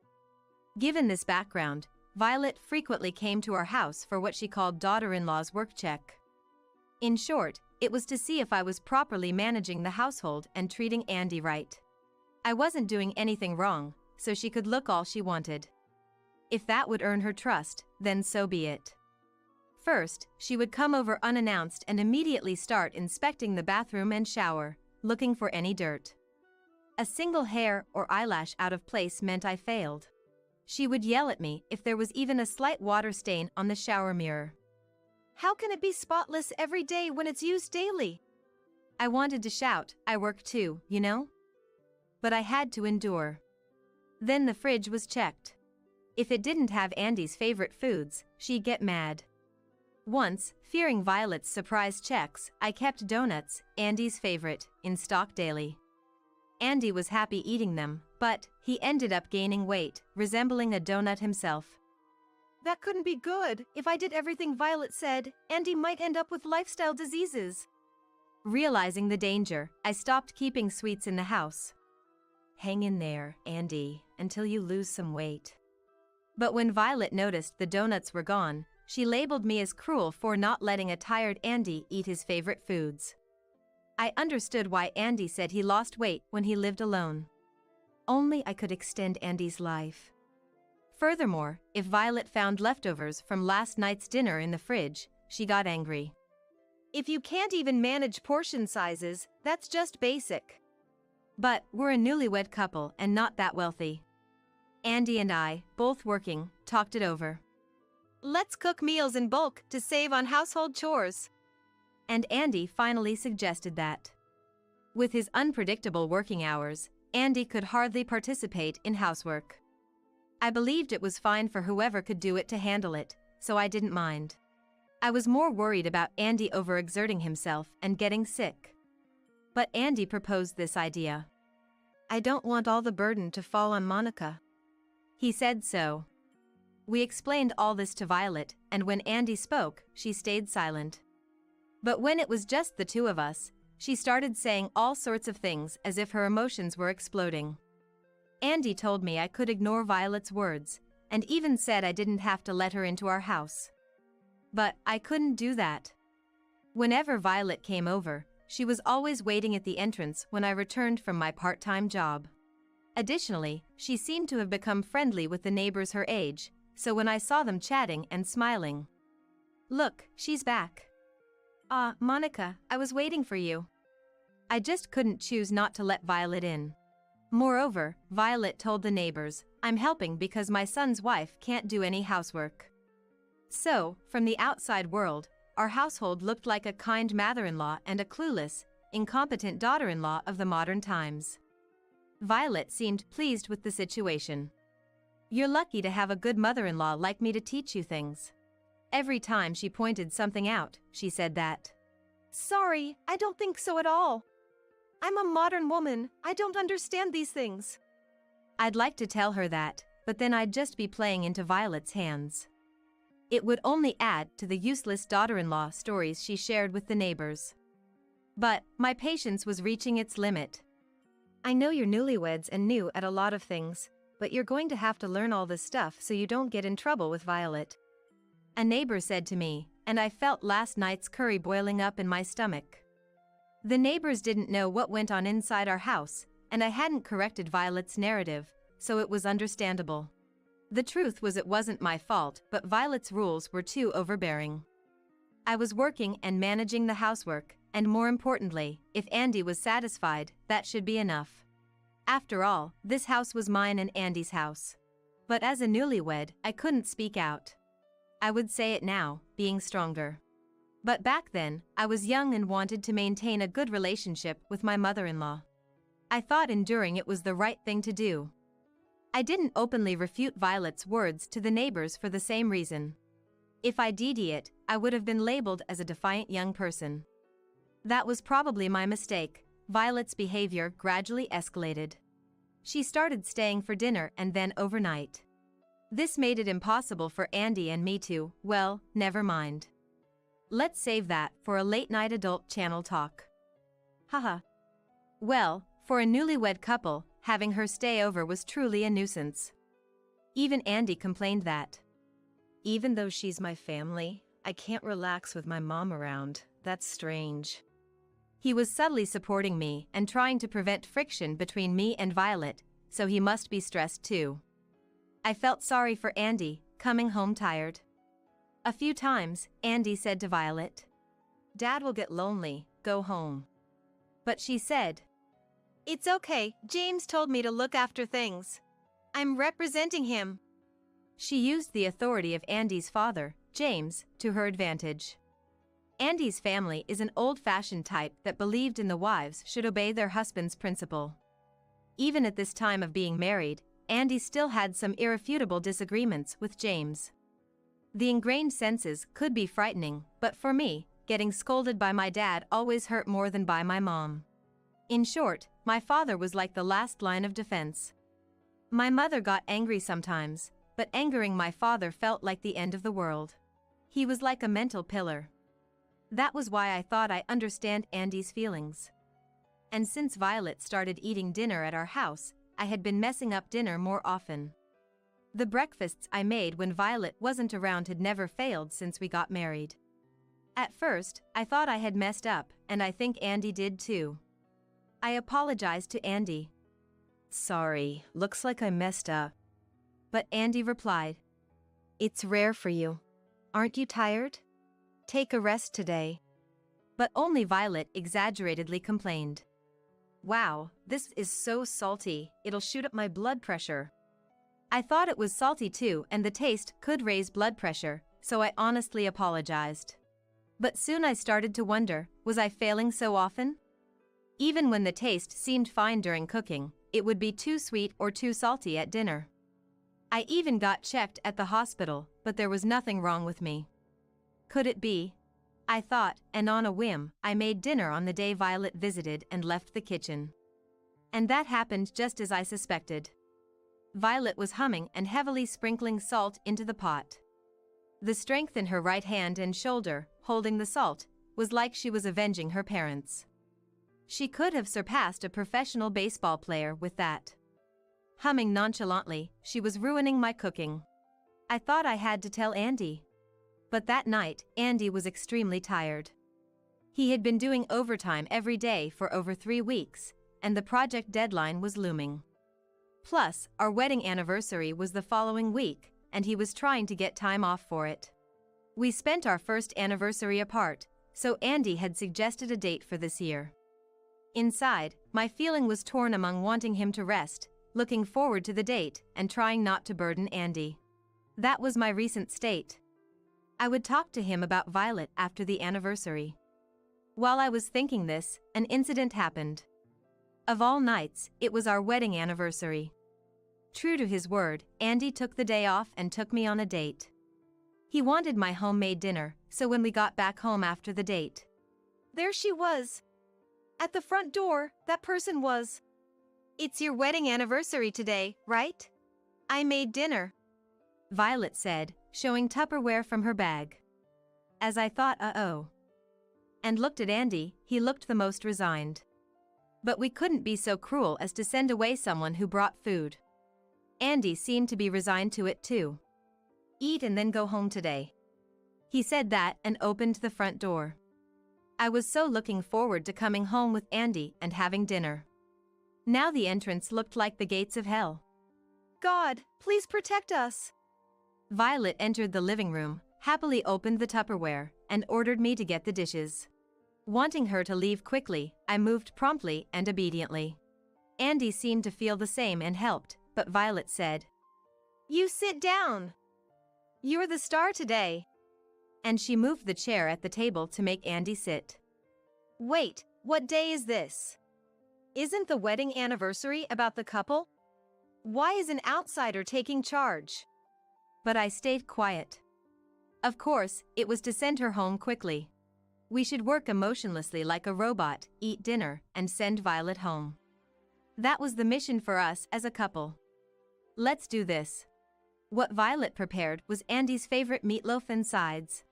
Given this background, Violet frequently came to our house for what she called daughter-in-law's work check. In short, it was to see if I was properly managing the household and treating Andy right. I wasn't doing anything wrong, so she could look all she wanted. If that would earn her trust, then so be it. First, she would come over unannounced and immediately start inspecting the bathroom and shower, looking for any dirt. A single hair or eyelash out of place meant I failed. She would yell at me if there was even a slight water stain on the shower mirror. How can it be spotless every day when it's used daily? I wanted to shout, I work too, you know? But I had to endure. Then the fridge was checked. If it didn't have Andy's favorite foods, she'd get mad. Once, fearing Violet's surprise checks, I kept donuts, Andy's favorite, in stock daily. Andy was happy eating them, but he ended up gaining weight, resembling a donut himself. That couldn't be good. If I did everything Violet said, Andy might end up with lifestyle diseases. Realizing the danger, I stopped keeping sweets in the house. Hang in there, Andy, until you lose some weight. But when Violet noticed the donuts were gone, she labeled me as cruel for not letting a tired Andy eat his favorite foods. I understood why Andy said he lost weight when he lived alone. Only I could extend Andy's life. Furthermore, if Violet found leftovers from last night's dinner in the fridge, she got angry. If you can't even manage portion sizes, that's just basic. But we're a newlywed couple and not that wealthy. Andy and I, both working, talked it over. Let's cook meals in bulk to save on household chores. And Andy finally suggested that. With his unpredictable working hours, Andy could hardly participate in housework. I believed it was fine for whoever could do it to handle it, so I didn't mind. I was more worried about Andy overexerting himself and getting sick. But Andy proposed this idea. I don't want all the burden to fall on Monica. He said so. We explained all this to Violet, and when Andy spoke, she stayed silent. But when it was just the two of us, she started saying all sorts of things as if her emotions were exploding. Andy told me I could ignore Violet's words, and even said I didn't have to let her into our house. But I couldn't do that. Whenever Violet came over, she was always waiting at the entrance when I returned from my part-time job. Additionally, she seemed to have become friendly with the neighbors her age, so when I saw them chatting and smiling. Look, she's back. Ah, Monica, I was waiting for you. I just couldn't choose not to let Violet in. Moreover, Violet told the neighbors, I'm helping because my son's wife can't do any housework. So, from the outside world, our household looked like a kind mother-in-law and a clueless, incompetent daughter-in-law of the modern times. Violet seemed pleased with the situation. You're lucky to have a good mother-in-law like me to teach you things. Every time she pointed something out, she said that. Sorry, I don't think so at all. I'm a modern woman, I don't understand these things. I'd like to tell her that, but then I'd just be playing into Violet's hands. It would only add to the useless daughter-in-law stories she shared with the neighbors. But my patience was reaching its limit. I know you're newlyweds and new at a lot of things, but you're going to have to learn all this stuff so you don't get in trouble with Violet. A neighbor said to me, and I felt last night's curry boiling up in my stomach. The neighbors didn't know what went on inside our house, and I hadn't corrected Violet's narrative, so it was understandable. The truth was it wasn't my fault, but Violet's rules were too overbearing. I was working and managing the housework, and more importantly, if Andy was satisfied, that should be enough. After all, this house was mine and Andy's house. But as a newlywed, I couldn't speak out. I would say it now, being stronger. But back then, I was young and wanted to maintain a good relationship with my mother-in-law. I thought enduring it was the right thing to do. I didn't openly refute Violet's words to the neighbors for the same reason. If I did it, I would have been labeled as a defiant young person. That was probably my mistake. Violet's behavior gradually escalated. She started staying for dinner and then overnight. This made it impossible for Andy and me to, well, never mind. Let's save that for a late-night adult channel talk. Haha. Well, for a newlywed couple, having her stay over was truly a nuisance. Even Andy complained that. Even though she's my family, I can't relax with my mom around. That's strange. He was subtly supporting me and trying to prevent friction between me and Violet, so he must be stressed too. I felt sorry for Andy, coming home tired. A few times, Andy said to Violet, "Dad will get lonely, go home." But she said, "It's okay, James told me to look after things. I'm representing him." She used the authority of Andy's father, James, to her advantage. Andy's family is an old-fashioned type that believed in the wives should obey their husband's principle. Even at this time of being married, Andy still had some irrefutable disagreements with James. The ingrained senses could be frightening, but for me, getting scolded by my dad always hurt more than by my mom. In short, my father was like the last line of defense. My mother got angry sometimes, but angering my father felt like the end of the world. He was like a mental pillar. That was why I thought I understand Andy's feelings. And since Violet started eating dinner at our house, I had been messing up dinner more often. The breakfasts I made when Violet wasn't around had never failed since we got married. At first, I thought I had messed up, and I think Andy did too. I apologized to Andy. "Sorry, looks like I messed up." But Andy replied, "It's rare for you. Aren't you tired? Take a rest today." But only Violet exaggeratedly complained. "Wow, this is so salty, it'll shoot up my blood pressure." I thought it was salty too, and the taste could raise blood pressure, so I honestly apologized. But soon I started to wonder, was I failing so often? Even when the taste seemed fine during cooking, it would be too sweet or too salty at dinner. I even got checked at the hospital, but there was nothing wrong with me. Could it be? I thought, and on a whim, I made dinner on the day Violet visited and left the kitchen. And that happened just as I suspected. Violet was humming and heavily sprinkling salt into the pot. The strength in her right hand and shoulder, holding the salt, was like she was avenging her parents. She could have surpassed a professional baseball player with that. Humming nonchalantly, she was ruining my cooking. I thought I had to tell Andy. But that night, Andy was extremely tired. He had been doing overtime every day for over 3 weeks, and the project deadline was looming. Plus, our wedding anniversary was the following week, and he was trying to get time off for it. We spent our first anniversary apart, so Andy had suggested a date for this year. Inside, my feeling was torn among wanting him to rest, looking forward to the date, and trying not to burden Andy. That was my recent state. I would talk to him about Violet after the anniversary. While I was thinking this, an incident happened. Of all nights, it was our wedding anniversary. True to his word, Andy took the day off and took me on a date. He wanted my homemade dinner, so when we got back home after the date, There she was. At the front door, that person was. "It's your wedding anniversary today, right? I made dinner," Violet said, showing Tupperware from her bag. As I thought, uh-oh. And looked at Andy, he looked the most resigned. But we couldn't be so cruel as to send away someone who brought food. Andy seemed to be resigned to it too. Eat and then go home today. He said that and opened the front door. I was so looking forward to coming home with Andy and having dinner. Now the entrance looked like the gates of hell. God, please protect us. Violet entered the living room, happily opened the Tupperware, and ordered me to get the dishes. Wanting her to leave quickly, I moved promptly and obediently. Andy seemed to feel the same and helped, but Violet said, "You sit down. You're the star today." And she moved the chair at the table to make Andy sit. Wait, what day is this? Isn't the wedding anniversary about the couple? Why is an outsider taking charge? But I stayed quiet. Of course, it was to send her home quickly. We should work emotionlessly like a robot, eat dinner, and send Violet home. That was the mission for us as a couple. Let's do this. What Violet prepared was Andy's favorite meatloaf and sides.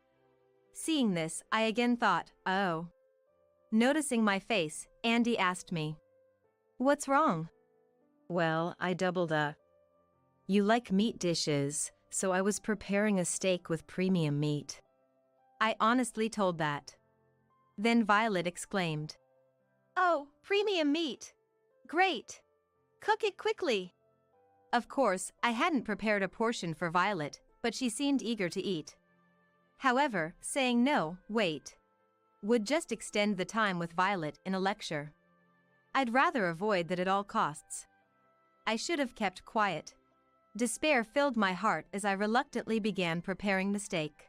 Seeing this, I again thought, oh. Noticing my face, Andy asked me, "What's wrong?" Well, I doubled up. You like meat dishes, so I was preparing a steak with premium meat. I honestly told that. Then Violet exclaimed, "Oh, premium meat. Great. Cook it quickly." Of course, I hadn't prepared a portion for Violet, but she seemed eager to eat. However, saying no, wait, would just extend the time with Violet in a lecture. I'd rather avoid that at all costs. I should have kept quiet. Despair filled my heart as I reluctantly began preparing the steak.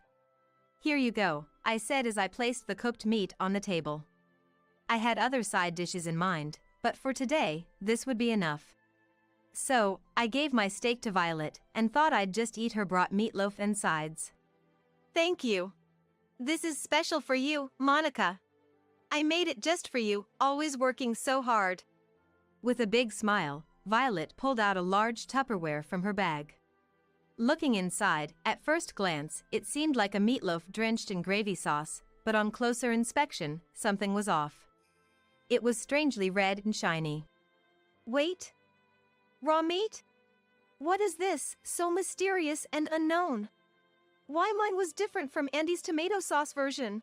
"Here you go," I said as I placed the cooked meat on the table. I had other side dishes in mind, but for today, this would be enough. So, I gave my steak to Violet and thought I'd just eat her brought meatloaf and sides. Thank you. This is special for you, Monica. I made it just for you, always working so hard. With a big smile, Violet pulled out a large Tupperware from her bag. Looking inside, at first glance, it seemed like a meatloaf drenched in gravy sauce, but on closer inspection, something was off. It was strangely red and shiny. Wait. Raw meat? What is this, so mysterious and unknown? Why mine was different from Andy's tomato sauce version?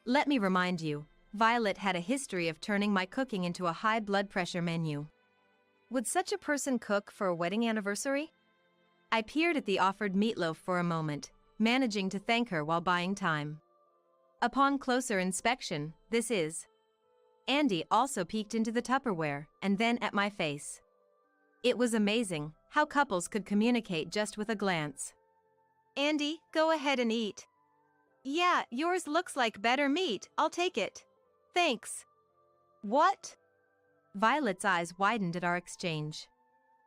Let me remind you, Violet had a history of turning my cooking into a high blood pressure menu. Would such a person cook for a wedding anniversary? I peered at the offered meatloaf for a moment, managing to thank her while buying time. Upon closer inspection, this is. Andy also peeked into the Tupperware, and then at my face. It was amazing how couples could communicate just with a glance. Andy, go ahead and eat. Yeah, yours looks like better meat, I'll take it. Thanks. What? Violet's eyes widened at our exchange.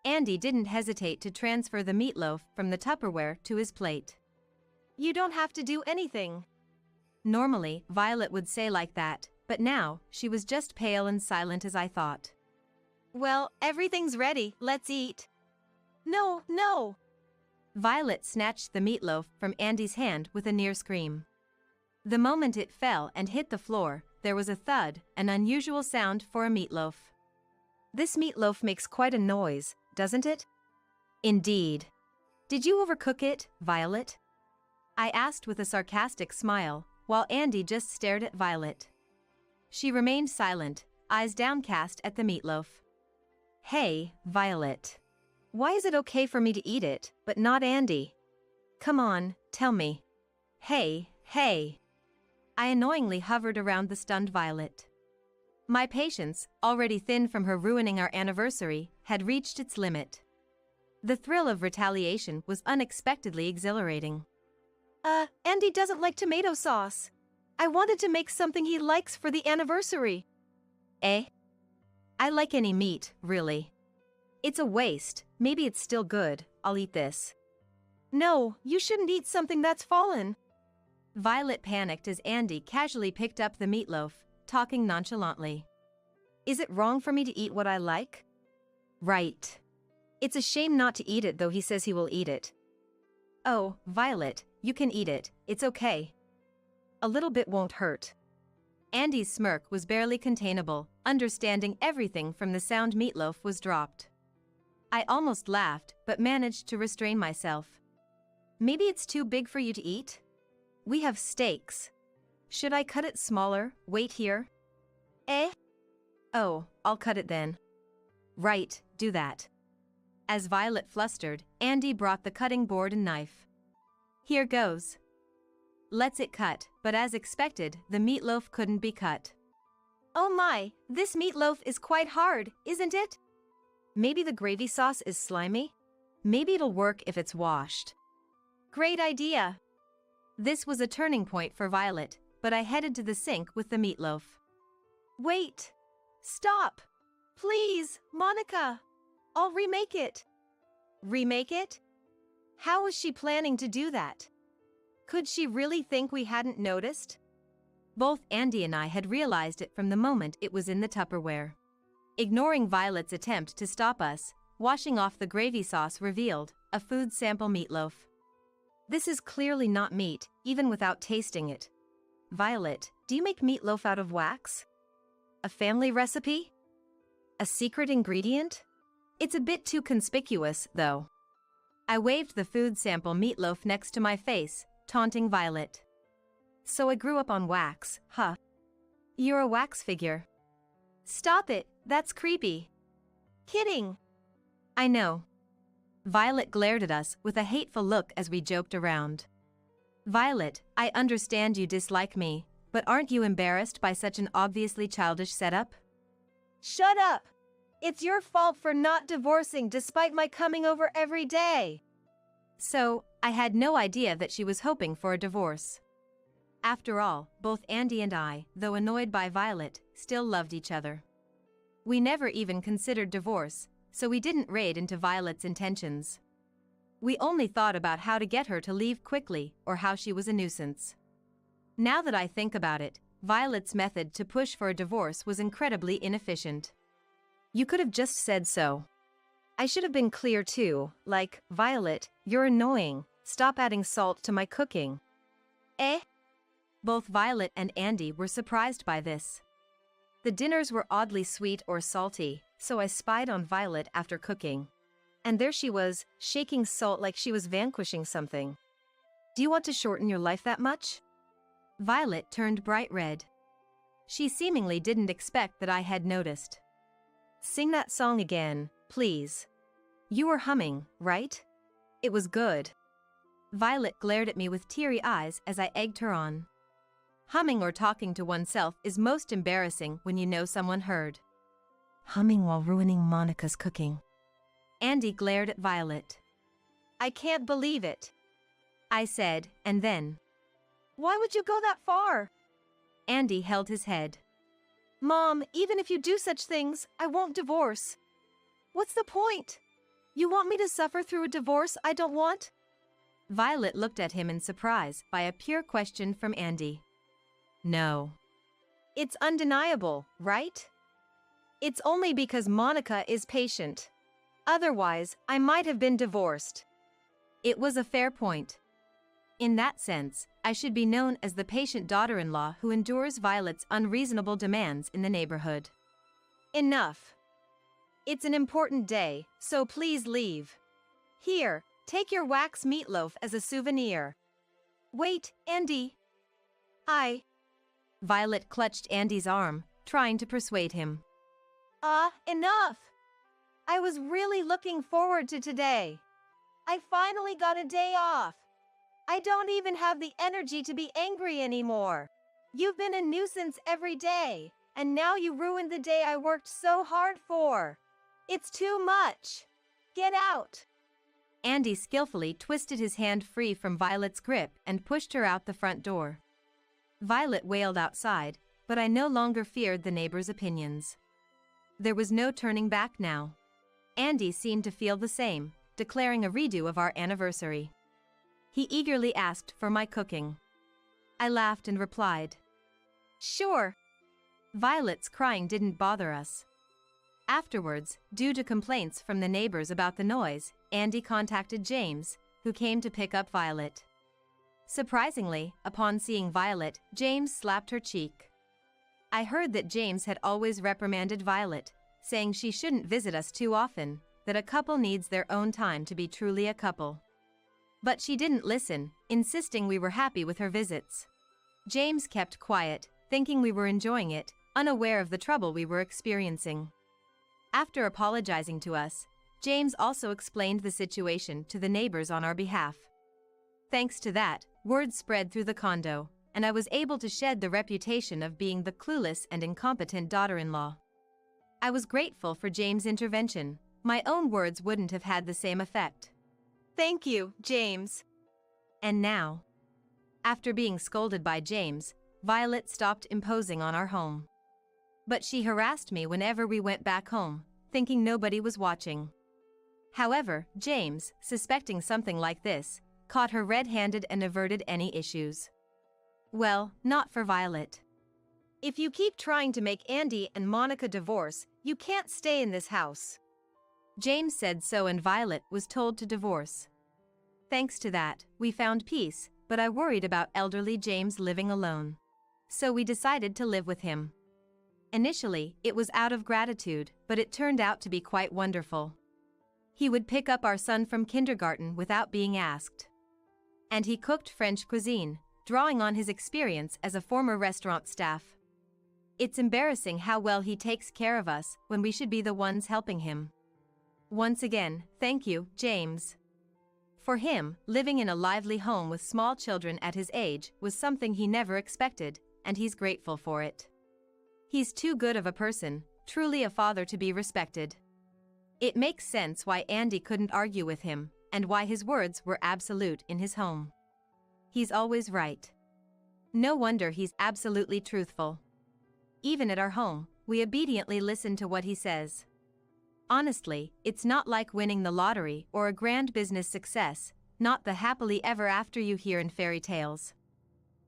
Andy didn't hesitate to transfer the meatloaf from the Tupperware to his plate. You don't have to do anything. Normally, Violet would say like that, but now, she was just pale and silent as I thought. Well, everything's ready, let's eat. No, no! Violet snatched the meatloaf from Andy's hand with a near scream. The moment it fell and hit the floor, there was a thud, an unusual sound for a meatloaf. This meatloaf makes quite a noise, doesn't it? Indeed. Did you overcook it, Violet? I asked with a sarcastic smile, while Andy just stared at Violet. She remained silent, eyes downcast at the meatloaf. Hey, Violet. Why is it okay for me to eat it, but not Andy? Come on, tell me. Hey, hey. I annoyingly hovered around the stunned Violet. My patience, already thin from her ruining our anniversary, had reached its limit. The thrill of retaliation was unexpectedly exhilarating. Andy doesn't like tomato sauce. I wanted to make something he likes for the anniversary. Eh? I like any meat, really. It's a waste, maybe it's still good, I'll eat this. No, you shouldn't eat something that's fallen. Violet panicked as Andy casually picked up the meatloaf, talking nonchalantly. Is it wrong for me to eat what I like? Right. It's a shame not to eat it though he says he will eat it. Oh, Violet, you can eat it, it's okay. A little bit won't hurt. Andy's smirk was barely containable, understanding everything from the sound meatloaf was dropped. I almost laughed, but managed to restrain myself. Maybe it's too big for you to eat? We have steaks. Should I cut it smaller, wait here? Eh? Oh, I'll cut it then. Right, do that. As Violet flustered, Andy brought the cutting board and knife. Here goes. Let's it cut, but as expected, the meatloaf couldn't be cut. Oh my, this meatloaf is quite hard, isn't it? Maybe the gravy sauce is slimy? Maybe it'll work if it's washed. Great idea. This was a turning point for Violet, but I headed to the sink with the meatloaf. Wait. Stop. Please, Monica. I'll remake it. Remake it? How was she planning to do that? Could she really think we hadn't noticed? Both Andy and I had realized it from the moment it was in the Tupperware. Ignoring Violet's attempt to stop us, washing off the gravy sauce revealed a food sample meatloaf. This is clearly not meat, even without tasting it. Violet, do you make meatloaf out of wax? A family recipe? A secret ingredient? It's a bit too conspicuous, though. I waved the food sample meatloaf next to my face, taunting Violet. So I grew up on wax, huh? You're a wax figure. Stop it, that's creepy. Kidding. I know. Violet glared at us with a hateful look as we joked around. Violet, I understand you dislike me, but aren't you embarrassed by such an obviously childish setup? Shut up! It's your fault for not divorcing despite my coming over every day. So, I had no idea that she was hoping for a divorce. After all, both Andy and I, though annoyed by Violet, still loved each other. We never even considered divorce, so we didn't raid into Violet's intentions. We only thought about how to get her to leave quickly or how she was a nuisance. Now that I think about it, Violet's method to push for a divorce was incredibly inefficient. You could have just said so. I should have been clear too, like, Violet, you're annoying, stop adding salt to my cooking. Eh? Both Violet and Andy were surprised by this. The dinners were oddly sweet or salty, so I spied on Violet after cooking. And there she was, shaking salt like she was vanquishing something. Do you want to shorten your life that much? Violet turned bright red. She seemingly didn't expect that I had noticed. Sing that song again, please. You were humming, right? It was good. Violet glared at me with teary eyes as I egged her on. Humming or talking to oneself is most embarrassing when you know someone heard. Humming while ruining Monica's cooking. Andy glared at Violet. I can't believe it. I said, and then. Why would you go that far? Andy held his head. Mom, even if you do such things, I won't divorce. What's the point? You want me to suffer through a divorce I don't want? Violet looked at him in surprise by a pure question from Andy. No. It's undeniable, right? It's only because Monica is patient. Otherwise, I might have been divorced. It was a fair point. In that sense, I should be known as the patient daughter-in-law who endures Violet's unreasonable demands in the neighborhood. Enough. It's an important day, so please leave. Here, take your wax meatloaf as a souvenir. Wait, Andy. Violet clutched Andy's arm, trying to persuade him. Enough. I was really looking forward to today. I finally got a day off. I don't even have the energy to be angry anymore. You've been a nuisance every day, and now you ruined the day I worked so hard for. It's too much. Get out. Andy skillfully twisted his hand free from Violet's grip and pushed her out the front door. Violet wailed outside, but I no longer feared the neighbors' opinions. There was no turning back now. Andy seemed to feel the same, declaring a redo of our anniversary. He eagerly asked for my cooking. I laughed and replied, Sure. Violet's crying didn't bother us. Afterwards, due to complaints from the neighbors about the noise, Andy contacted James, who came to pick up Violet. Surprisingly, upon seeing Violet, James slapped her cheek. I heard that James had always reprimanded Violet, saying she shouldn't visit us too often, that a couple needs their own time to be truly a couple. But she didn't listen, insisting we were happy with her visits. James kept quiet, thinking we were enjoying it, unaware of the trouble we were experiencing. After apologizing to us, James also explained the situation to the neighbors on our behalf. Thanks to that, word spread through the condo, and I was able to shed the reputation of being the clueless and incompetent daughter-in-law. I was grateful for James' intervention. My own words wouldn't have had the same effect. Thank you, James. And now, after being scolded by James, Violet stopped imposing on our home. But she harassed me whenever we went back home, thinking nobody was watching. However, James, suspecting something like this, caught her red-handed and averted any issues. Well, not for Violet. If you keep trying to make Andy and Monica divorce, you can't stay in this house. James said so, and Violet was told to divorce. Thanks to that, we found peace, but I worried about elderly James living alone. So we decided to live with him. Initially, it was out of gratitude, but it turned out to be quite wonderful. He would pick up our son from kindergarten without being asked. And he cooked French cuisine, drawing on his experience as a former restaurant staff. It's embarrassing how well he takes care of us when we should be the ones helping him. Once again, thank you, James. For him, living in a lively home with small children at his age was something he never expected, and he's grateful for it. He's too good of a person, truly a father to be respected. It makes sense why Andy couldn't argue with him, and why his words were absolute in his home. He's always right. No wonder he's absolutely truthful. Even at our home, we obediently listen to what he says. Honestly, it's not like winning the lottery or a grand business success, not the happily ever after you hear in fairy tales.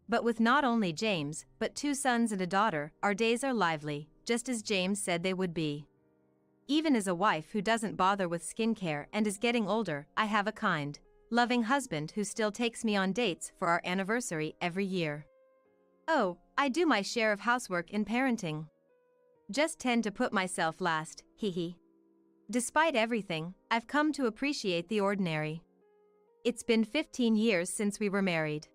But with not only James, but 2 sons and a daughter, our days are lively, just as James said they would be. Even as a wife who doesn't bother with skincare and is getting older, I have a kind, loving husband who still takes me on dates for our anniversary every year. Oh, I do my share of housework in parenting. Just tend to put myself last, hee. Despite everything, I've come to appreciate the ordinary. It's been 15 years since we were married.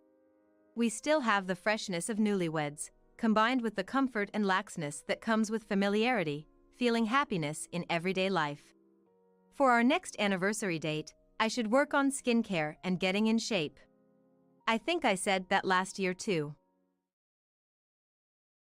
We still have the freshness of newlyweds, combined with the comfort and laxness that comes with familiarity, feeling happiness in everyday life. For our next anniversary date, I should work on skincare and getting in shape. I think I said that last year too.